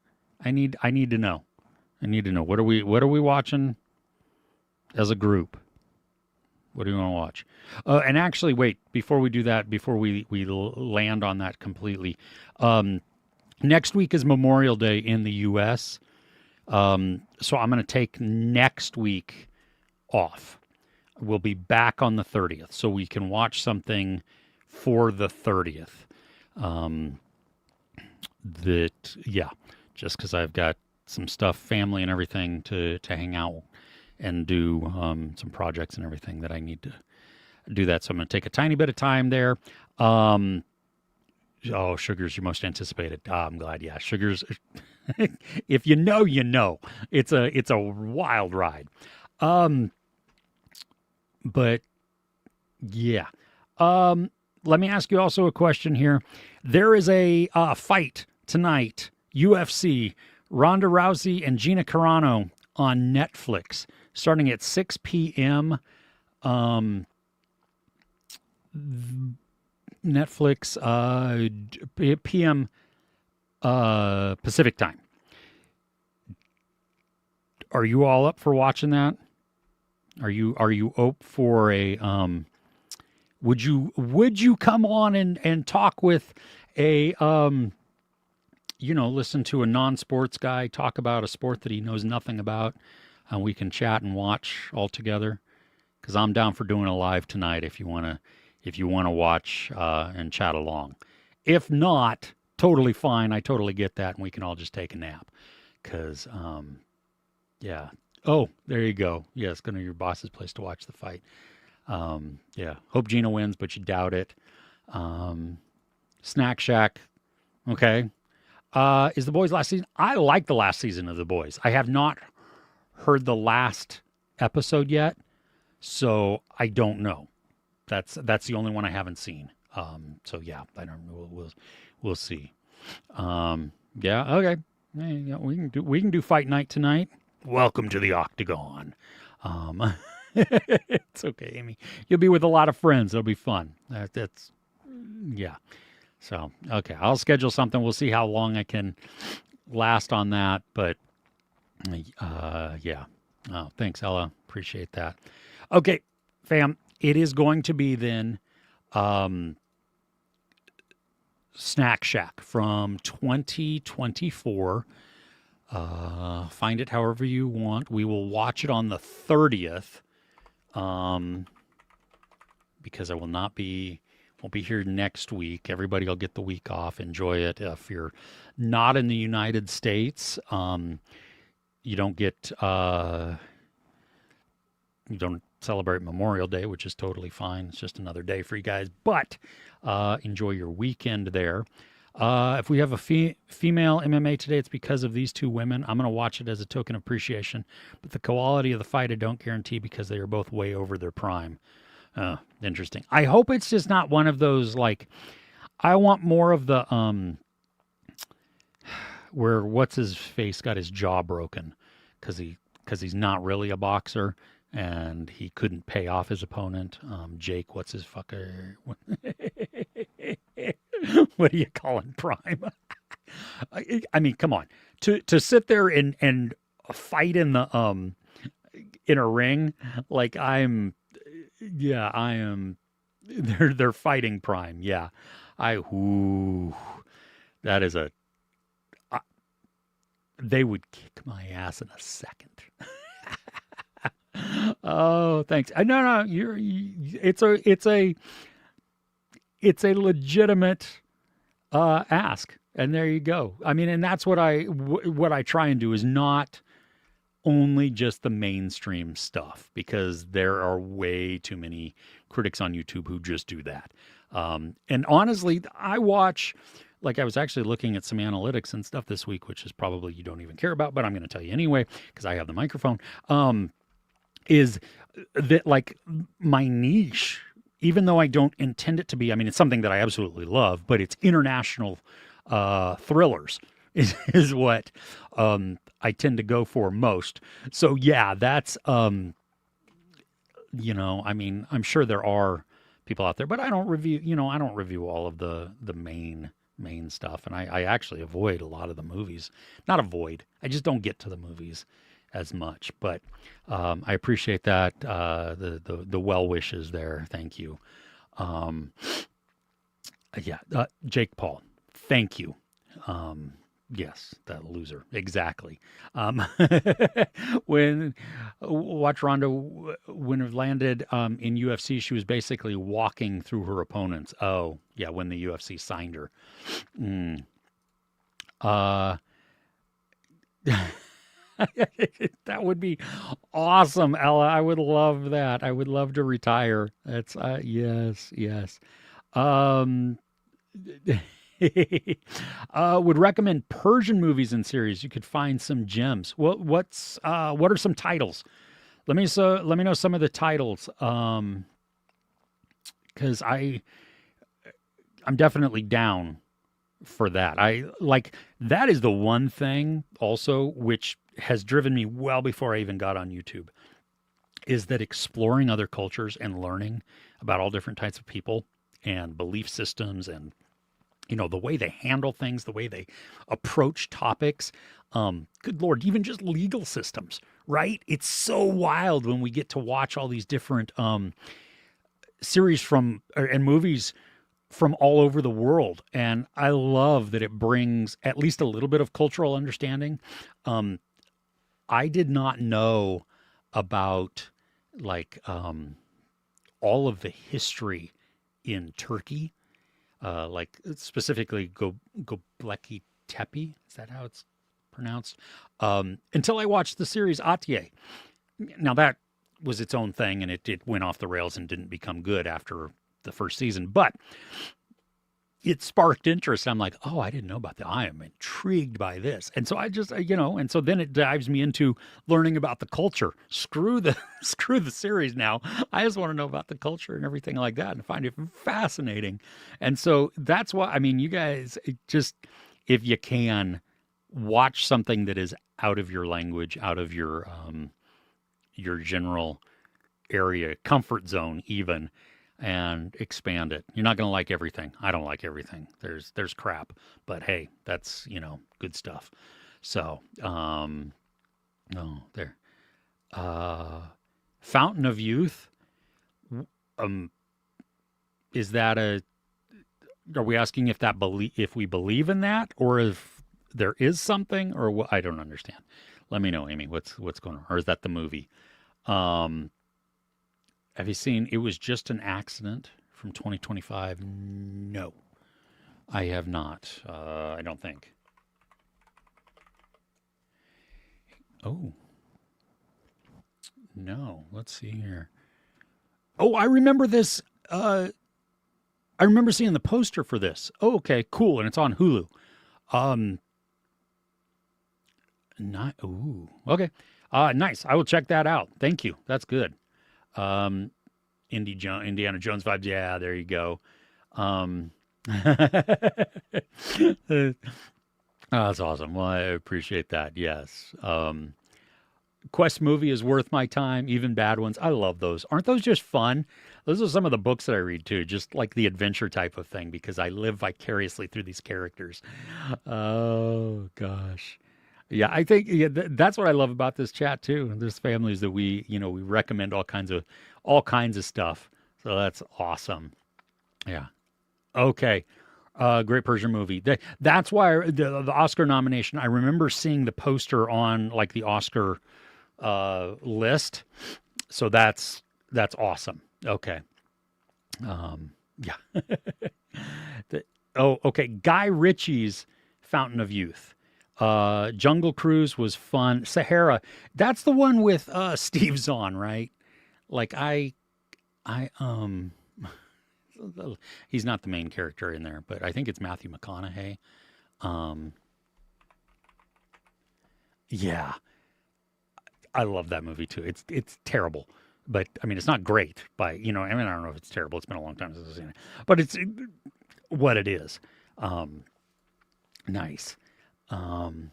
I need to know. I need to know. What are we watching as a group? What do you want to watch? And actually, wait. Before we do that, before we land on that completely, next week is Memorial Day in the U.S. So I'm going to take next week off. We'll be back on the 30th, so we can watch something for the 30th. Yeah, just because I've got some stuff, family and everything to hang out and do some projects and everything that I need to do that. So I'm going to take a tiny bit of time there. Oh, Sugar's your most anticipated. I'm glad. Yeah, Sugar's. If you know, you know. It's a wild ride. But yeah. Let me ask you also a question here. There is a fight tonight, UFC, Ronda Rousey and Gina Carano on Netflix, starting at 6 p.m. Netflix, p.m. Pacific time. Are you all up for watching that? Are you up for a would you come on and talk with a listen to a non-sports guy talk about a sport that he knows nothing about, and we can chat and watch all together? Because I'm down for doing a live tonight if you wanna watch and chat along. If not, totally fine. I totally get that, and we can all just take a nap. Because yeah. Oh, there you go. Yeah, it's going to be your boss's place to watch the fight. Yeah. Hope Gina wins, but you doubt it. Snack Shack. Okay. Is The Boys last season? I like the last season of The Boys. I have not heard the last episode yet, so I don't know. That's the only one I haven't seen. So yeah, I don't know. We'll see. Yeah. Okay. Yeah, we can do fight night tonight. Welcome to the Octagon. It's okay, Amy. You'll be with a lot of friends. It'll be fun. That's yeah. So okay, I'll schedule something. We'll see how long I can last on that. But yeah. Oh, thanks, Ella. Appreciate that. Okay, fam. It is going to be then Snack Shack from 2024. Find it however you want. We will watch it on the 30th, because I will not be We'll be here next week. Everybody will get the week off. Enjoy it. If you're not in the United States, you don't get you don't celebrate Memorial Day, which is totally fine. It's just another day for you guys. But enjoy your weekend there. If we have a female MMA today, it's because of these two women. I'm going to watch it as a token of appreciation. But the quality of the fight, I don't guarantee because they are both way over their prime. Interesting. I hope it's just not one of those, like, I want more of the, where what's his face got his jaw broken because he's not really a boxer and he couldn't pay off his opponent. Jake, what's his fucker? What do you call him? Prime. I mean, come on. To sit there and fight in the in a ring like I am. They're fighting prime. Yeah, that is a. They would kick my ass in a second. Oh, thanks. No, it's a legitimate ask, and there you go. I mean, and that's what I try and do is not only just the mainstream stuff, because there are way too many critics on YouTube who just do that. And honestly, I watch, like I was actually looking at some analytics and stuff this week, which is probably you don't even care about, but I'm going to tell you anyway, because I have the microphone, is that like my niche, even though I don't intend it to be, I mean, it's something that I absolutely love, but it's international thrillers is what I tend to go for most. So yeah, that's, I mean, I'm sure there are people out there, but I don't review all of the main stuff. And I actually avoid a lot of the movies. Not avoid, I just don't get to the movies as much. But I appreciate that, the well wishes there. Thank you. Jake Paul, thank you. Yes, that loser. Exactly. When watch Ronda, when it landed in UFC, she was basically walking through her opponents. Oh, yeah, when the UFC signed her. That would be awesome, Ella. I would love that. I would love to retire. That's yes. Would recommend Persian movies and series. You could find some gems. What are some titles? Let me know some of the titles. Because I'm definitely down for that. I like that is the one thing also which has driven me well before I even got on YouTube, is that exploring other cultures and learning about all different types of people and belief systems and the way they handle things, the way they approach topics. Good Lord, even just legal systems, right? It's so wild when we get to watch all these different series and movies from all over the world. And I love that it brings at least a little bit of cultural understanding. I did not know about all of the history in Turkey. Like specifically Göbekli Tepe, is that how it's pronounced? Until I watched the series Atiye. Now that was its own thing, and it went off the rails and didn't become good after the first season, but it sparked interest. I'm like, oh, I didn't know about that. I am intrigued by this. And so I just, and so then it dives me into learning about the culture. Screw the series now. I just want to know about the culture and everything like that and find it fascinating. And so that's why, I mean, you guys just, if you can, watch something that is out of your language, out of your general area, comfort zone even, and expand it. You're not going to like everything. I don't like everything. There's crap, but hey, that's, good stuff. So, there. Fountain of Youth. Is that are we asking if we believe in that, or if there is something, or what? I don't understand. Let me know, Amy, what's going on? Or is that the movie? Have you seen It Was Just an Accident from 2025. No, I have not. I don't think. Oh, no. Let's see here. Oh, I remember this. I remember seeing the poster for this. Oh, okay, cool. And it's on Hulu. Um, not, ooh, okay. Nice. I will check that out. Thank you. That's good. Um, Indiana Jones vibes. Yeah, there you go. Um, oh, that's awesome. Well, I appreciate that. Yes. Quest movie is worth my time, even bad ones. I love those. Aren't those just fun? Those are some of the books that I read too, just like the adventure type of thing, because I live vicariously through these characters. Oh gosh. Yeah, I think that's what I love about this chat too. There's families that we recommend all kinds of stuff. So that's awesome. Yeah. Okay. Great Persian movie. That's why the Oscar nomination. I remember seeing the poster on like the Oscar list. So that's awesome. Okay. Yeah. Okay. Guy Ritchie's Fountain of Youth. Jungle Cruise was fun. Sahara. That's the one with Steve Zahn, right? Like I he's not the main character in there, but I think it's Matthew McConaughey. Um, yeah, I love that movie too. It's terrible, but I mean it's not great. I mean I don't know if it's terrible. It's been a long time since I've seen it, but it's what it is. Um, nice. Um,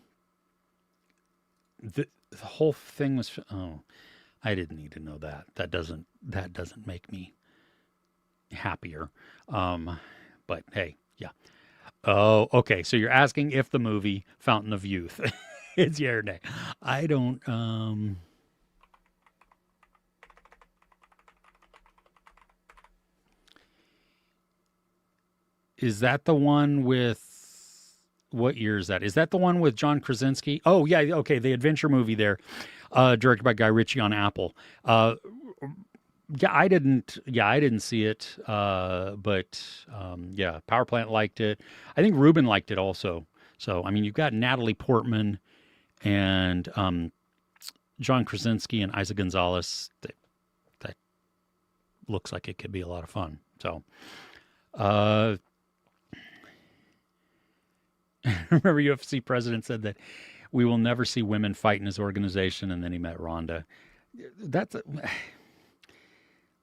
the whole thing was. Oh, I didn't need to know that. That doesn't make me happier. Um, but hey, yeah. Oh, okay. So you're asking if the movie Fountain of Youth is yeah or nay. I don't. Is that the one with what year is that? Is that the one with John Krasinski? Oh yeah, okay, the adventure movie there, directed by Guy Ritchie on Apple. Yeah, I didn't see it, but yeah, Power Plant liked it. I think Ruben liked it also. So I mean, you've got Natalie Portman and John Krasinski and Isa Gonzalez. That looks like it could be a lot of fun. So. Uh, Remember, UFC president said that we will never see women fight in his organization, and then he met Ronda. That's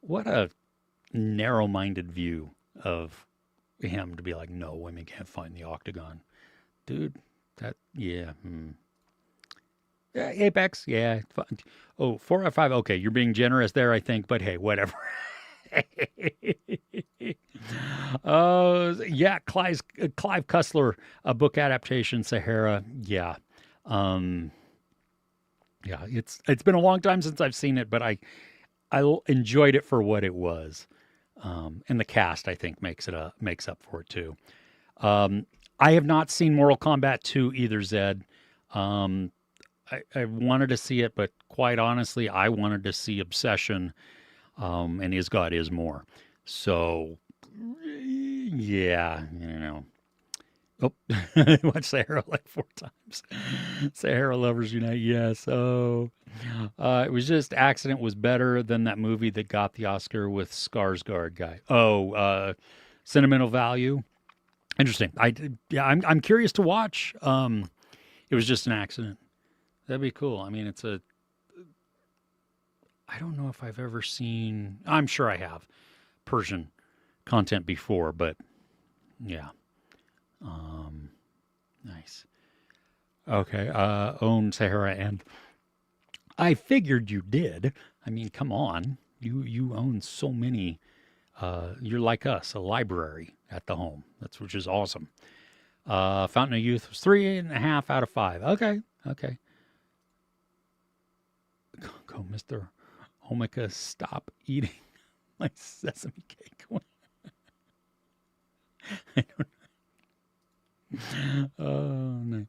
what a narrow-minded view of him to be like, no, women can't fight in the octagon, dude. That yeah, yeah, Apex, yeah. Oh, 4 out of 5. Okay, you're being generous there, I think, but hey, whatever. Yeah, Clive Cussler, a book adaptation, Sahara. Yeah, um, yeah. It's been a long time since I've seen it, but I enjoyed it for what it was, and the cast I think makes up for it too. I have not seen Mortal Kombat 2 either, Zed. Um, I wanted to see it, but quite honestly, I wanted to see Obsession, and Is God Is More. So, yeah, Oh, watch Sahara like 4 times. Sahara Lovers Unite, yes. Oh, it was just Accident was better than that movie that got the Oscar with Skarsgård guy. Oh, Sentimental Value. Interesting. Yeah, I'm curious to watch. It was just an accident. That'd be cool. I mean, I don't know if I've ever seen. I'm sure I have Persian content before, but yeah. Um, nice. Okay. Own Sahara, and I figured you did. I mean, come on. You own so many. You're like us, a library at the home. Which is awesome. Fountain of Youth was 3.5 out of 5. Okay. Okay. Go, Mr. Omega, stop eating my sesame cake. I don't Oh no.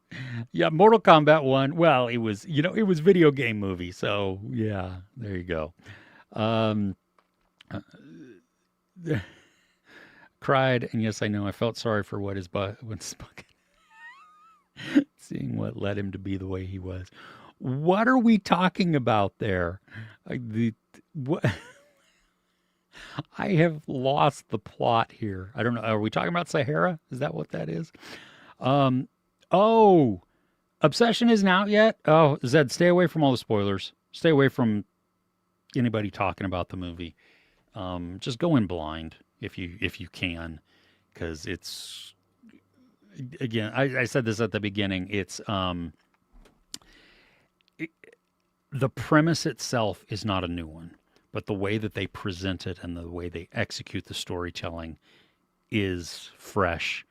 Yeah, Mortal Kombat 1. Well, it was video game movie, so yeah, there you go. Um uh, cried, and yes, I know I felt sorry for what his was seeing what led him to be the way he was. What are we talking about there? What? I have lost the plot here. I don't know. Are we talking about Sahara? Is that what that is? Um, oh, Obsession isn't out yet. Oh, Zed, stay away from all the spoilers. Stay away from anybody talking about the movie. Just go in blind if you can, because it's again. I said this at the beginning. It's it, the premise itself is not a new one, but the way that they present it and the way they execute the storytelling is fresh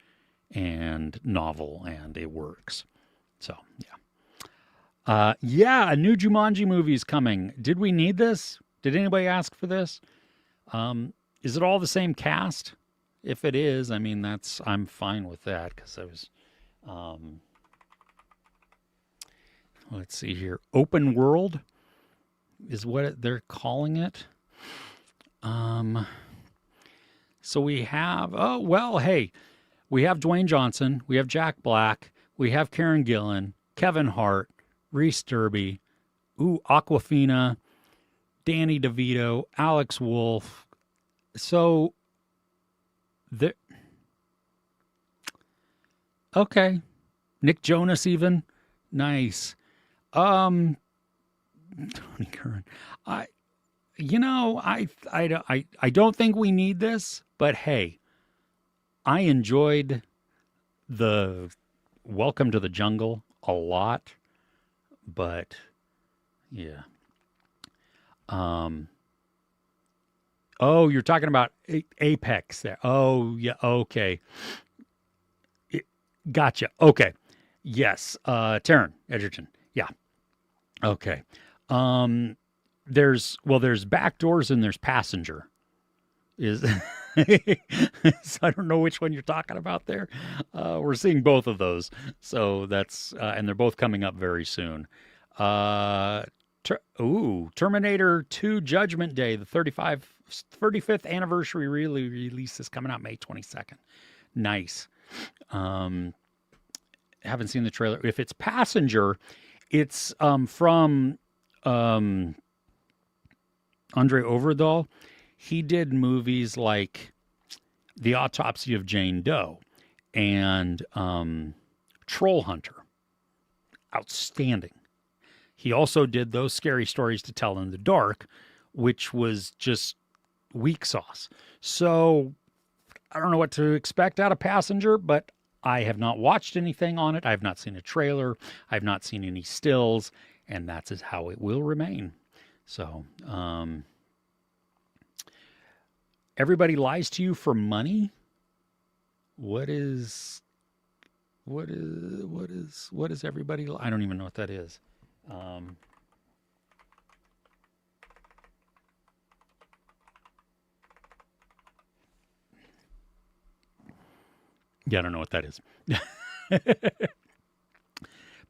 and novel, and it works. So yeah. Yeah, a new Jumanji movie is coming. Did we need this? Did anybody ask for this? Is it all the same cast? If it is, I mean, I'm fine with that because I was, let's see here. Open World is what they're calling it. So we have, oh, well, hey, we have Dwayne Johnson, we have Jack Black, we have Karen Gillan, Kevin Hart, Reese Derby, Aquafina, Danny DeVito, Alex Wolff. So, there. Okay, Nick Jonas even, nice. Tony Curran. I, I don't think we need this, but hey, I enjoyed the Welcome to the Jungle a lot, but yeah. Oh, you're talking about Apex there. Oh, yeah. Okay. Gotcha. Okay. Yes. Taron Egerton. Yeah. Okay. There's Backdoors and there's Passenger. Is so I don't know which one you're talking about there. We're seeing both of those. So that's and they're both coming up very soon. Terminator 2 Judgment Day, the 35th anniversary release is coming out May 22nd. Nice. Haven't seen the trailer. If it's Passenger, it's from Andre Overdahl. He did movies like The Autopsy of Jane Doe and Troll Hunter. Outstanding. He also did those Scary Stories to Tell in the Dark, which was just weak sauce. So I don't know what to expect out of Passenger, but I have not watched anything on it. I have not seen a trailer. I have not seen any stills, and that's how it will remain. So, everybody lies to you for money. What is everybody? I don't even know what that is. Yeah, I don't know what that is.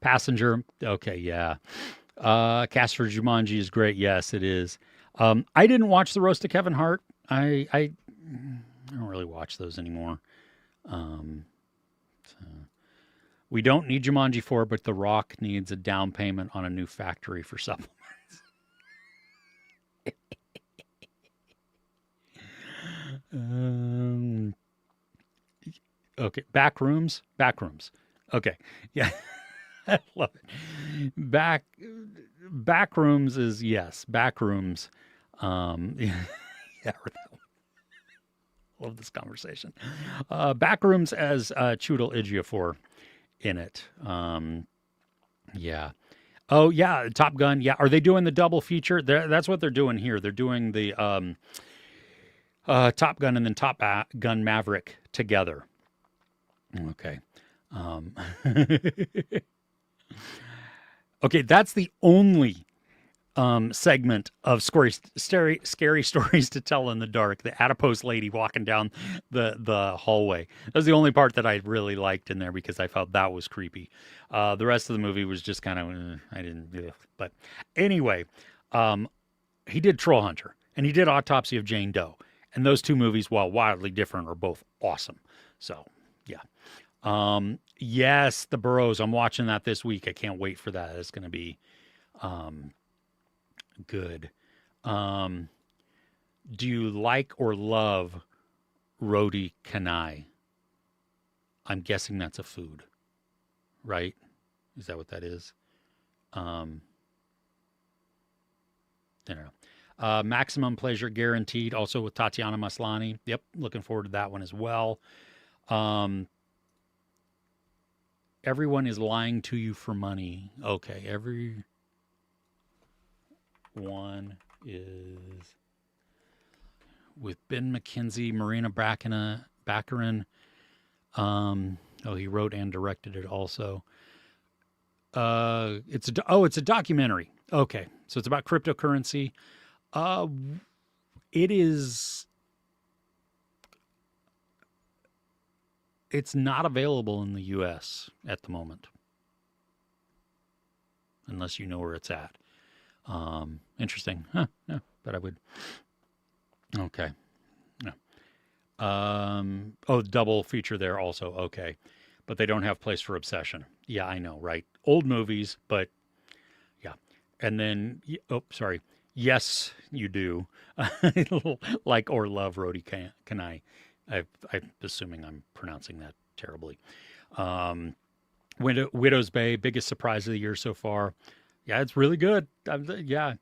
Passenger. Okay, yeah. Cast for Jumanji is great. Yes, it is. I didn't watch the roast of Kevin Hart. I don't really watch those anymore. So we don't need Jumanji 4, but The Rock needs a down payment on a new factory for supplements. Okay, Backrooms. Okay, yeah, I love it. Backrooms is yes. Backrooms. Yeah, love this conversation. Backrooms as Chudel Ejiofor in it. Yeah. Oh yeah, Top Gun. Yeah, are they doing the double feature? That's what they're doing here. They're doing the Top Gun and then Top Gun Maverick together. Okay. Okay, that's the only segment of scary stories to tell in the dark. The adipose lady walking down the hallway. That was the only part that I really liked in there because I felt that was creepy. The rest of the movie was just kind of I didn't. But anyway, he did Troll Hunter and he did Autopsy of Jane Doe, And those two movies, while wildly different, are both awesome. So, yeah. Yes, The Burrows. I'm watching that this week. I can't wait for that. It's going to be good. Um, do you like or love roti canai? I'm guessing that's a food, right? Is that what that is? Um, I don't know. Maximum Pleasure Guaranteed, also with Tatiana Maslany. Yep, looking forward to that one as well. Um, Everyone is lying to you for money. Okay, everyone is with Ben McKenzie, Marina Baccarin. He wrote and directed it also. It's a documentary. Okay, so it's about cryptocurrency. Uh, it is. It's not available in the U.S. at the moment, unless you know where it's at. Interesting. Huh, yeah, but I would. Okay. No. Double feature there also. Okay. But they don't have Place for Obsession. Yeah, I know, right? Old movies, but yeah. And then, sorry. Yes, you do. Like or love Rhodey Canai. I'm assuming I'm pronouncing that terribly. Widow's Bay, biggest surprise of the year so far. Yeah, it's really good. Yeah.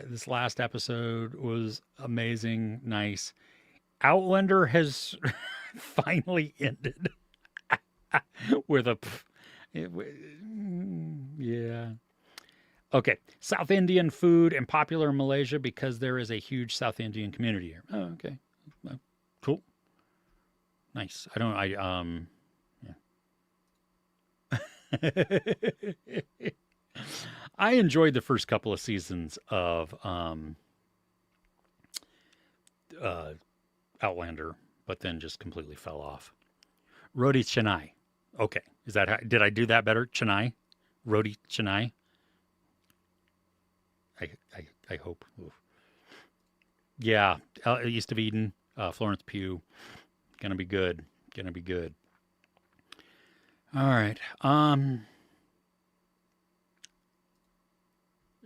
This last episode was amazing, nice. Outlander has finally ended with a yeah. Okay, South Indian food and popular in Malaysia because there is a huge South Indian community here. Oh, okay, cool, nice. Yeah. I enjoyed the first couple of seasons of Outlander, but then just completely fell off. Roti Chennai. Okay, is that did I do that better? Chennai, Roti Chennai. I hope. Oof. Yeah, East of Eden, Florence Pugh. Gonna be good. Gonna be good. All right.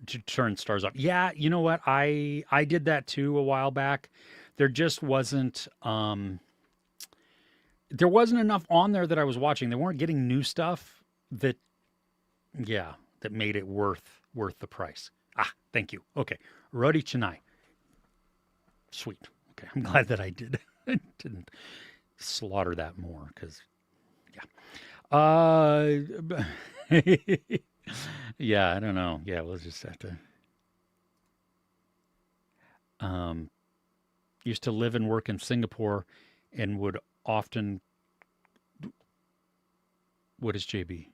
To turn stars off. Yeah, you know what? I did that too a while back. There just wasn't there wasn't enough on there that I was watching. They weren't getting new stuff that that made it worth the price. Ah, thank you. Okay. Roti Chennai. Sweet. Okay. I'm glad that I didn't slaughter that more because yeah. Yeah, I don't know. Yeah, we'll just have to used to live and work in Singapore and would often what is JB?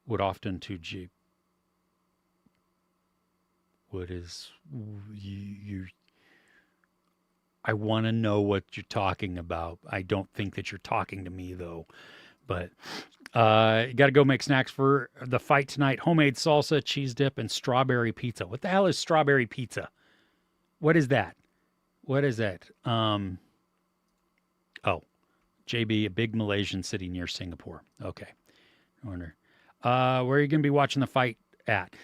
Would often to G what is you I want to know what you're talking about. I don't think that you're talking to me though. But you got to go make snacks for the fight tonight. Homemade salsa, cheese dip, and strawberry pizza. What the hell is strawberry pizza? What is that? What is that? Oh, JB, a big Malaysian city near Singapore. Okay. I wonder. Where are you going to be watching the fight at?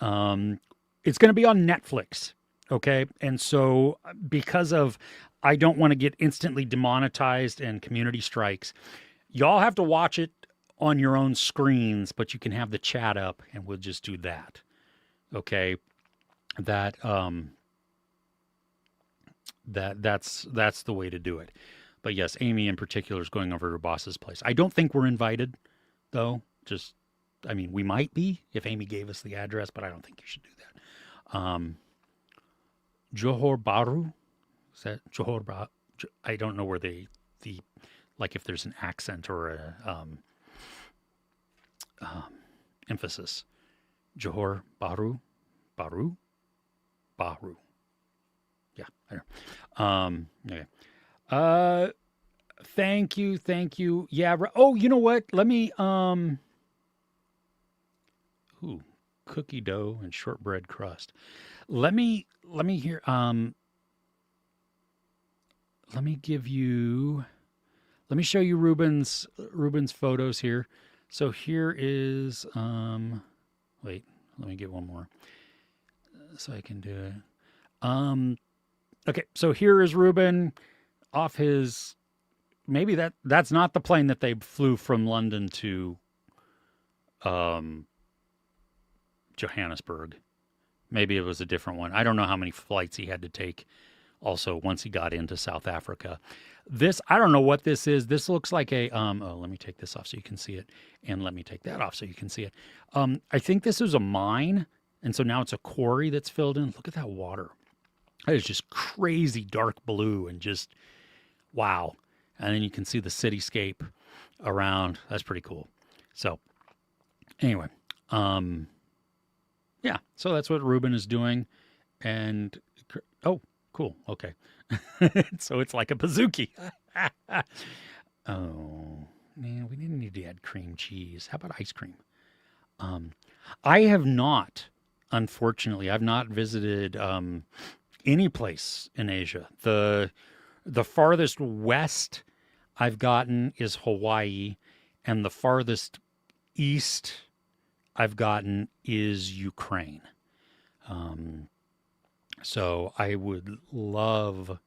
It's going to be on Netflix. Okay. And so because of, I don't want to get instantly demonetized and community strikes, y'all have to watch it on your own screens, but you can have the chat up and we'll just do that. Okay. That's the way to do it. But yes, Amy in particular is going over to her boss's place. I don't think we're invited though. We might be if Amy gave us the address, but I don't think you should do that. Johor Bahru, is that Johor Bahru? I don't know where the like if there's an accent or a emphasis. Johor Bahru, Bahru. Yeah, I know. Okay. Thank you. Yeah. Oh, you know what? Let me cookie dough and shortbread crust. Let me hear. let me give you. Let me show you Ruben's photos here. So here is. Wait, let me get one more so I can do it. Okay, so here is Ruben off his. Maybe that's not the plane that they flew from London to um, Johannesburg. Maybe it was a different one. I don't know how many flights he had to take also once he got into South Africa. This, I don't know what this is. This looks like a, let me take this off so you can see it. And let me take that off so you can see it. I think this is a mine. And so now it's a quarry that's filled in. Look at that water. That is just crazy dark blue and just, wow. And then you can see the cityscape around. That's pretty cool. So anyway, yeah, so that's what Ruben is doing. And, oh, cool. Okay. So it's like a bazooki. Oh, man, we didn't need to add cream cheese. How about ice cream? I have not, unfortunately, I've not visited any place in Asia. The farthest west I've gotten is Hawaii, and the farthest east I've gotten is Ukraine. So I would love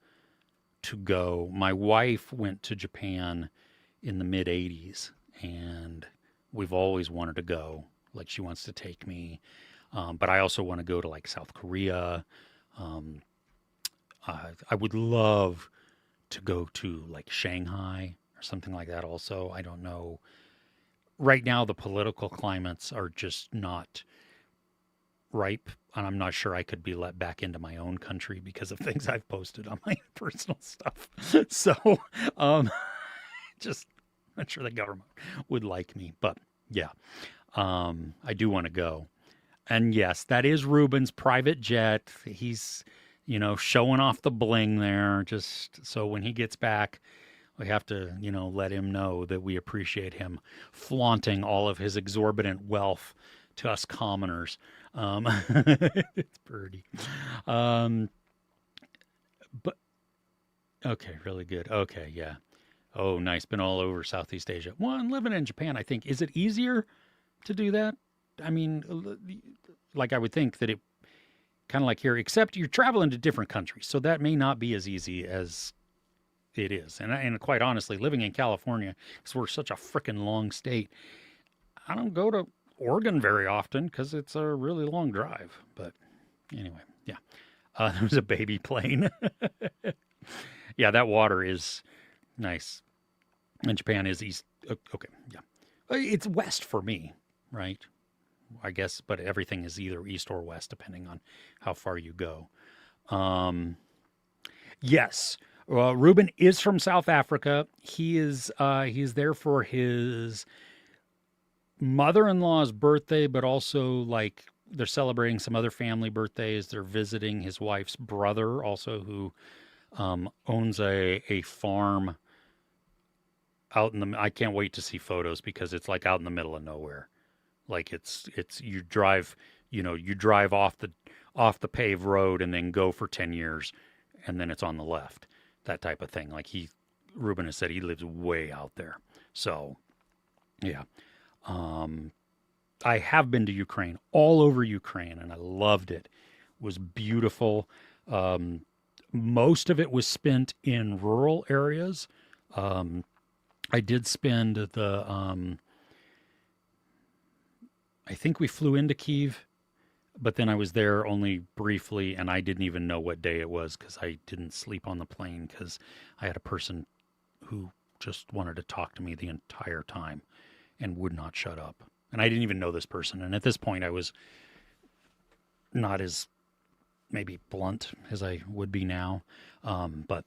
to go. My wife went to Japan in the mid 80s, and we've always wanted to go. Like, she wants to take me. But I also want to go to like South Korea. I would love to go to like Shanghai or something like that also. I don't know. Right now, the political climates are just not ripe, and I'm not sure I could be let back into my own country because of things I've posted on my personal stuff. So, just not sure the government would like me, but yeah, I do want to go. And yes, that is Ruben's private jet. He's, showing off the bling there, just so when he gets back, we have to, let him know that we appreciate him flaunting all of his exorbitant wealth to us commoners. It's pretty. But okay, really good. Okay, yeah. Oh, nice. Been all over Southeast Asia. Well, and living in Japan, I think, is it easier to do that? I mean, like I would think that it kind of like here, except you're traveling to different countries, so that may not be as easy as it is. And quite honestly, living in California, because we're such a freaking long state, I don't go to Oregon very often because it's a really long drive. But anyway, yeah. There was a baby plane. Yeah, that water is nice. And Japan is east. Okay, yeah. It's west for me, right? I guess, but everything is either east or west depending on how far you go. Yes. Ruben is from South Africa. He's there for his mother-in-law's birthday, but also like they're celebrating some other family birthdays. They're visiting his wife's brother also, who owns a farm out in the. I can't wait to see photos because it's like out in the middle of nowhere. Like it's you drive off the paved road and then go for 10 years and then it's on the left. That type of thing. Like Ruben has said he lives way out there. So, yeah. I have been to Ukraine, all over Ukraine, and I loved it. It was beautiful. Most of it was spent in rural areas. I did spend I think we flew into Kyiv, but then I was there only briefly, and I didn't even know what day it was because I didn't sleep on the plane because I had a person who just wanted to talk to me the entire time and would not shut up. And I didn't even know this person. And at this point, I was not as maybe blunt as I would be now. But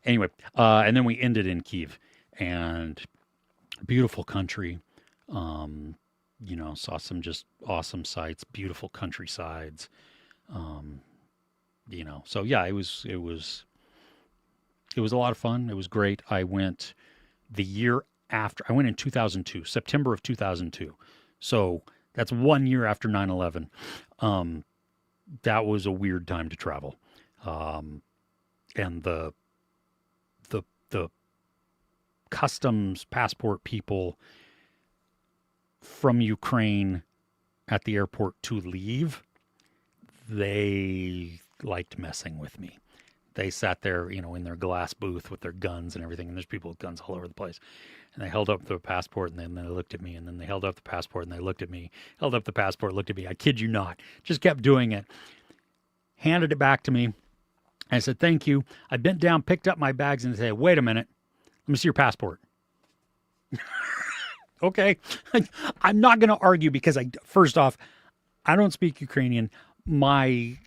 anyway, and then we ended in Kyiv, and beautiful country. Saw some just awesome sights, beautiful countrysides. So yeah, it was a lot of fun. It was great. I went the year after. I went in 2002, September of 2002. So that's 1 year after 9/11. That was a weird time to travel. And the customs passport people from Ukraine at the airport to leave, they liked messing with me. They sat there, in their glass booth with their guns and everything, and there's people with guns all over the place. And they held up the passport, and then they looked at me, and then they held up the passport, and they looked at me, held up the passport, looked at me. I kid you not. Just kept doing it. Handed it back to me. I said, thank you. I bent down, picked up my bags, and said, wait a minute. Let me see your passport. Okay. I'm not going to argue because, first off, I don't speak Ukrainian. My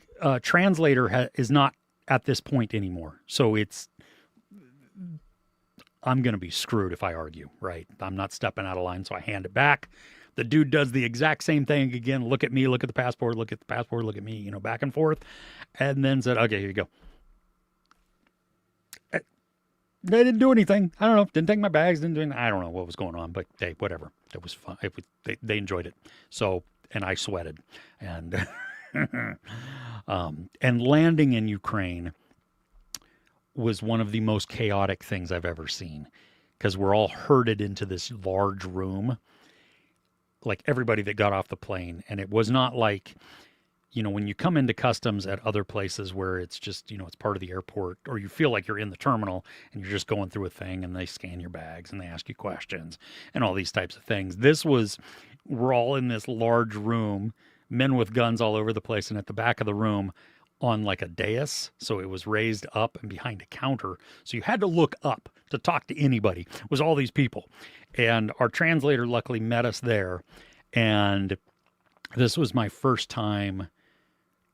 translator is not at this point anymore. So I'm going to be screwed if I argue, right? I'm not stepping out of line, so I hand it back. The dude does the exact same thing again. Look at me, look at the passport, look at the passport, look at me, back and forth. And then said, okay, here you go. They didn't do anything. I don't know. Didn't take my bags. Didn't do anything. I don't know what was going on, but hey, whatever. It was fun. They enjoyed it. So, and I sweated. And and landing in Ukraine was one of the most chaotic things I've ever seen, because we're all herded into this large room, like everybody that got off the plane. And it was not like, when you come into customs at other places where it's just, it's part of the airport, or you feel like you're in the terminal and you're just going through a thing and they scan your bags and they ask you questions and all these types of things. We're all in this large room, men with guns all over the place. And at the back of the room on like a dais, so it was raised up and behind a counter. So you had to look up to talk to anybody. It was all these people. And our translator luckily met us there. And this was my first time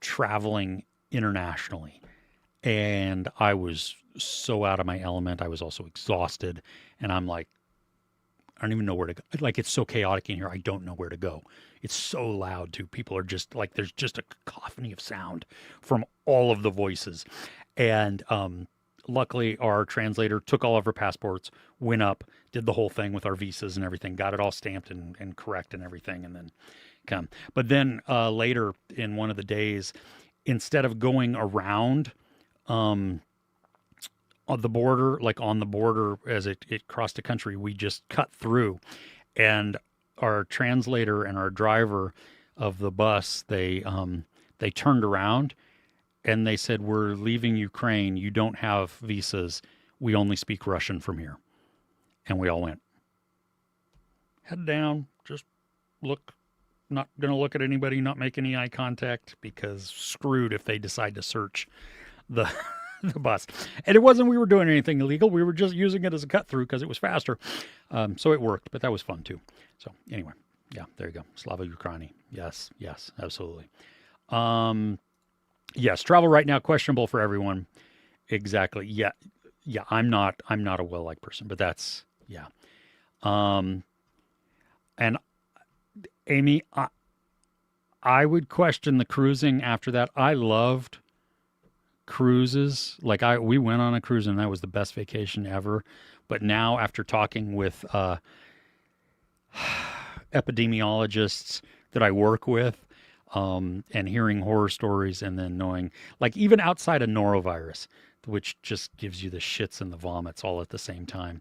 traveling internationally, and I was so out of my element. I was also exhausted, and I'm like, I don't even know where to go. Like, it's so chaotic in here, I don't know where to go. It's so loud too. People are just like, there's just a cacophony of sound from all of the voices. And luckily our translator took all of our passports, went up, did the whole thing with our visas and everything, got it all stamped and correct and everything, and then come. But then later in one of the days, instead of going around on the border, like on the border as it crossed the country, we just cut through. And our translator and our driver of the bus, they turned around and they said, we're leaving Ukraine. You don't have visas. We only speak Russian from here. And we all went, head down, just look. Not going to look at anybody, not make any eye contact, because screwed if they decide to search the the bus. And it wasn't we were doing anything illegal. We were just using it as a cut through because it was faster. So it worked, but that was fun too. So anyway, yeah, there you go. Slava Ukraini. Yes, absolutely. Yes, travel right now, questionable for everyone. Exactly. Yeah. I'm not a well-liked person, but that's, yeah. And Amy, I would question the cruising after that. I loved cruises. Like we went on a cruise and that was the best vacation ever. But now after talking with epidemiologists that I work with, and hearing horror stories, and then knowing, like, even outside of norovirus, which just gives you the shits and the vomits all at the same time,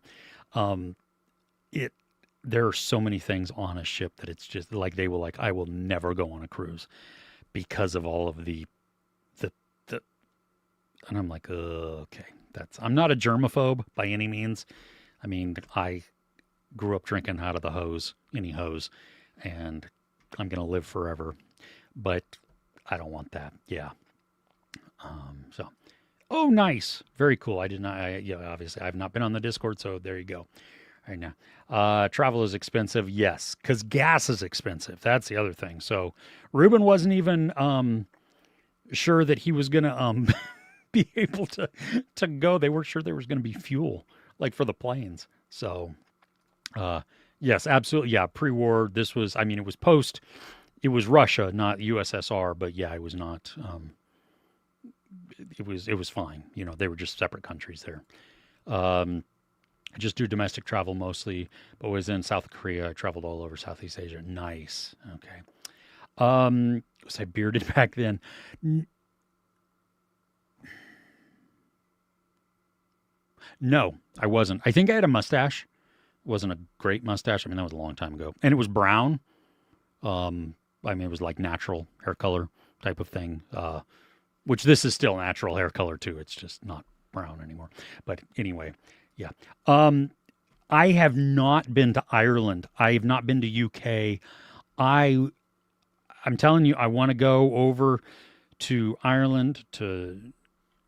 there are so many things on a ship that it's just like, I will never go on a cruise because of all of the, and I'm like, okay, I'm not a germaphobe by any means. I mean, I grew up drinking out of the hose, any hose, and I'm going to live forever, but I don't want that. Yeah. Oh, nice. Very cool. I did not, obviously I've not been on the Discord, so there you go. Right now. Travel is expensive. Yes. 'Cause gas is expensive. That's the other thing. So Ruben wasn't even, sure that he was going to, be able to go. They weren't sure there was going to be fuel, like, for the planes. So, yes, absolutely. Yeah. Pre-war. This was, it was it was Russia, not USSR, but yeah, it was not, it was fine. They were just separate countries there. I just do domestic travel mostly, but was in South Korea. I traveled all over Southeast Asia. Nice. Okay. Was I bearded back then? No, I wasn't. I think I had a mustache. It wasn't a great mustache. I mean, that was a long time ago. And it was brown. I mean, it was like natural hair color type of thing, which this is still natural hair color too. It's just not brown anymore. But anyway, yeah. I have not been to Ireland. I have not been to UK. I'm telling you, I want to go over to Ireland, to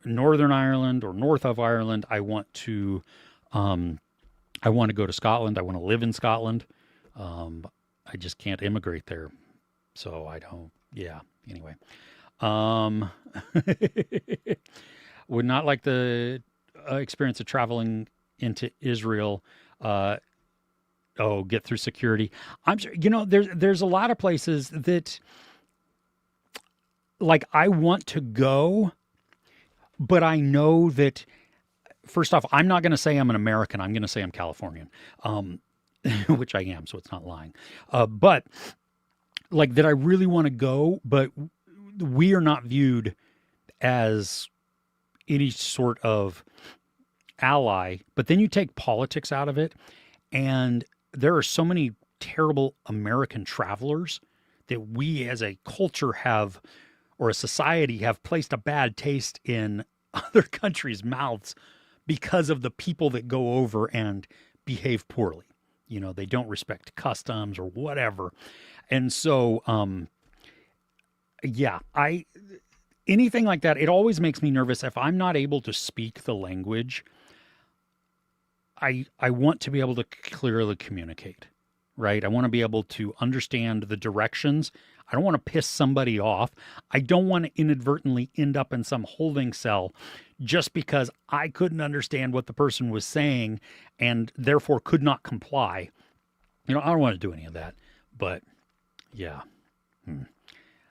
Northern Ireland or north of Ireland. I want to go to Scotland. I want to live in Scotland. I just can't immigrate there. So I don't, yeah. Anyway, um, would not like the experience of traveling into Israel. Uh, get through security. I'm sure, there's a lot of places that like I want to go, but I know that first off, I'm not going to say I'm an American. I'm going to say I'm Californian, which I am, so it's not lying. But like that, I really want to go, but we are not viewed as any sort of ally. But then you take politics out of it, and there are so many terrible American travelers that we as a culture have, or a society have placed a bad taste in other countries' mouths because of the people that go over and behave poorly. They don't respect customs or whatever. And so, yeah, anything like that, it always makes me nervous. If I'm not able to speak the language, I want to be able to clearly communicate, right? I want to be able to understand the directions. I don't want to piss somebody off. I don't want to inadvertently end up in some holding cell just because I couldn't understand what the person was saying and therefore could not comply. I don't want to do any of that. But yeah.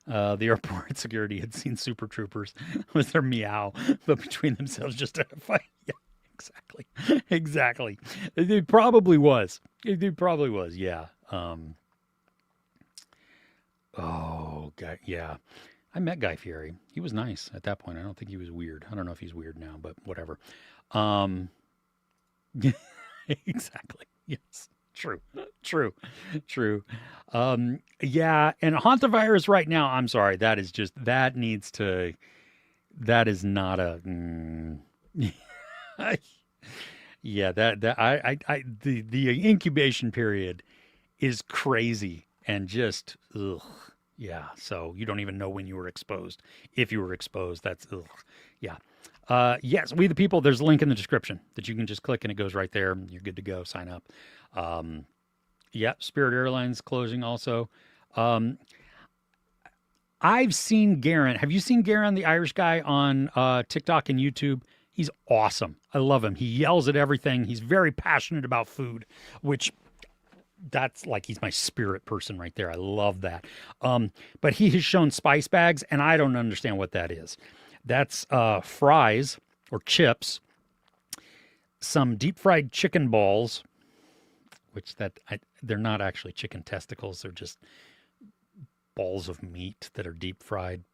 The airport security had seen Super Troopers with their meow, but between themselves just to fight. Yeah, exactly. Exactly. It probably was. It probably was. Yeah. Oh, God. Yeah. I met Guy Fieri. He was nice at that point. I don't think he was weird. I don't know if he's weird now, but whatever. Exactly. Yes. True. True. True. Yeah. And hantavirus right now, I'm sorry. That is not a, yeah, the incubation period is crazy and just, ugh. Yeah, so you don't even know when you were exposed. If you were exposed, that's, ugh. Yeah. Yes, We the People, there's a link in the description that you can just click and it goes right there. You're good to go. Sign up. Yeah, Spirit Airlines closing also. I've seen Garen. Have you seen Garen, the Irish guy, on TikTok and YouTube? He's awesome. I love him. He yells at everything. He's very passionate about food, which that's like he's my spirit person right there. I love that. But he has shown spice bags, and I don't understand what that is. That's fries or chips, some deep fried chicken balls, which they're not actually chicken testicles. They're just balls of meat that are deep fried.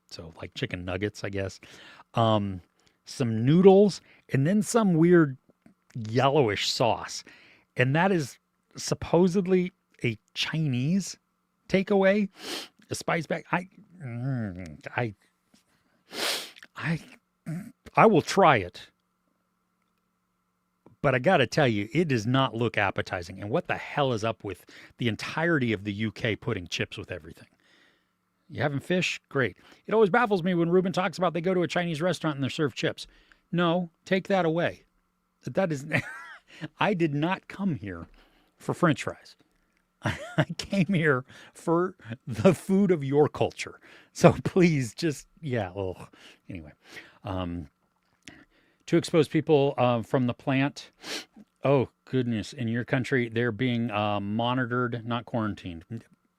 So like chicken nuggets, I guess. Some noodles, and then some weird yellowish sauce. And that is supposedly a Chinese takeaway, a spice bag. I will try it, but I got to tell you, it does not look appetizing. And what the hell is up with the entirety of the UK putting chips with everything? You having fish? Great. It always baffles me when Ruben talks about they go to a Chinese restaurant and they're served chips. No, take that away. That is, I did not come here for French fries. I came here for the food of your culture. So please just, yeah. Oh, anyway, to expose people from the plant. Oh, goodness. In your country, they're being monitored, not quarantined.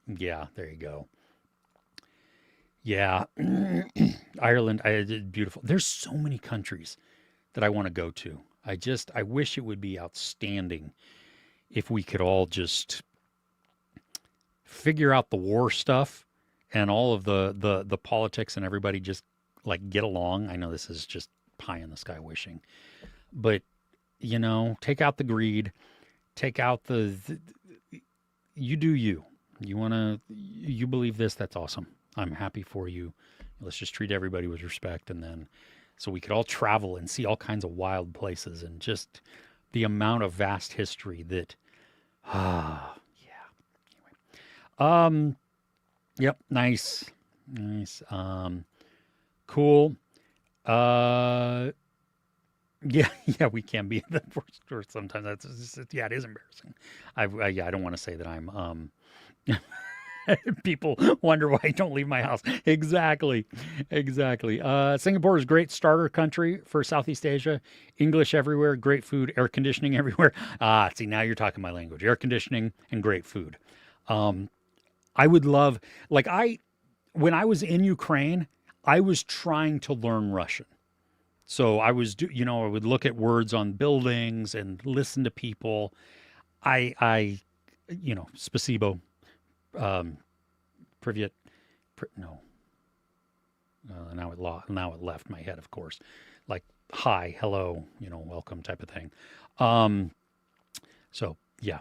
Yeah, there you go. Yeah. Ireland, beautiful. There's so many countries that I want to go to. I wish it would be outstanding if we could all just figure out the war stuff and all of the politics and everybody just like get along. I know this is just pie in the sky wishing, but take out the greed, take out the you do you. You believe this, that's awesome. I'm happy for you. Let's just treat everybody with respect, and then so we could all travel and see all kinds of wild places and just the amount of vast history that yeah. Anyway. Yep, nice. Nice. Cool. Uh yeah, yeah, we can be in the store sometimes. Yeah, it is embarrassing. Yeah, I don't want to say that I'm people wonder why I don't leave my house. Exactly. Exactly. Singapore is a great starter country for Southeast Asia. English everywhere, great food, air conditioning everywhere. See, now you're talking my language. Air conditioning and great food. Um, I would love, like, when I was in Ukraine, I was trying to learn Russian. So I would look at words on buildings and listen to people. Spasibo, um, privyet, no, now it left my head, of course, like hi, hello, welcome type of thing. Um, so yeah,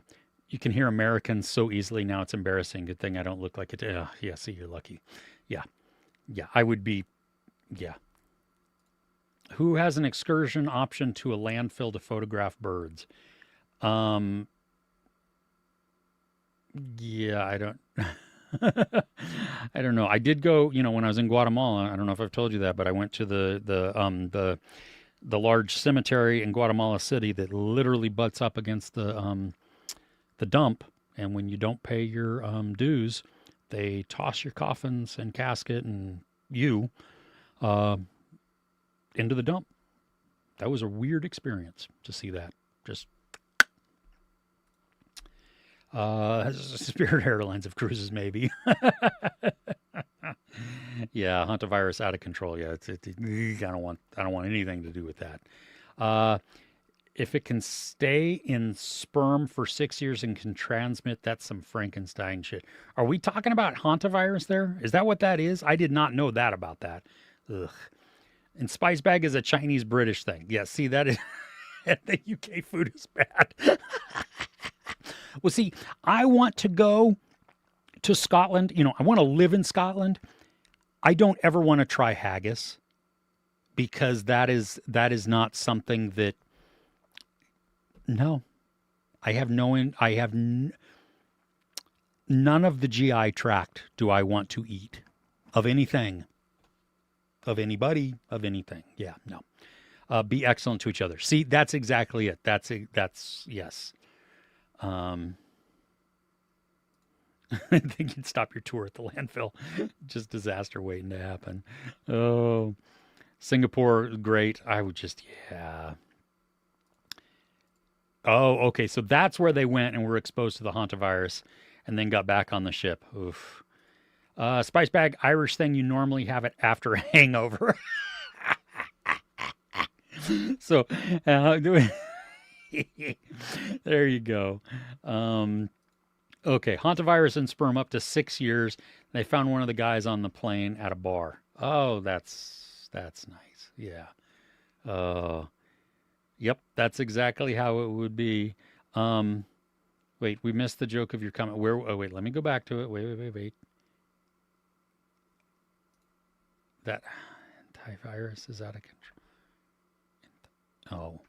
you can hear Americans so easily now. It's embarrassing. Good thing I don't look like it. Yeah, see, you're lucky. Yeah, yeah, I would be. Yeah. Who has an excursion option to a landfill to photograph birds? Um, yeah, I don't. I don't know. I did go, when I was in Guatemala. I don't know if I've told you that, but I went to the large cemetery in Guatemala City that literally butts up against the dump. And when you don't pay your dues, they toss your coffins and casket and you uh, into the dump. That was a weird experience to see that. Just Spirit Airlines of cruises, maybe. Yeah, hantavirus out of control. Yeah, I don't want anything to do with that. Uh, if it can stay in sperm for 6 years and can transmit, that's some Frankenstein shit. Are we talking about hantavirus there? Is that what that is? I did not know that about that. Ugh. And spice bag is a Chinese British thing. Yeah, see, that is the UK food is bad. Well, see, I want to go to Scotland. I want to live in Scotland. I don't ever want to try haggis because that is not something that. No, I have none of the GI tract do I want to eat of anything, of anybody, of anything. Yeah, no. Be excellent to each other. See, that's exactly it. That's yes. Um, I think you'd stop your tour at the landfill. Just disaster waiting to happen. Oh, Singapore, great. I would just, yeah. Oh, okay. So that's where they went and were exposed to the hantavirus and then got back on the ship. Oof. Spice bag, Irish thing. You normally have it after a hangover. So, there you go. Okay, hantavirus in sperm up to 6 years. They found one of the guys on the plane at a bar. Oh, that's nice. Yeah. Yep, that's exactly how it would be. Um, Wait, we missed the joke of your comment. Where? Oh, wait, let me go back to it. Wait. That antivirus is out of control. Oh,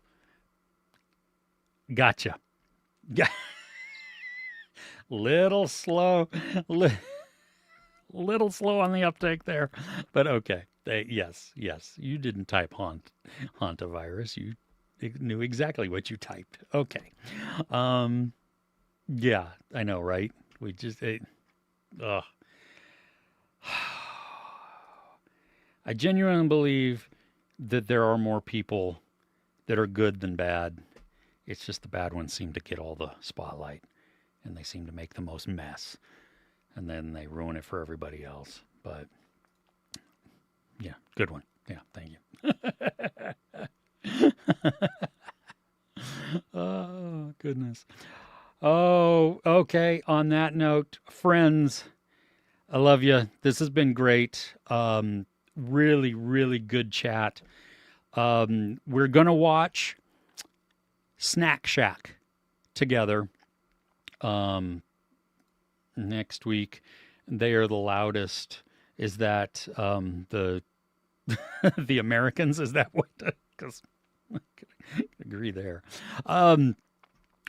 gotcha. Yeah, little slow, little slow on the uptake there, but okay. Yes, you didn't type hantavirus. You knew exactly what you typed. Okay. Um, yeah, I know, right? We just, ugh. I genuinely believe that there are more people that are good than bad. It's just the bad ones seem to get all the spotlight and they seem to make the most mess. And then they ruin it for everybody else. But yeah, good one. Yeah, thank you. Oh, goodness. Oh, okay. On that note, friends, I love you. This has been great. Really, really good chat. We're going to watch Snack Shack together next week. They are the loudest. Is that the the Americans? Is that what? Because I agree there. Oh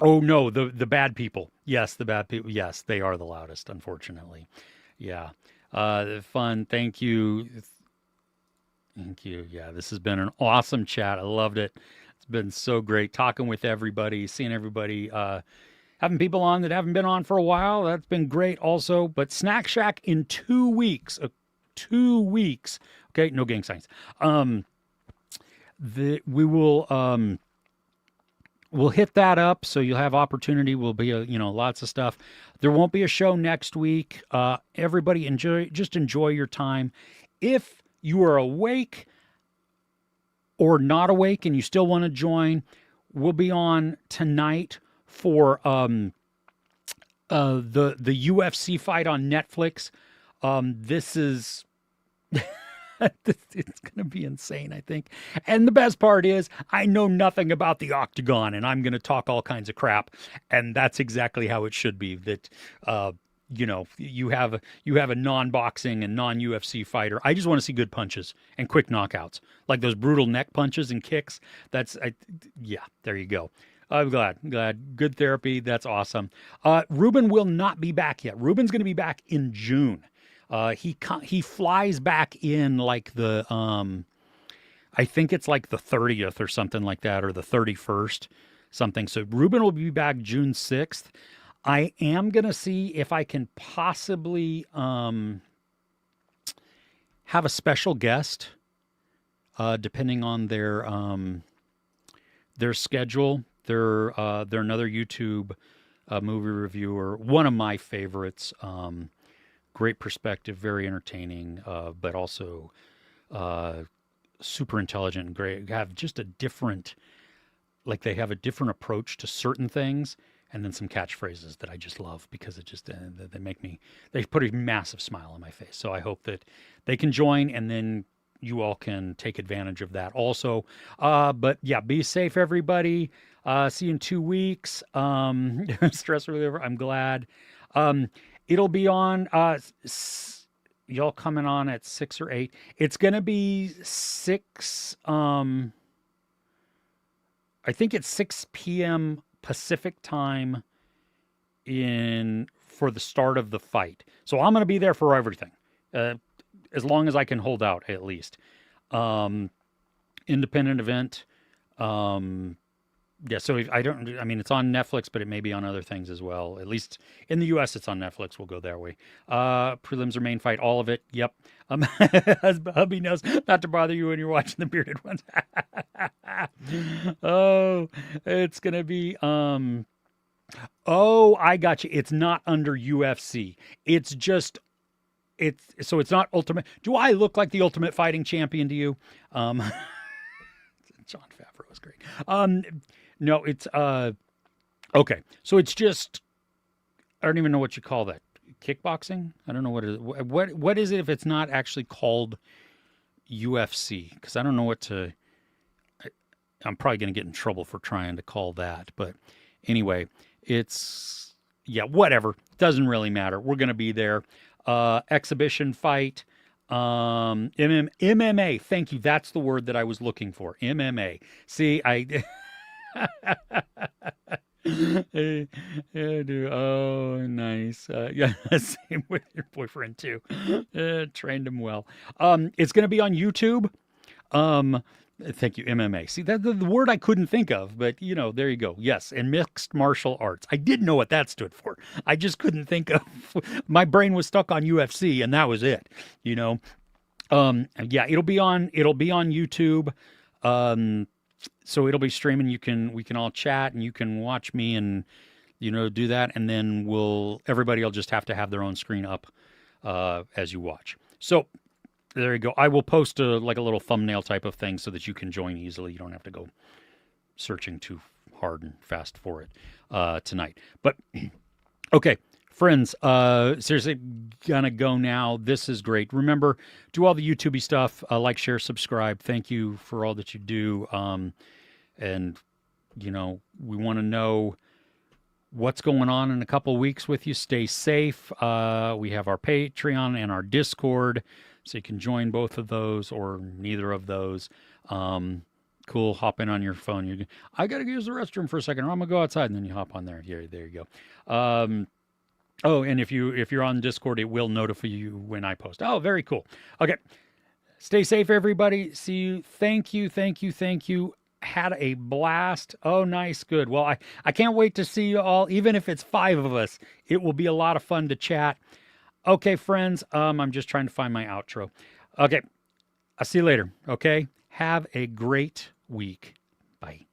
no, the bad people. Yes, the bad people. Yes, they are the loudest. Unfortunately, yeah. Fun. Thank you. Thank you. Yeah, this has been an awesome chat. I loved it. It's been so great talking with everybody, seeing everybody, having people on that haven't been on for a while. That's been great also. But Snack Shack in 2 weeks. 2 weeks. Okay, no gang signs. We will we'll hit that up, so you'll have opportunity. Will be lots of stuff. There won't be a show next week. Everybody enjoy your time. If you are awake or not awake and you still want to join, we'll be on tonight for the UFC fight on Netflix. This is it's going to be insane, I think. And the best part is I know nothing about the octagon, and I'm going to talk all kinds of crap, and that's exactly how it should be. That you have a non-boxing and non-UFC fighter. I just want to see good punches and quick knockouts, like those brutal neck punches and kicks. There you go. I'm glad. Good therapy. That's awesome. Ruben will not be back yet. Ruben's going to be back in June. He flies back in like the I think it's like the 30th or something like that, or the 31st, something. So Ruben will be back June 6th. I am gonna see if I can possibly have a special guest, depending on their schedule. They're another YouTube movie reviewer, one of my favorites. Great perspective, very entertaining, but also super intelligent and great. Have just a different, they have a different approach to certain things, and then some catchphrases that I just love because it just they put a massive smile on my face. So I hope that they can join, and then you all can take advantage of that also. But yeah, be safe, everybody. See you in 2 weeks. Stress reliever. I'm glad. It'll be on, y'all coming on at 6 or 8. It's going to be 6, I think it's 6 p.m. Pacific time for the start of the fight. So I'm going to be there for everything, as long as I can hold out, at least. Independent event. Yeah, so it's on Netflix, but it may be on other things as well. At least in the U.S., it's on Netflix. We'll go that way. Prelims or main fight, all of it. Yep. Hubby knows not to bother you when you're watching the bearded ones. Oh, it's going to be... Oh, I got you. It's not under UFC. It's not Ultimate. Do I look like the Ultimate Fighting Champion to you? John Favreau is great. No, it's okay. So it's just, I don't even know what you call that. Kickboxing? I don't know what it is. What is it if it's not actually called UFC? Because I don't know what to. I'm probably going to get in trouble for trying to call that. But anyway, whatever. Doesn't really matter. We're going to be there. Exhibition fight. MMA. Thank you. That's the word that I was looking for. MMA. See, yeah, dude. Oh, nice. Yeah, same with your boyfriend too. Trained him well. It's going to be on YouTube. Thank you, MMA. See, that's the word I couldn't think of, but there you go. Yes, and mixed martial arts. I didn't know what that stood for. I just couldn't think of. My brain was stuck on UFC, and that was it. Yeah, it'll be on YouTube. So it'll be streaming. We can all chat, and you can watch me and do that, and then everybody will just have to have their own screen up as you watch. So there you go. I will post a little thumbnail type of thing so that you can join easily. You don't have to go searching too hard and fast for it tonight. But okay, friends, seriously, gonna go now. This is great. Remember, do all the YouTubey stuff. Like, share, subscribe. Thank you for all that you do. And we want to know what's going on in a couple weeks with you. Stay safe. We have our Patreon and our Discord, so you can join both of those or neither of those. Cool. Hop in on your phone. I got to use the restroom for a second, or I'm gonna go outside, and then you hop on there. Yeah, there you go. Oh, and if you're on Discord, it will notify you when I post. Oh, very cool. Okay. Stay safe, everybody. See you. Thank you. Thank you. Thank you. Had a blast. Oh, nice. Good. Well, I can't wait to see you all. Even if it's 5 of us, it will be a lot of fun to chat. Okay, friends. I'm just trying to find my outro. Okay. I'll see you later. Okay. Have a great week. Bye.